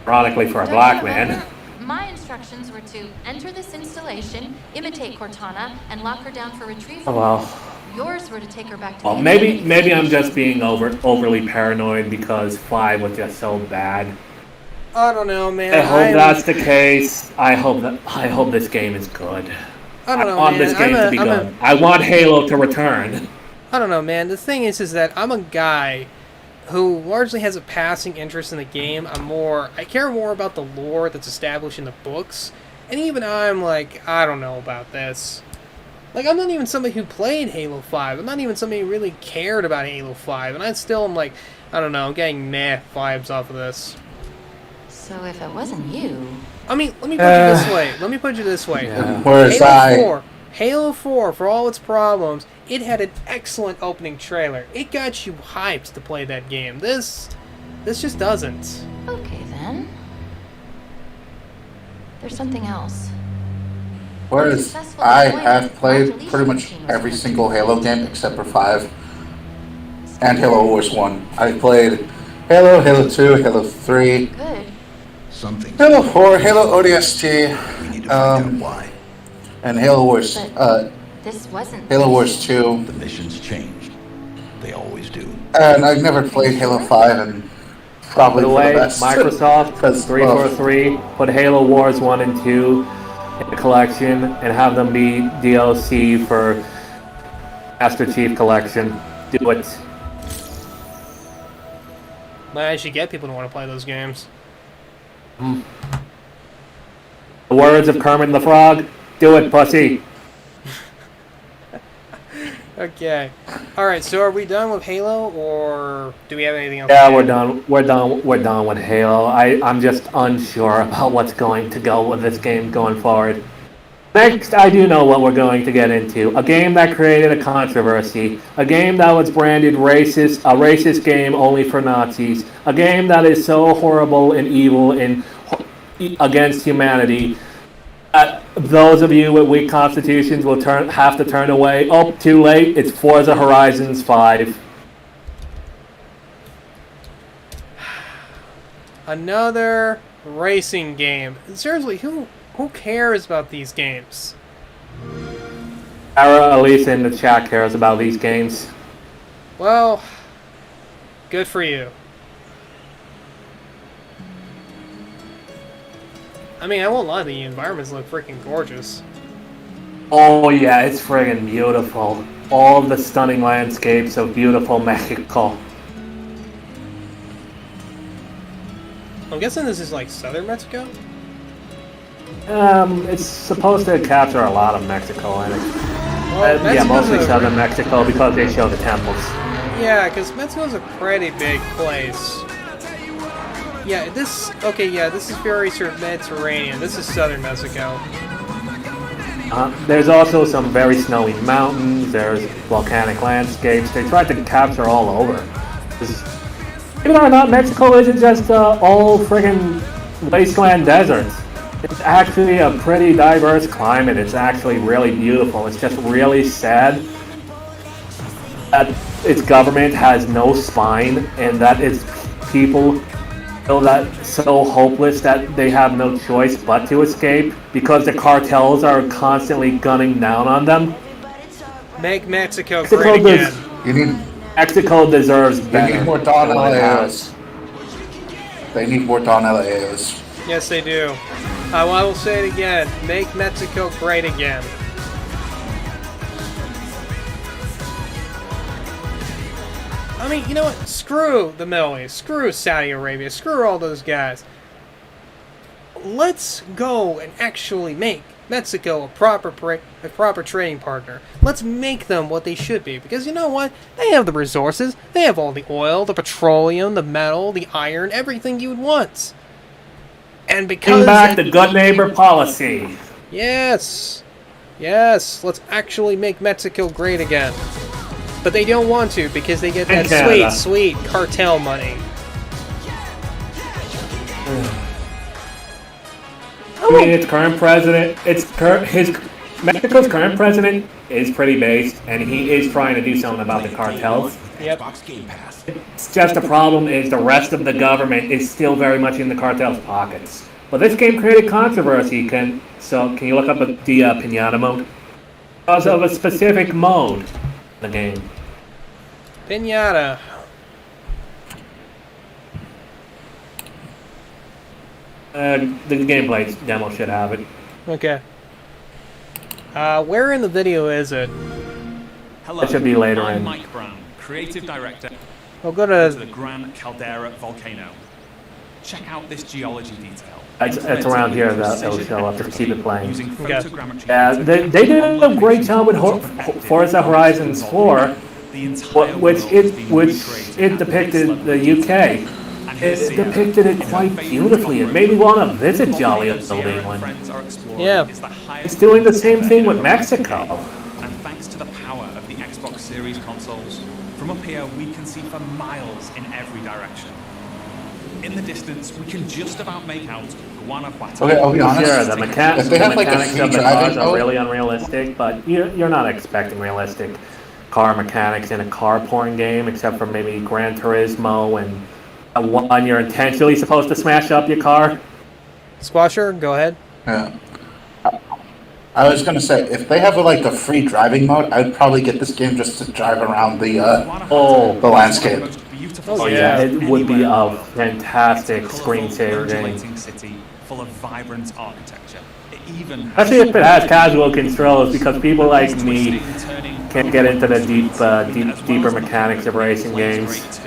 Ironically for a black man. My instructions were to enter this installation, imitate Cortana, and lock her down for retrieval. Oh well. Yours were to take her back to Well, the maybe I'm just being overly paranoid because 5 was just so bad. I don't know, man. I hope that's the case. I hope this game is good. I don't know, want man. this game to be good. I want Halo to return. I don't know, man. The thing is that I'm a guy who largely has a passing interest in the game. I care more about the lore that's established in the books. And even I'm like, I don't know about this. Like, I'm not even somebody who played Halo 5. I'm not even somebody who really cared about Halo 5. And I still am like, I don't know, I'm getting meh vibes off of this. So if it wasn't you... I mean, let me put you this way. Yeah. Whereas Halo 4, for all its problems, it had an excellent opening trailer. It got you hyped to play that game. This just doesn't. Okay, then. There's something else. Whereas I have played pretty much every single Halo game except for 5 and Halo Wars 1. I played Halo, Halo 2, Halo 3, Good. Halo 4, Halo ODST, and Halo Wars. This wasn't... Halo Wars 2. The missions changed. They always do. And I've never played Halo 5, and probably By the for way, the best. Microsoft 343 put Halo Wars 1 and 2 in the collection and have them be DLC for Master Chief Collection. Do it. Might actually get people to want to play those games. The words of Kermit the Frog, do it, pussy. Okay. Alright, so are we done with Halo, or do we have anything else? Yeah, we're done. We're done with Halo. I'm just unsure about what's going to go with this game going forward. Next, I do know what we're going to get into. A game that created a controversy. A game that was branded racist, a racist game only for Nazis. A game that is so horrible and evil and against humanity. Those of you with weak constitutions will have to turn away. Oh, too late. It's Forza Horizons 5. Another racing game. Seriously, who cares about these games? Sarah, Elisa in the chat cares about these games. Well, good for you. I mean, I won't lie, the environments look freaking gorgeous. Oh yeah, it's friggin' beautiful. All the stunning landscapes of beautiful Mexico. I'm guessing this is like southern Mexico? It's supposed to capture a lot of Mexico in it. Well, yeah, mostly Mexico's southern Mexico because they show the temples. Yeah, because Mexico's a pretty big place. Yeah, this is very sort of Mediterranean. This is southern Mexico. There's also some very snowy mountains, there's volcanic landscapes. They tried to capture all over. Even though not, Mexico isn't just all friggin' wasteland deserts. It's actually a pretty diverse climate. It's actually really beautiful. It's just really sad that its government has no spine and that its people feel that so hopeless that they have no choice but to escape because the cartels are constantly gunning down on them. Make Mexico great again. Mexico deserves better. They need more Don LAOs. They need more Don LAOs. Yes, they do. I will say it again. Make Mexico great again. I mean, you know what? Screw the Middle East. Screw Saudi Arabia. Screw all those guys. let's go and actually make Mexico a proper trading partner. Let's make them what they should be, because you know what? They have the resources. They have all the oil, the petroleum, the metal, the iron, everything you would want. And because Bring back the good neighbor policy. Yes. Yes, let's actually make Mexico great again. But they don't want to because they get that sweet cartel money. I mean, its current president, Mexico's current president is pretty based, and he is trying to do something about the cartels. Yep. It's just the problem is the rest of the government is still very much in the cartel's pockets. But this game created controversy. Can you look up the Pinata mode? Because of a specific mode in the game. Pinata. The gameplay demo should have it. Okay. Where in the video is it? Hello, It should be later I'm in. Mike Brown, creative director I'll go of to the Gran Caldera volcano. Check out this geology detail. It's around here that it'll show up. Just keep it playing. Using photogrammetry Yeah, they did a great job with Forza Horizons 4, which it depicted the UK. It depicted it quite beautifully. It made me want to visit Joliet Building one. Yeah. It's doing the same thing with Mexico. And thanks to the power of the Xbox Series consoles, from up here we can see for miles in every direction. In the distance, we can just about make out Guanajuato. Okay, I'll be honest. Sure, the mechanics If they have like a of free the driving cars are mode, really unrealistic, but you're not expecting realistic car mechanics in a car porn game, except for maybe Gran Turismo and one you're intentionally supposed to smash up your car. Squasher, go ahead. Yeah. I was gonna say, if they have like a free driving mode, I'd probably get this game just to drive around the landscape. Oh yeah, it would be a fantastic screensaver game. City full of vibrant architecture. Especially if it has casual controls, because people like me can't get into the deeper mechanics of racing games.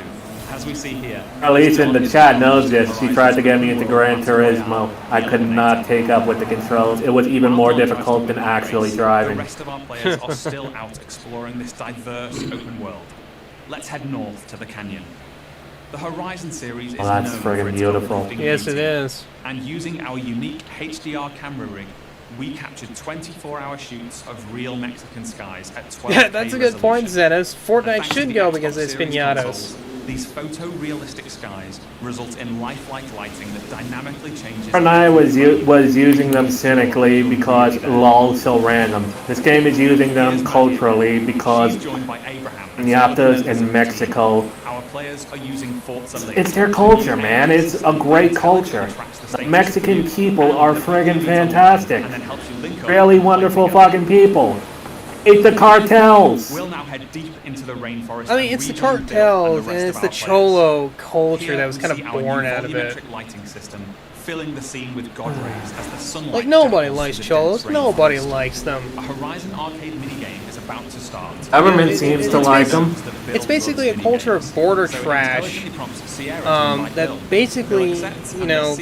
As we see here, Alicia in the chat knows this. She tried to get me into Gran Turismo. I could not take up with the controls. It was even more difficult than actually driving. the rest of our players are still out exploring this diverse open world. Let's head north to the canyon. The Horizon series is Oh, that's known for friggin' its beautiful. uplifting Yes, beauty. it is. And using our unique HDR camera rig, we captured 24-hour shoots of real Mexican skies at 12K Yeah, that's a good point, Zenos. Fortnite Thanks to should the go Xbox because it's Series pinatas. consoles, these photorealistic skies result in lifelike lighting that dynamically changes. Fortnite was using them cynically because LOL so random. This game is using them culturally because Joined by Abraham. Piñatas in Mexico. Our players are using Forza It's their culture, man. It's a great culture. The Mexican people are friggin' fantastic. Really wonderful fucking people. Hate the cartels. We'll now head deep into the rainforest. I mean, it's the cartels and it's the Cholo culture that was kind of born out of it. Lighting system, filling the scene with god rays as the sunlight. Like, nobody likes Cholos. Nobody likes them. A Horizon arcade minigame is about to start. Government seems to like them. It's basically a culture of border trash that basically, you know,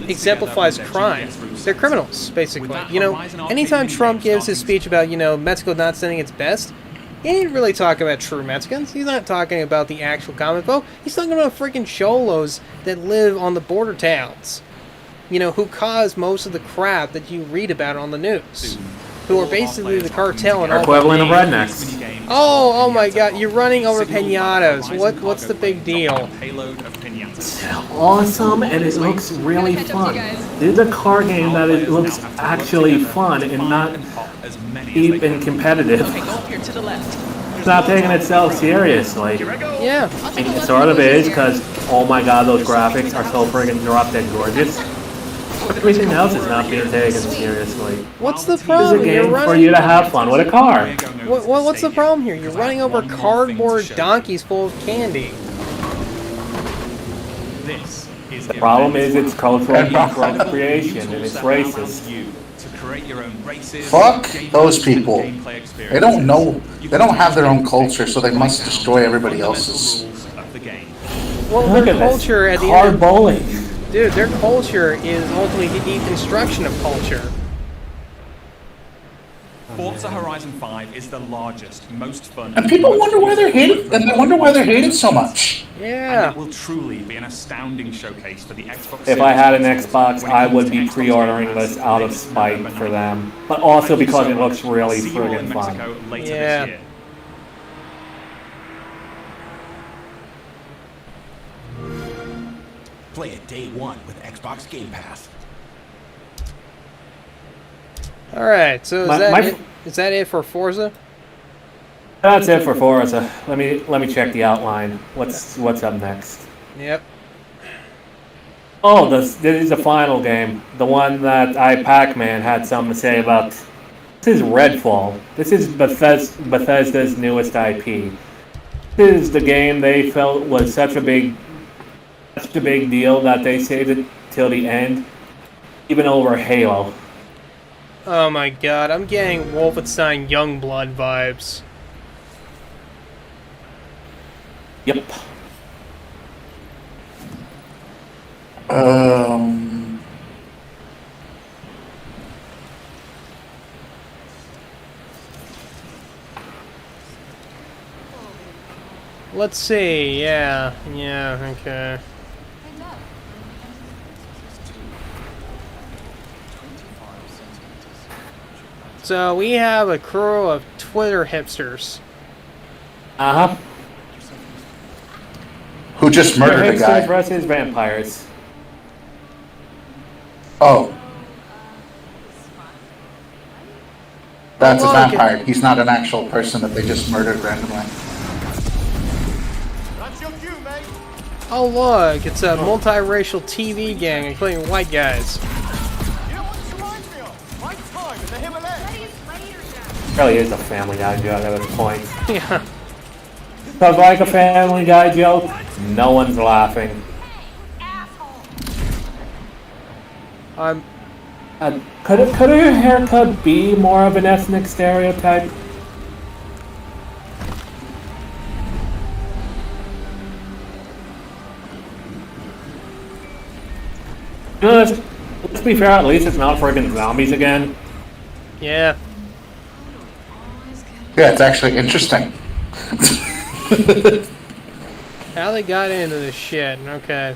exemplifies crime. They're criminals, basically. You know, anytime Trump gives his speech about, you know, Mexico not sending its best, he ain't really talking about true Mexicans. He's not talking about the actual common folk. He's talking about freaking Cholos that live on the border towns. You know, who cause most of the crap that you read about on the news. Who are basically the cartel and all Equivalent of rednecks. Oh my god, you're running over pinatas. What's the big deal? Awesome, and it looks really fun. This is a car game that it looks actually fun and not deep and competitive. It's not taking itself seriously. Yeah. It sort of is, because, oh my god, those graphics are so friggin' drop dead gorgeous. Everything else is not being taken seriously. What's the This is problem? a You're game for running. you to have fun with a car. What's the problem here? You're running over cardboard donkeys full of candy. This is The problem is it's cultural appropriation and it's racist. Fuck those people. They don't know. They don't have their own culture, so they must destroy everybody else's. Well, Look their at this. culture at the Car end. bowling. Dude, their culture is ultimately the deconstruction of culture. Forza Horizon 5 is the largest, most fun, And people wonder why they're hated, and they wonder why they're hated so much. Yeah. And it will truly be an astounding showcase for the Xbox. If I had an Series Xbox, when it I comes would to be Xbox pre-ordering Game Pass this out of latest spite November for 9th. them, but also Thank you because so it looks much. really See you all in friggin' fun. Mexico later Yeah. this year. Play it day one with Xbox Game Pass. Alright, so is that it for Forza? That's it for Forza. Let me check the outline. What's up next? Yep. Oh, this is the final game. The one that Pac-Man had something to say about. This is Redfall. This is Bethesda's newest IP. This is the game they felt was such a big deal that they saved it till the end, even over Halo. Oh my god, I'm getting Wolfenstein Youngblood vibes. Yep. Let's see, yeah, okay. So we have a crew of Twitter hipsters. Uh-huh. Who just murdered a guy. Versus vampires. Oh. That's a Oh, look, vampire. He's not an actual person that they just murdered randomly. That's your cue, mate. Oh look, it's a multiracial TV gang including white guys. You know what this reminds me of? My time in the Himalayas. Really is a Family Guy joke at this point. Yeah. Because like a Family Guy joke, no one's laughing. Could her haircut be more of an ethnic stereotype? No, let's be fair, at least it's not friggin' zombies again. Yeah. Yeah, it's actually interesting. How they got into this shit, okay.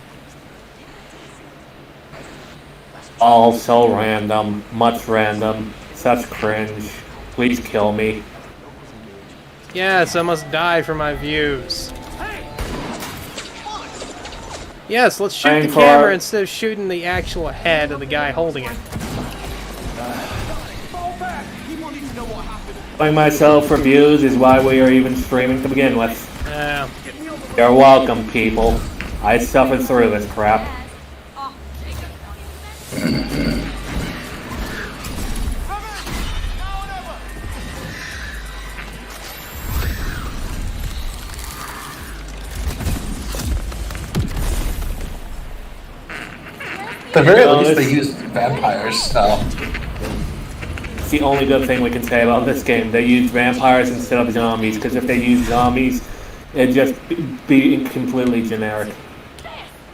All so random, much random, such cringe. Please kill me. Yes, I must die for my views. Yes, let's shoot the camera instead of shooting the actual head of the guy holding it. Playing myself for views is why we are even streaming to begin with. Yeah. You're welcome, people. I suffered through this crap. At the very least, they used vampires, so. It's the only good thing we can say about this game. They used vampires instead of zombies, because if they used zombies, it'd just be completely generic.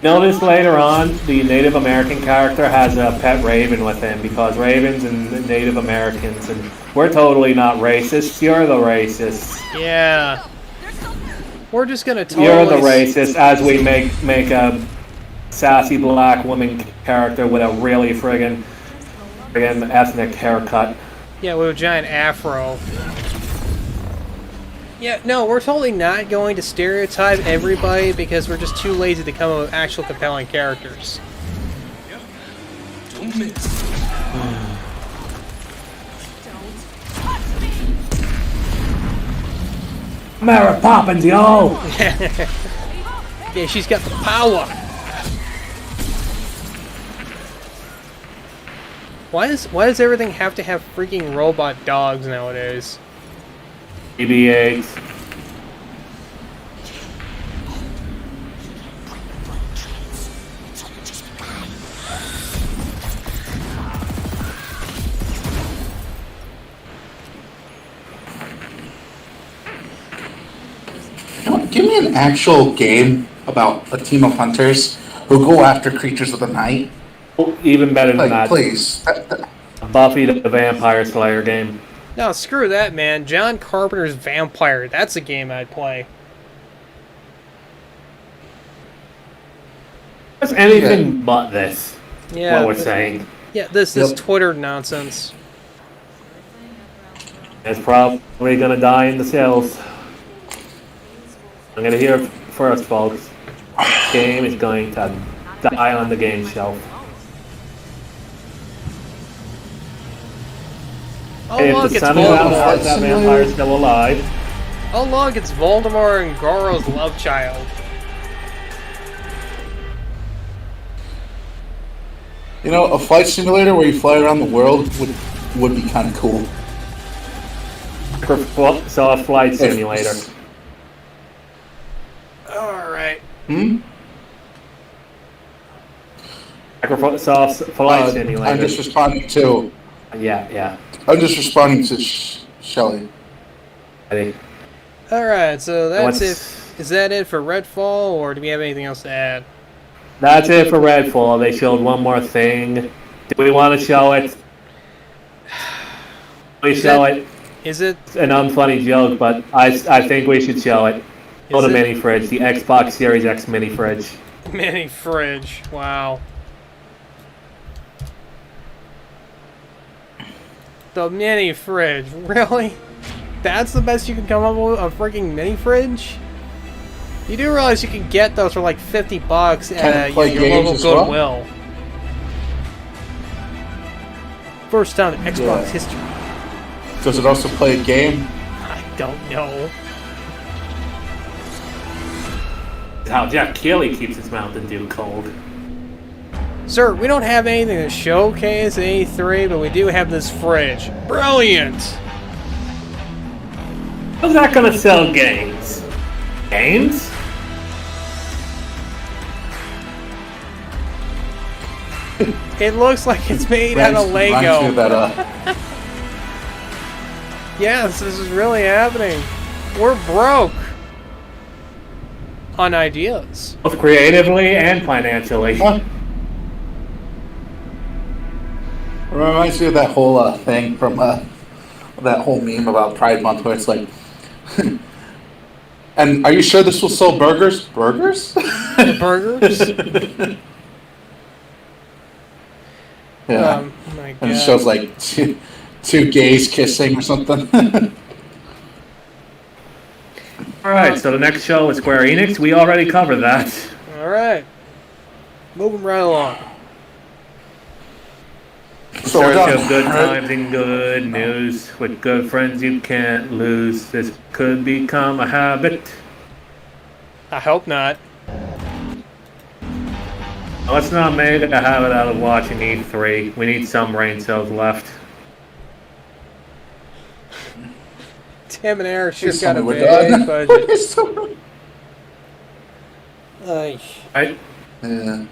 Notice later on, the Native American character has a pet raven with him, because ravens and Native Americans, and we're totally not racist. You're the racist. Yeah. We're just gonna totally... You're the racist as we make a sassy black woman character with a really friggin' ethnic haircut. Yeah, with a giant afro. Yeah, no, we're totally not going to stereotype everybody because we're just too lazy to come up with actual compelling characters. Don't miss. Mary Poppins, yo! Yeah, she's got the power. Why does everything have to have freaking robot dogs nowadays? BB-8. Give me an actual game about a team of hunters who go after creatures of the night. Oh, even better than that. Please. Buffy the Vampire Slayer game. No, screw that, man. John Carpenter's Vampire. That's a game I'd play. It's anything but this. Yeah. What we're saying. Yeah, this Twitter nonsense. It's probably gonna die in the sales. I'm gonna hear it first, folks. This game is going to die on the game shelf. Oh, Hey, look, if the it's sun is out, Voldemort. that vampire's still alive. Oh, look, it's Voldemort and Goro's love child. You know, a flight simulator where you fly around the world would be kind of cool. So a flight simulator. Alright. Microsoft's flight simulator. I'm just responding to... Yeah. I'm just responding to Shelly. Alright, so that's it. Is that it for Redfall, or do we have anything else to add? That's it for Redfall. They showed one more thing. Do we want to show it? We show it. Is it? It's an unfunny joke, but I think we should show it. Show the mini fridge, the Xbox Series X mini fridge. Mini fridge. Wow. The mini fridge. Really? That's the best you can come up with? A freaking mini fridge? You do realize you can get those for like $50 at your local Goodwill. First time in Xbox history. Does it also play a game? I don't know. How Jack Keighley keeps his Mountain Dew cold. Sir, we don't have anything to showcase at E3, but we do have this fridge. Brilliant! How's that gonna sell games? Games? It looks like it's made out of Lego. Yes, this is really happening. We're broke on ideas. Both creatively and financially. Reminds me of that whole thing from that whole meme about Pride Month where it's like, and are you sure this will sell burgers? Burgers? Burgers? Yeah. Oh my God. And it shows like two gays kissing or something. Alright, so the next show is Square Enix. We already covered that. Alright. Moving right along. So we're Search done. of good times and good news. With good friends you can't lose. This could become a habit. I hope not. Let's not make a habit out of watching E3. We need some brain cells left. Tim and Eric sure Please got tell a me we're big done. budget. Right? Yeah.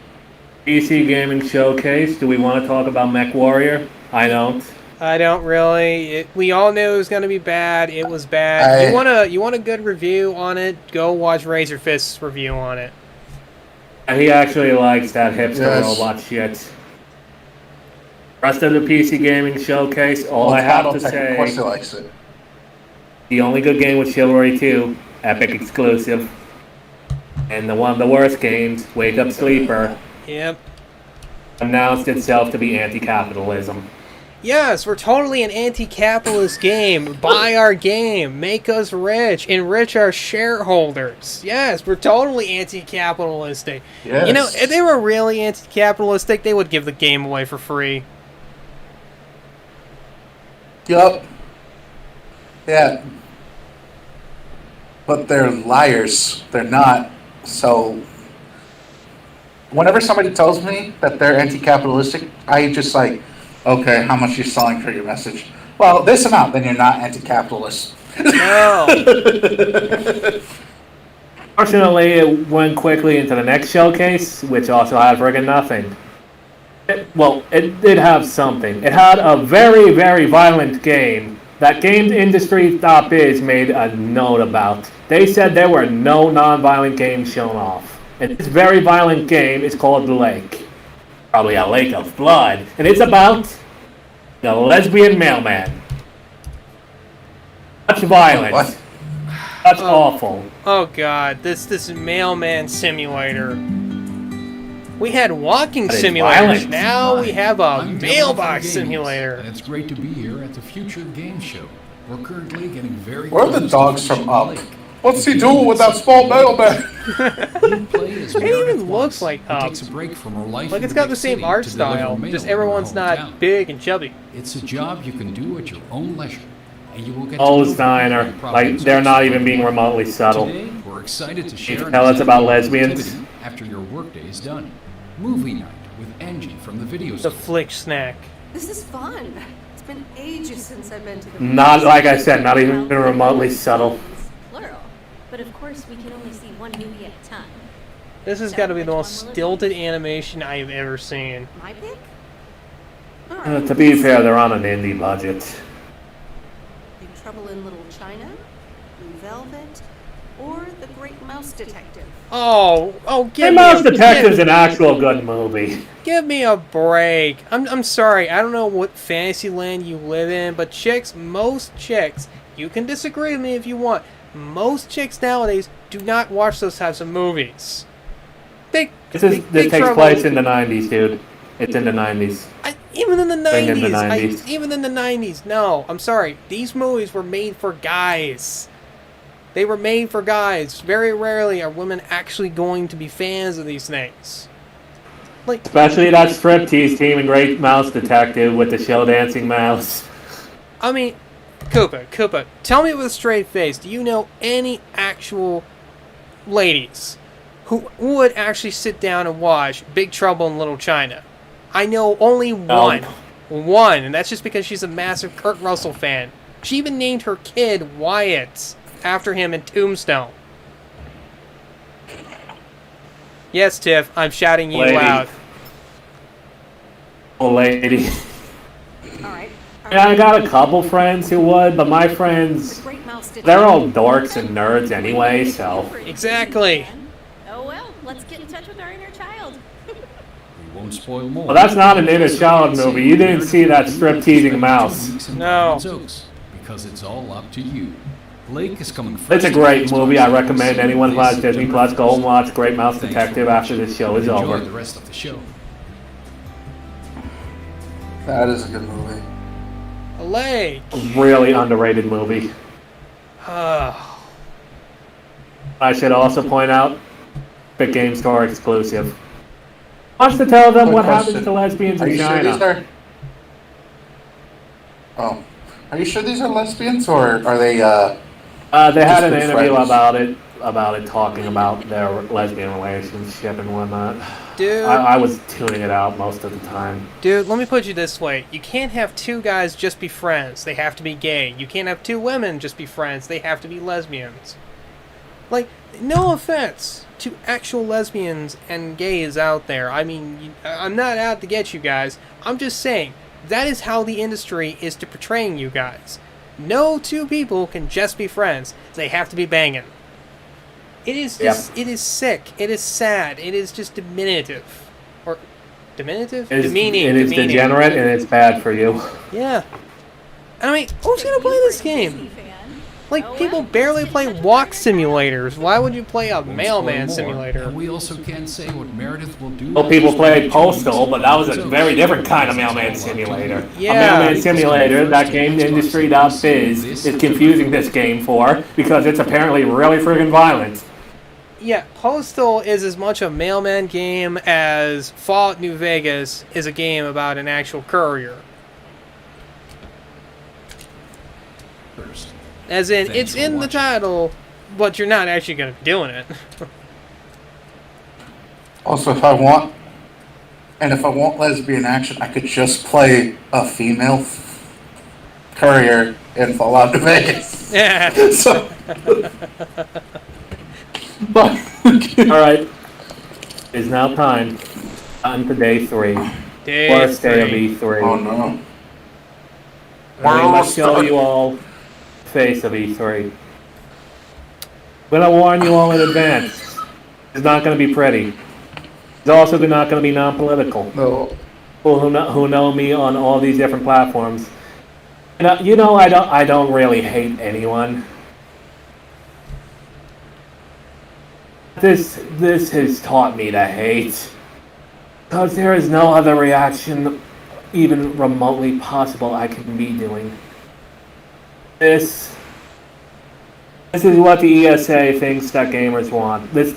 PC Gaming Showcase. Do we want to talk about Mech Warrior? I don't. I don't really. We all knew it was going to be bad. It was bad. You want a good review on it? Go watch Razor Fist's review on it. And he actually likes that hipster robot shit. Rest of the PC Gaming Showcase, all I have to say, of course he likes it. The only good game was Chivalry 2, Epic exclusive. And one of the worst games, Wake Up Sleeper, Yep. announced itself to be anti-capitalism. Yes, we're totally an anti-capitalist game. Buy our game. Make us rich. Enrich our shareholders. Yes, we're totally anti-capitalistic. Yes. You know, if they were really anti-capitalistic, they would give the game away for free. Yup. Yeah. But they're liars. They're not. So, whenever somebody tells me that they're anti-capitalistic, I just like, okay, how much are you selling for your message? Well, this amount, then you're not anti-capitalist. No. Fortunately, it went quickly into the next showcase, which also had friggin' nothing. It did have something. It had a very, very violent game that GameIndustry.biz made a note about. They said there were no non-violent games shown off. And this very violent game is called The Lake. Probably a lake of blood. And it's about the lesbian mailman. Such violence. Such awful. Oh god, this mailman simulator. We had walking simulators. violent. Now we have a I'm Dylan mailbox from Games, simulator. And it's great to be here at the Future Game Show. We're currently getting very Where are the close dogs to from finishing Up? the lake. What's he doing with that small mailman? It even looks like Up. Takes a break from her life Like in it's the got big the same city art to deliver style, mail just in her everyone's not hometown. big and chubby. It's a job you can do at your own leisure, and you will get Oh, to know Steiner. the Like, problems they're of not society. even being remotely subtle. Today, we're excited to You share can tell it's about lesbians. activity after your workday is done. Movie night with Angie from the video The store. flick snack. This is fun. It's been ages since I've been to the Not, like I said, not even remotely subtle. Plural. But of course, we can only see one movie at a time. This has got to be the most stilted animation I have ever seen. My pick? To be fair, they're on an indie budget. Big Trouble in Little China, Blue Velvet, or The Great Mouse Detective. Oh, Hey, give Mouse me Detective's an actual good movie. Give me a break. I'm sorry. I don't know what fantasy land you live in, but most chicks, you can disagree with me if you want. Most chicks nowadays do not watch those types of movies. This takes place in the 90s, dude. It's in the 90s. Even in the Bring in the 90s. 90s. Even in the 90s. No, I'm sorry. These movies were made for guys. They were made for guys. Very rarely are women actually going to be fans of these things. Like, Especially that striptease team in Great Mouse Detective with the show dancing mouse. I mean, Koopa, tell me with a straight face, do you know any actual ladies who would actually sit down and watch Big Trouble in Little China? I know only one. One, and that's just because she's a massive Kurt Russell fan. She even named her kid Wyatt after him in Tombstone. Yes, Tiff, I'm shouting you Lady. out. Oh, lady. Alright. Yeah, I got a couple friends who would, but my friends, they're all dorks and nerds anyway, so. Exactly. Oh well, let's get in touch with our inner child. We won't spoil more. Well, that's not an inner child movie. You didn't see that strip-teasing mouse. No. Because it's all up to you. Blake is coming first. It's a great movie. I recommend anyone who has Disney Plus go and watch Great Mouse Detective after this show is Enjoy over. the rest of the show. That is a good movie. A lake. Really underrated movie. Oh. I should also point out, Big Game Store exclusive. Wants to tell them what happens to lesbians Are in you sure China. these are? Oh, are you sure these are lesbians or are they? They had just an good interview friends? about it, talking about their lesbian relationship and whatnot. Dude. I was tuning it out most of the time. Dude, let me put you this way. You can't have two guys just be friends. They have to be gay. You can't have two women just be friends. They have to be lesbians. Like, no offense to actual lesbians and gays out there. I mean, I'm not out to get you guys. I'm just saying, that is how the industry is to portraying you guys. No two people can just be friends. They have to be banging. It is just, it is sick. It is sad. It is just diminutive. Or, diminutive? Demeaning. It is demeaning. degenerate and it's bad for you. Yeah. I mean, who's gonna play this game? Like, people barely play walk simulators. Why would you play a mailman simulator? And we also can't say what Meredith will do. Well, people played Postal, but that was a very different kind of mailman simulator. Yeah. A mailman simulator that GameIndustry.biz is confusing this game for because it's apparently really friggin' violent. Yeah, Postal is as much a mailman game as Fallout New Vegas is a game about an actual courier. As in, it's in the title, but you're not actually going to be doing it. Also, if I want lesbian action, I could just play a female courier in Fallout New Vegas. Yeah. So, Alright. It's now time. On to day 3. Worst day of E3. Oh no. I must show you all face of E3. I'm gonna warn you all in advance. It's not going to be pretty. It's also not going to be non-political. No. People who know me on all these different platforms. And, I don't really hate anyone. This has taught me to hate. Because there is no other reaction even remotely possible I can be doing. This is what the ESA thinks that gamers want. This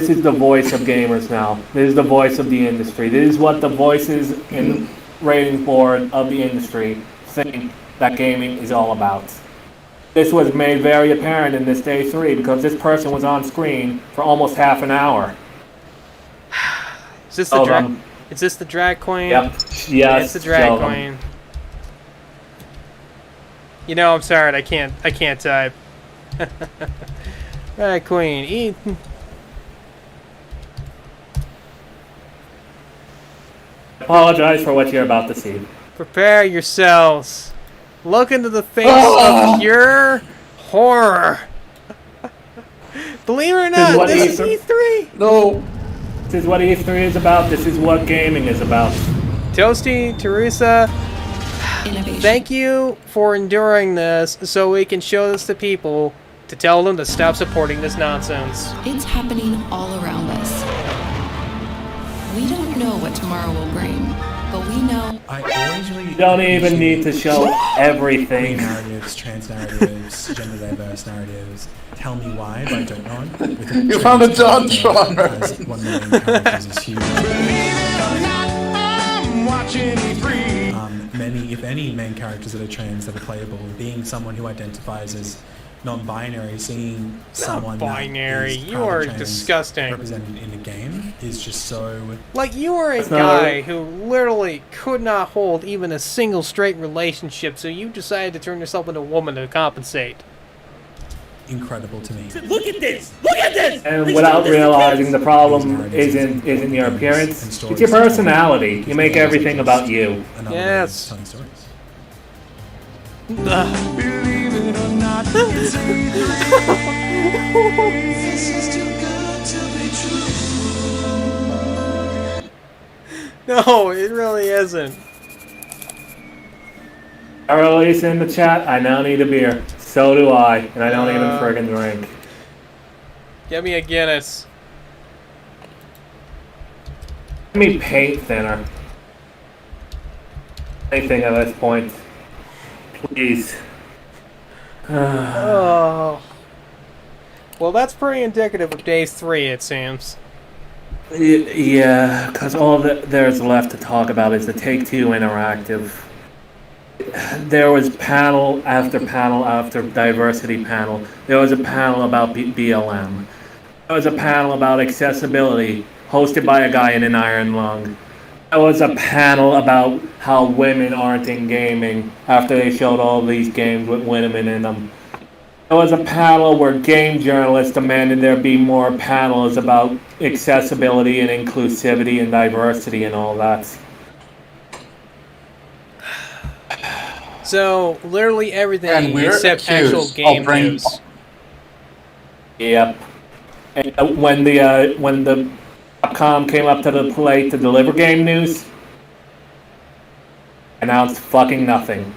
is the voice of gamers now. This is the voice of the industry. This is what the voices in ratings board of the industry think that gaming is all about. This was made very apparent in this day 3 because this person was on screen for almost half an hour. Is this the drag? Is this the drag queen? Yep. Yes. It's the drag queen. I'm sorry. I can't type. Drag queen. Eat. Apologize for what you're about to see. Prepare yourselves. Look into the face of pure horror. Believe it or not, this is E3. No. This is what E3 is about. This is what gaming is about. Toasty, Teresa, thank you for enduring this so we can show this to people to tell them to stop supporting this nonsense. It's happening all around us. We don't know what tomorrow will bring, but we know. You don't even need to show everything. Narratives, trans narratives, gender diverse narratives. Tell me why, but I don't know. You found a John genre. One of the main characters is huge. Many, if any, main characters that are trans that are playable, being someone who identifies as non-binary, seeing someone non-binary, that is you are trans disgusting. represented in a game is just so. Like, you are a guy who literally could not hold even a single straight relationship, so you decided to turn yourself into a woman to compensate. Incredible to me. Look at this! Look at this! And without realizing the problem isn't your appearance, it's your personality. You make everything about you. Yes. Believe it or not, it's this is too good to be true. No, it really isn't. Release in the chat, I now need a beer. So do I, and I don't even friggin' drink. Get me a Guinness. Give me paint thinner. Anything at this point. Please. Oh. Well, that's pretty indicative of day 3, it seems. Yeah, because all there's left to talk about is the Take-Two Interactive. There was panel after diversity panel. There was a panel about BLM. There was a panel about accessibility, hosted by a guy in an iron lung. There was a panel about how women aren't in gaming after they showed all these games with women in them. There was a panel where game journalists demanded there be more panels about accessibility and inclusivity and diversity and all that. So, literally everything except actual game news. Yep. And when the Capcom came up to the plate to deliver game news, announced fucking nothing.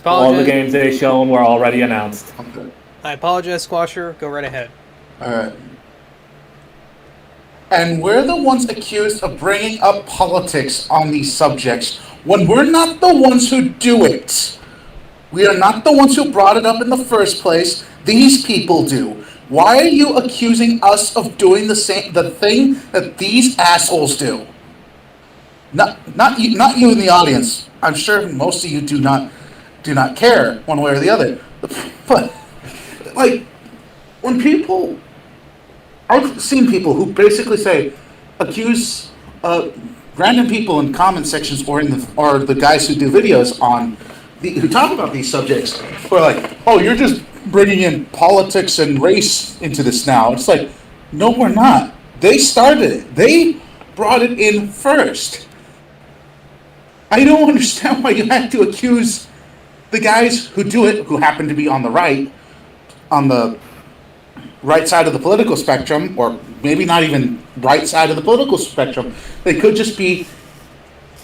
All the games they shown were already announced. I apologize, Squasher. Go right ahead. Alright. And we're the ones accused of bringing up politics on these subjects when we're not the ones who do it. We are not the ones who brought it up in the first place. These people do. Why are you accusing us of doing the thing that these assholes do? Not you in the audience. I'm sure most of you do not care one way or the other. But like when people, I've seen people who basically accuse random people in comment sections or the guys who do videos who talk about these subjects, who are like, oh, you're just bringing in politics and race into this now. It's like, no, we're not. They started it. They brought it in first. I don't understand why you had to accuse the guys who do it, who happen to be on the right, on the right side of the political spectrum, or maybe not even right side of the political spectrum. They could just be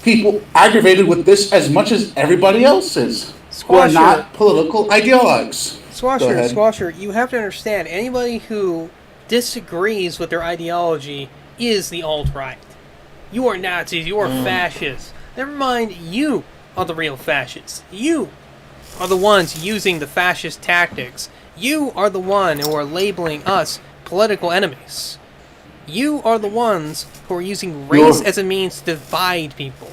people aggravated with this as much as everybody else is, who are not political ideologues. Squasher, you have to understand, anybody who disagrees with their ideology is the alt-right. You are Nazis, you are fascists. Never mind, you are the real fascists. You are the ones using the fascist tactics. You are the one who are labeling us political enemies. You are the ones who are using race as a means to divide people.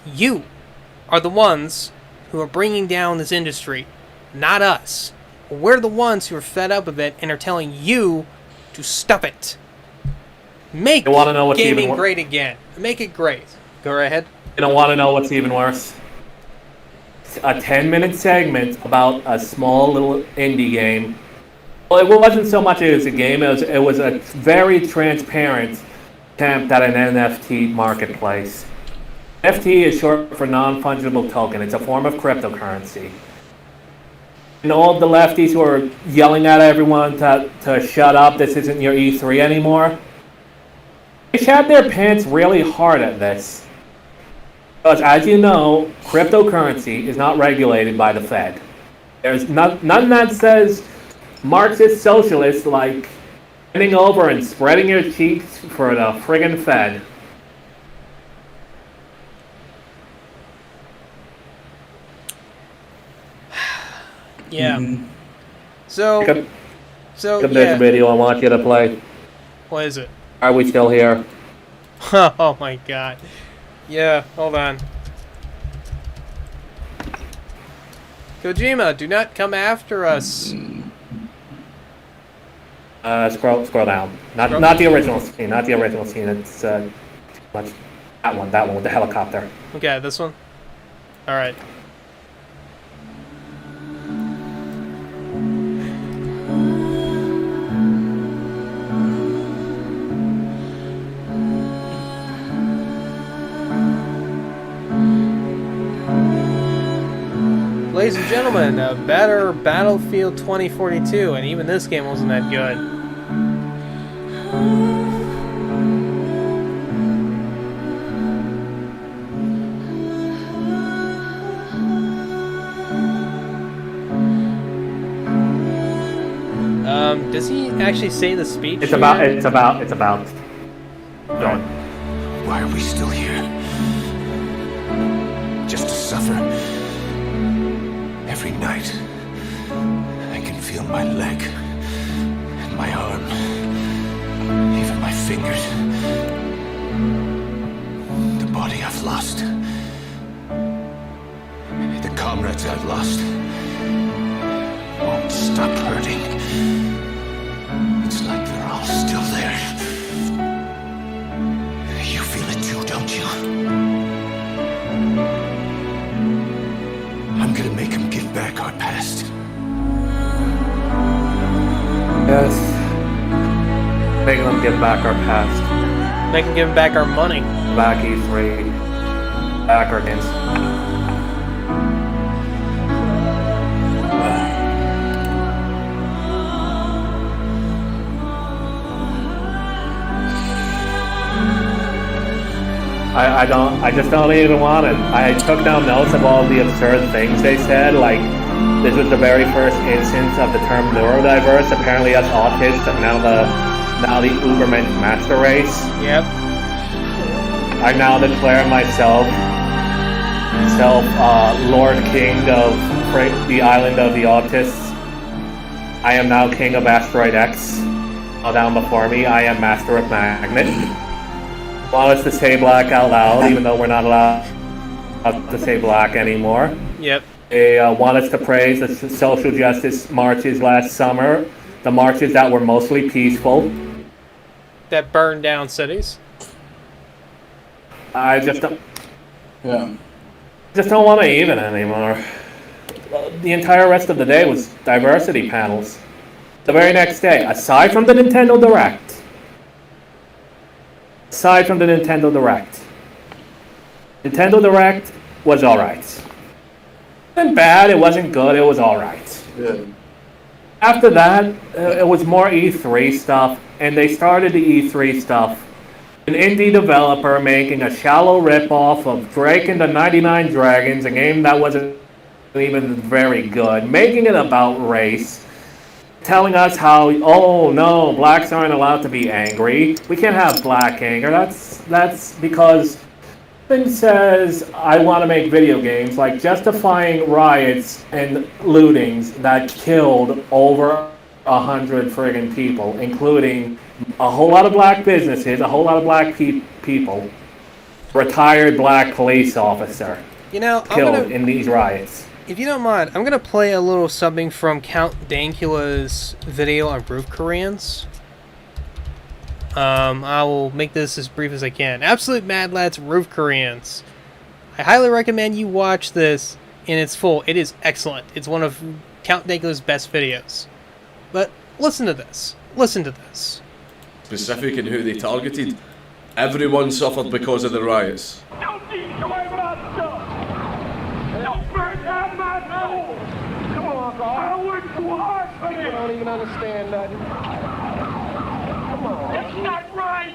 You are the ones who are bringing down this industry, not us. We're the ones who are fed up with it and are telling you to stop it. Make gaming great again. Make it great. Go right ahead. You don't want to know what's even worse? A 10-minute segment about a small little indie game. Well, it wasn't so much as a game, it was a very transparent attempt at an NFT marketplace. NFT is short for non-fungible token. It's a form of cryptocurrency. And all the lefties who are yelling at everyone to shut up, this isn't your E3 anymore, they shat their pants really hard at this. Because as you know, cryptocurrency is not regulated by the Fed. There's none that says Marxist socialists like bending over and spreading your cheeks for the friggin' Fed. Yeah. Mm-hmm. So this video I want you to play. What is it? Are we still here? Oh my god. Yeah, hold on. Kojima, do not come after us. Scroll down. Not the original scene. Not the original scene. It's too much. That one with the helicopter. Okay, this one. All right. Ladies and gentlemen, a better Battlefield 2042, and even this game wasn't that good. Does he actually say the speech? It's about. Going. Why are we still here? Just to suffer? Every night, I can feel my leg, and my arm, even my fingers. The body I've lost. The comrades I've lost. Won't stop hurting. It's like they're all still there. You feel it too, don't you? I'm gonna make them give back our past. Yes. Make them give back our past. Make them give back our money. Back E3. Back our games. I just don't even want it. I took down notes of all the absurd things they said, like this was the very first instance of the term neurodiverse. Apparently us autists are now the Ubermensch master race. Yep. I now declare myself Lord King of the island of the autists. I am now King of Asteroid X. All down before me, I am Master of Magnet. Want us to say black out loud, even though we're not allowed to say black anymore. Yep. They want us to praise the social justice marches last summer, the marches that were mostly peaceful. That burned down cities. I just don't want to even anymore. The entire rest of the day was diversity panels. The very next day, aside from the Nintendo Direct, Nintendo Direct was alright. It wasn't bad, it wasn't good, it was alright. Yeah. after that, it was more E3 stuff, and they started the E3 stuff. An indie developer making a shallow ripoff of Drake and the 99 Dragons, a game that wasn't even very good, making it about race, telling us how, oh no, blacks aren't allowed to be angry. We can't have black anger. That's because thing says I want to make video games, like justifying riots and lootings that killed over 100 friggin' people, including a whole lot of black businesses, a whole lot of black people, retired black police officer killed in these riots. If you don't mind, I'm gonna play a little something from Count Dankula's video on roof Koreans. I will make this as brief as I can. Absolute Mad Lads Roof Koreans. I highly recommend you watch this in its full. It is excellent. It's one of Count Dankula's best videos. But listen to this. Listen to this. Specific in who they targeted. Everyone suffered because of the riots. Don't destroy my stuff! Don't burn down my soul! Come on, Uncle. I worked too hard for you! I don't even understand nothing. Come on. It's not right!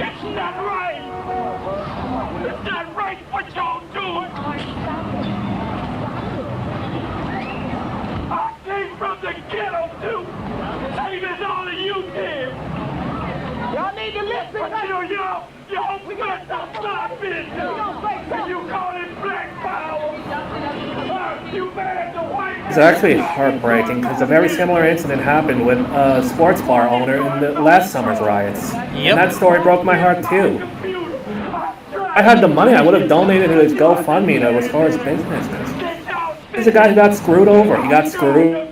It's not right! It's not right what y'all doing! I came from the ghetto too! Same as all of you did! Y'all need to listen! But y'all messed up my business! And you call it black power! You mad the white... It's actually heartbreaking because a very similar incident happened with a sports bar owner in the last summer's riots. Yep. And that story broke my heart too. I had the money, I would have donated to his GoFundMe to restore his business. He's a guy who got screwed over. He got screwed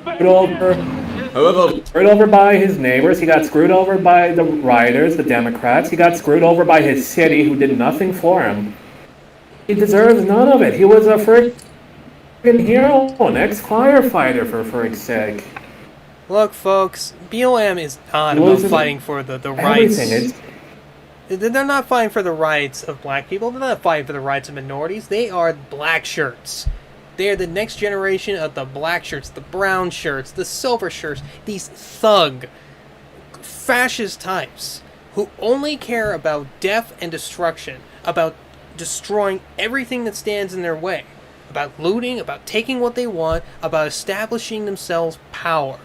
over by his neighbors. He got screwed over by the rioters, the Democrats. He got screwed over by his city, who did nothing for him. He deserves none of it. He was a freaking hero, an ex-firefighter, for frig's sake. Look, folks, BLM is not about fighting for the rights. They're not fighting for the rights of black people. They're not fighting for the rights of minorities. They are black shirts. They are the next generation of the black shirts, the brown shirts, the silver shirts, these thug, fascist types who only care about death and destruction, about destroying everything that stands in their way, about looting, about taking what they want, about establishing themselves power.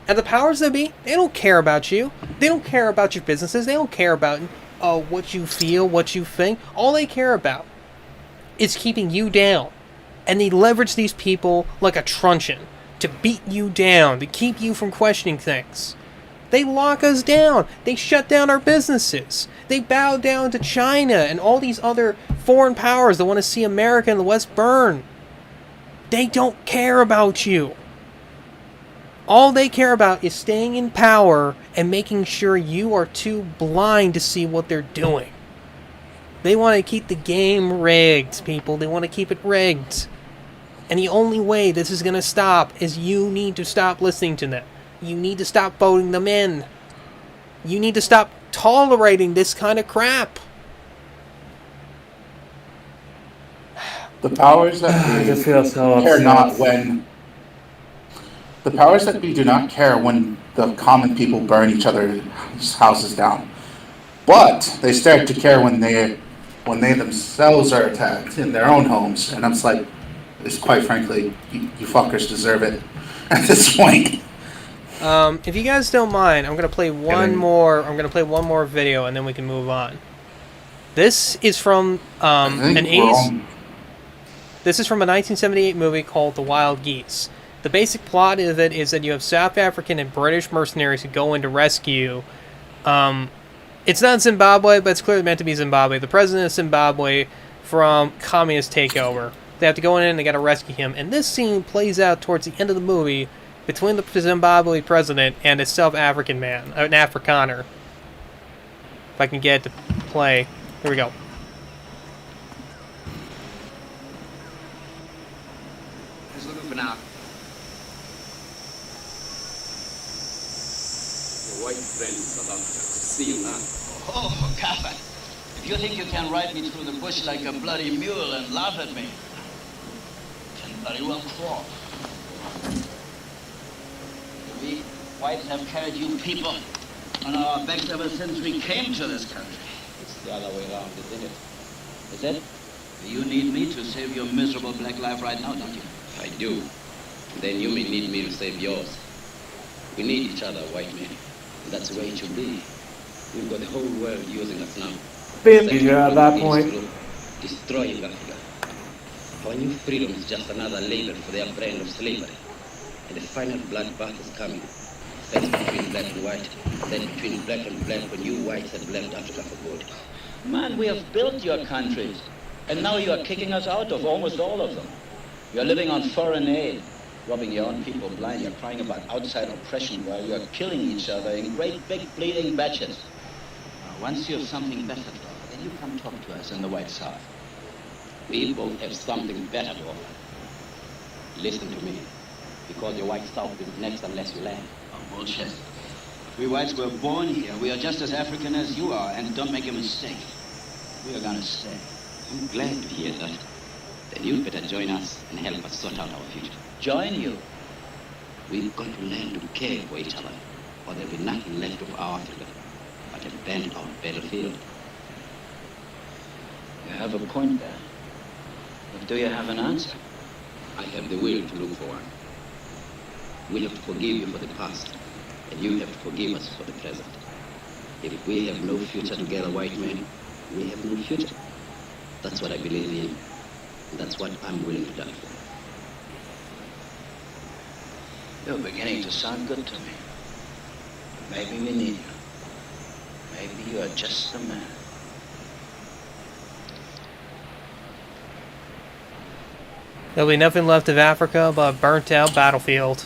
And the powers that be, they don't care about you. They don't care about your businesses. They don't care about what you feel, what you think. All they care about is keeping you down. And they leverage these people like a truncheon to beat you down, to keep you from questioning things. They lock us down. They shut down our businesses. They bow down to China and all these other foreign powers that want to see America and the West burn. They don't care about you. All they care about is staying in power and making sure you are too blind to see what they're doing. They want to keep the game rigged, people. They want to keep it rigged. And the only way this is going to stop is you need to stop listening to them. You need to stop voting them in. You need to stop tolerating this kind of crap. The powers that be care not when... The powers that be do not care when the common people burn each other's houses down. But they start to care when they themselves are attacked in their own homes. And I'm just like, quite frankly, you fuckers deserve it at this point. If you guys don't mind, I'm gonna play one more video and then we can move on. This is from This is from a 1978 movie called The Wild Geese. The basic plot of it is that you have South African and British mercenaries who go in to rescue. It's not Zimbabwe, but it's clearly meant to be Zimbabwe. The president of Zimbabwe from communist takeover. They have to go in and they got to rescue him. And this scene plays out towards the end of the movie between the Zimbabwe president and a South African man, an Afrikaner. If I can get it to play. Here we go. Now, your white friend South Africa, see you, huh? Oh, Koopa, if you think you can ride me through the bush like a bloody mule and laugh at me, you can very well crawl. We whites have carried you people on our backs ever since we came to this country. It's the other way around, isn't it? Is it? You need me to save your miserable black life right now, don't you? I do. Then you may need me to save yours. We need each other, white men. That's the way it should be. We've got the whole world using us now. Being easier at that point. Destroying Africa. Our new freedom is just another label for their brand of slavery. And the final bloodbath is coming. First between black and white, then between black and black when you whites have left Africa for good. Man, we have built your countries, and now you are kicking us out of almost all of them. You're living on foreign aid, robbing your own people blind. You're crying about outside oppression while you're killing each other in great big bleeding batches. Once you have something better to offer, then you come talk to us in the White South. We both have something better to offer. Listen to me, because your White South is next unless you land. Oh, bullshit. We whites were born here. We are just as African as you are, and don't make a mistake. We are gonna stay. I'm glad to hear that. Then you'd better join us and help us sort out our future. Join you? We've got to learn to care for each other, or there'll be nothing left of our Africa but a bent out battlefield. You have a point there. But do you have an answer? I have the will to look for one. We have to forgive you for the past, and you have to forgive us for the present. If we have no future together, white men, we have no future. That's what I believe in, and that's what I'm willing to die for. You're beginning to sound good to me. Maybe we need you. Maybe you are just the man. There'll be nothing left of Africa but a burnt out battlefield.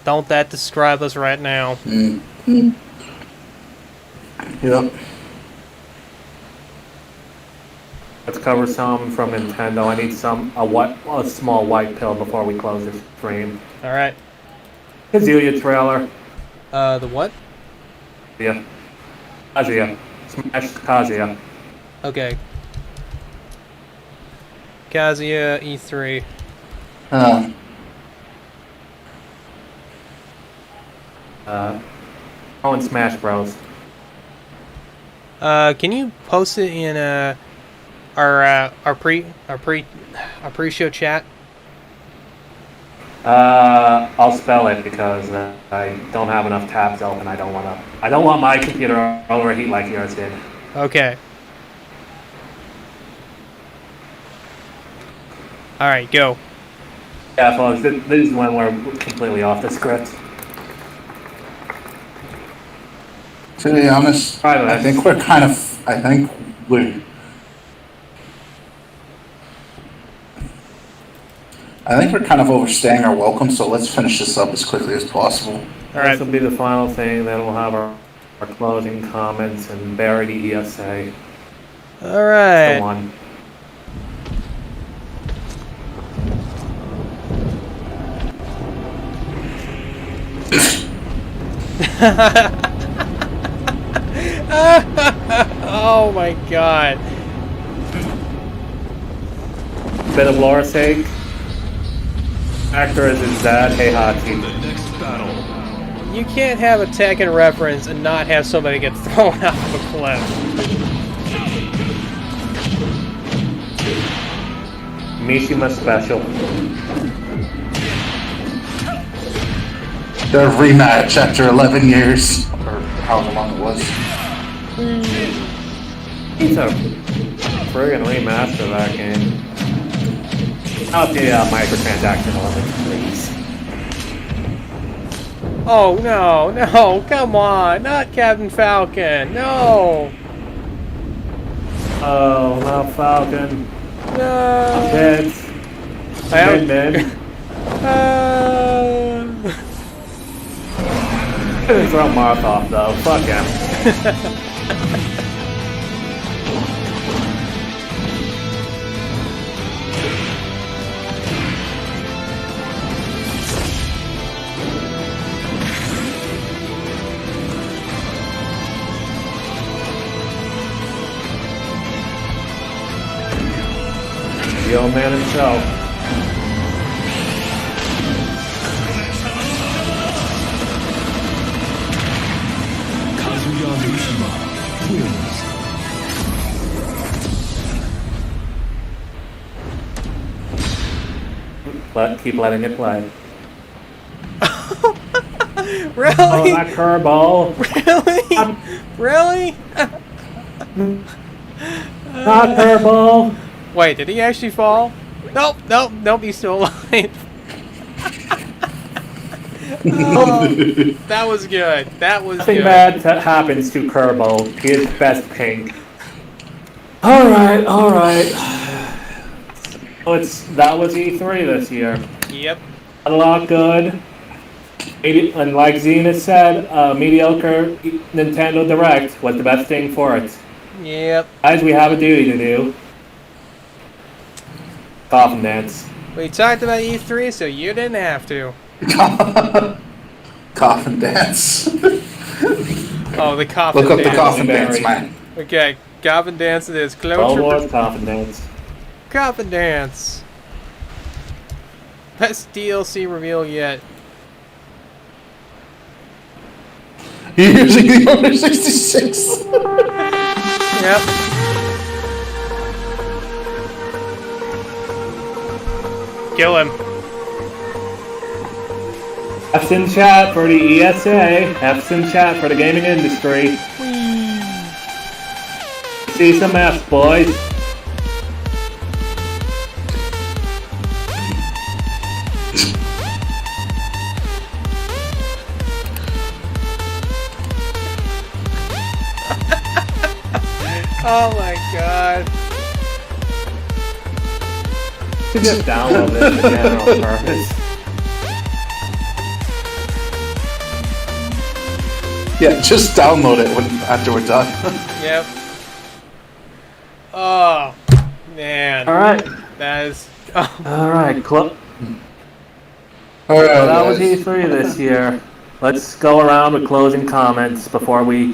Don't that describe us right now? Mm. Yep. Let's cover some from Nintendo. I need a small white pill before we close this stream. Alright. Kazuya trailer. The what? Yeah. Kazuya. Smash Kazuya. Okay. Kazuya E3. In Smash Bros. Can you post it in our pre-show chat? I'll spell it because I don't have enough tabs open. I don't want my computer to overheat like yours did. Okay. All right, go. Yeah, folks, this is when we're completely off the script. To be honest, I think we're kind of. I think we're kind of overstaying our welcome. So let's finish this up as quickly as possible. All right. This will be the final thing. Then we'll have our closing comments and buried ESA. All right. The one. Oh my god. Bit of lore's sake. Actor is his dad, Heihachi. You can't have a Tekken reference and not have somebody get thrown off of a cliff. Mishima special. Their rematch after 11 years, or however long it was. It's a friggin' remaster of that game. Not the microtransaction element, please. Oh no, come on, not Captain Falcon, no! Oh, not Falcon. No! Kids. Min. Throw Marth off though, fuck him. The old man himself. keep letting it play. Really? Oh, that curveball. Really? Not curveball. Wait, did he actually fall? Nope, he's still alive. Oh, that was good. That was Nothing good. bad happens to Kerbo. He is best pink. Alright. That was E3 this year. Yep. A lot good. And like Xena said, mediocre Nintendo Direct was the best thing for it. Yep. Guys, we have a duty to do. Coffin dance. We talked about E3, so you didn't have to. Coffin dance. Oh, the coffin Look up dance. the coffin dance, man. Okay, coffin dance it is. Star Wars coffin dance. Coffin dance. Best DLC reveal yet. You're using the Order 66. Yep. Kill him. F's in chat for the ESA. F's in chat for the gaming industry. See some F's, boys. Oh my god. You just download this for general purpose. Yeah, just download it after we're done. Yep. Oh, man. Alright. That is... Alright, Alright, so that was guys. E3 this year. Let's go around with closing comments before we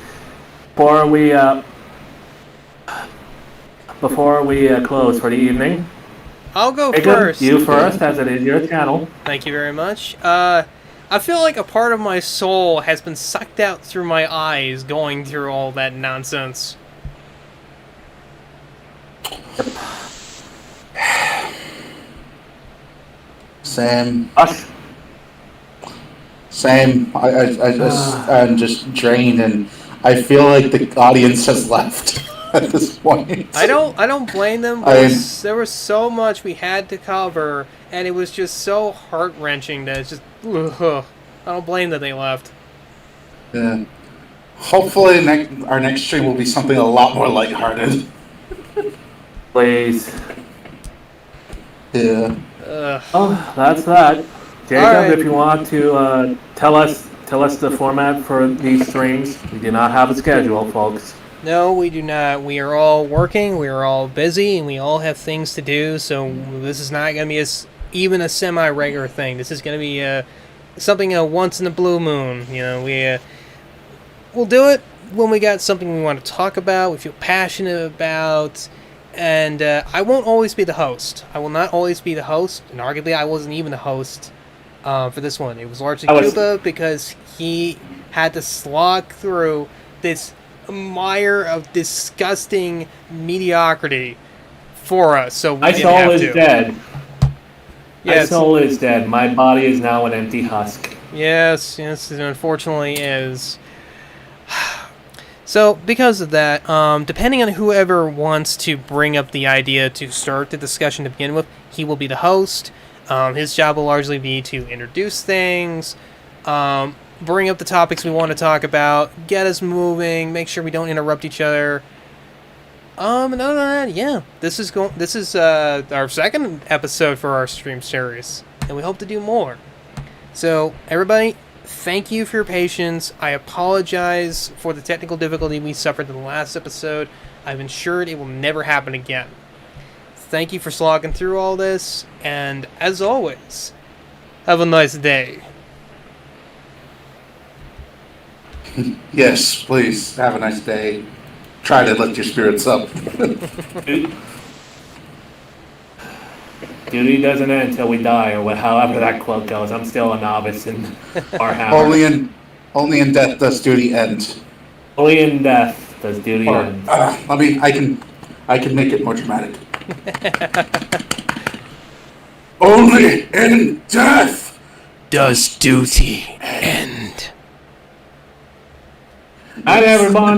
close for the evening. I'll go Jacob, first. you first, as it is your channel. Thank you very much. I feel like a part of my soul has been sucked out through my eyes going through all that nonsense. Same. I'm just drained, and I feel like the audience has left at this point. I don't blame them. There was so much we had to cover, and it was just so heart-wrenching that it's just... Ugh. I don't blame that they left. Yeah. Hopefully our next stream will be something a lot more lighthearted. Please. Yeah. Oh, that's that. Jacob, right. if you want to tell us the format for these streams. We do not have a schedule, folks. No, we do not. We are all working, we are all busy, and we all have things to do, so this is not going to be even a semi-regular thing. This is going to be something once in a blue moon. You know, we'll do it when we got something we want to talk about, we feel passionate about, and I won't always be the host. I will not always be the host, and arguably I wasn't even the host for this one. It was largely Koopa because he had to slog through this mire of disgusting mediocrity for us, so we My didn't have soul is to. dead. Yes. My soul is dead. My body is now an empty husk. Yes, it unfortunately is. So, because of that, depending on whoever wants to bring up the idea to start the discussion to begin with, he will be the host. His job will largely be to introduce things, bring up the topics we want to talk about, get us moving, make sure we don't interrupt each other. And other than that, yeah, this is our second episode for our stream series, and we hope to do more. So, everybody, thank you for your patience. I apologize for the technical difficulty we suffered in the last episode. I've ensured it will never happen again. Thank you for slogging through all this, and as always, have a nice day. Yes, please, have a nice day. Try to lift your spirits up. Duty doesn't end until we die, or however that quote goes. I'm still a novice in Warhammer. Only in death does duty end. Only in death does duty end. I can make it more dramatic. Only in death does duty end. Night, everyone.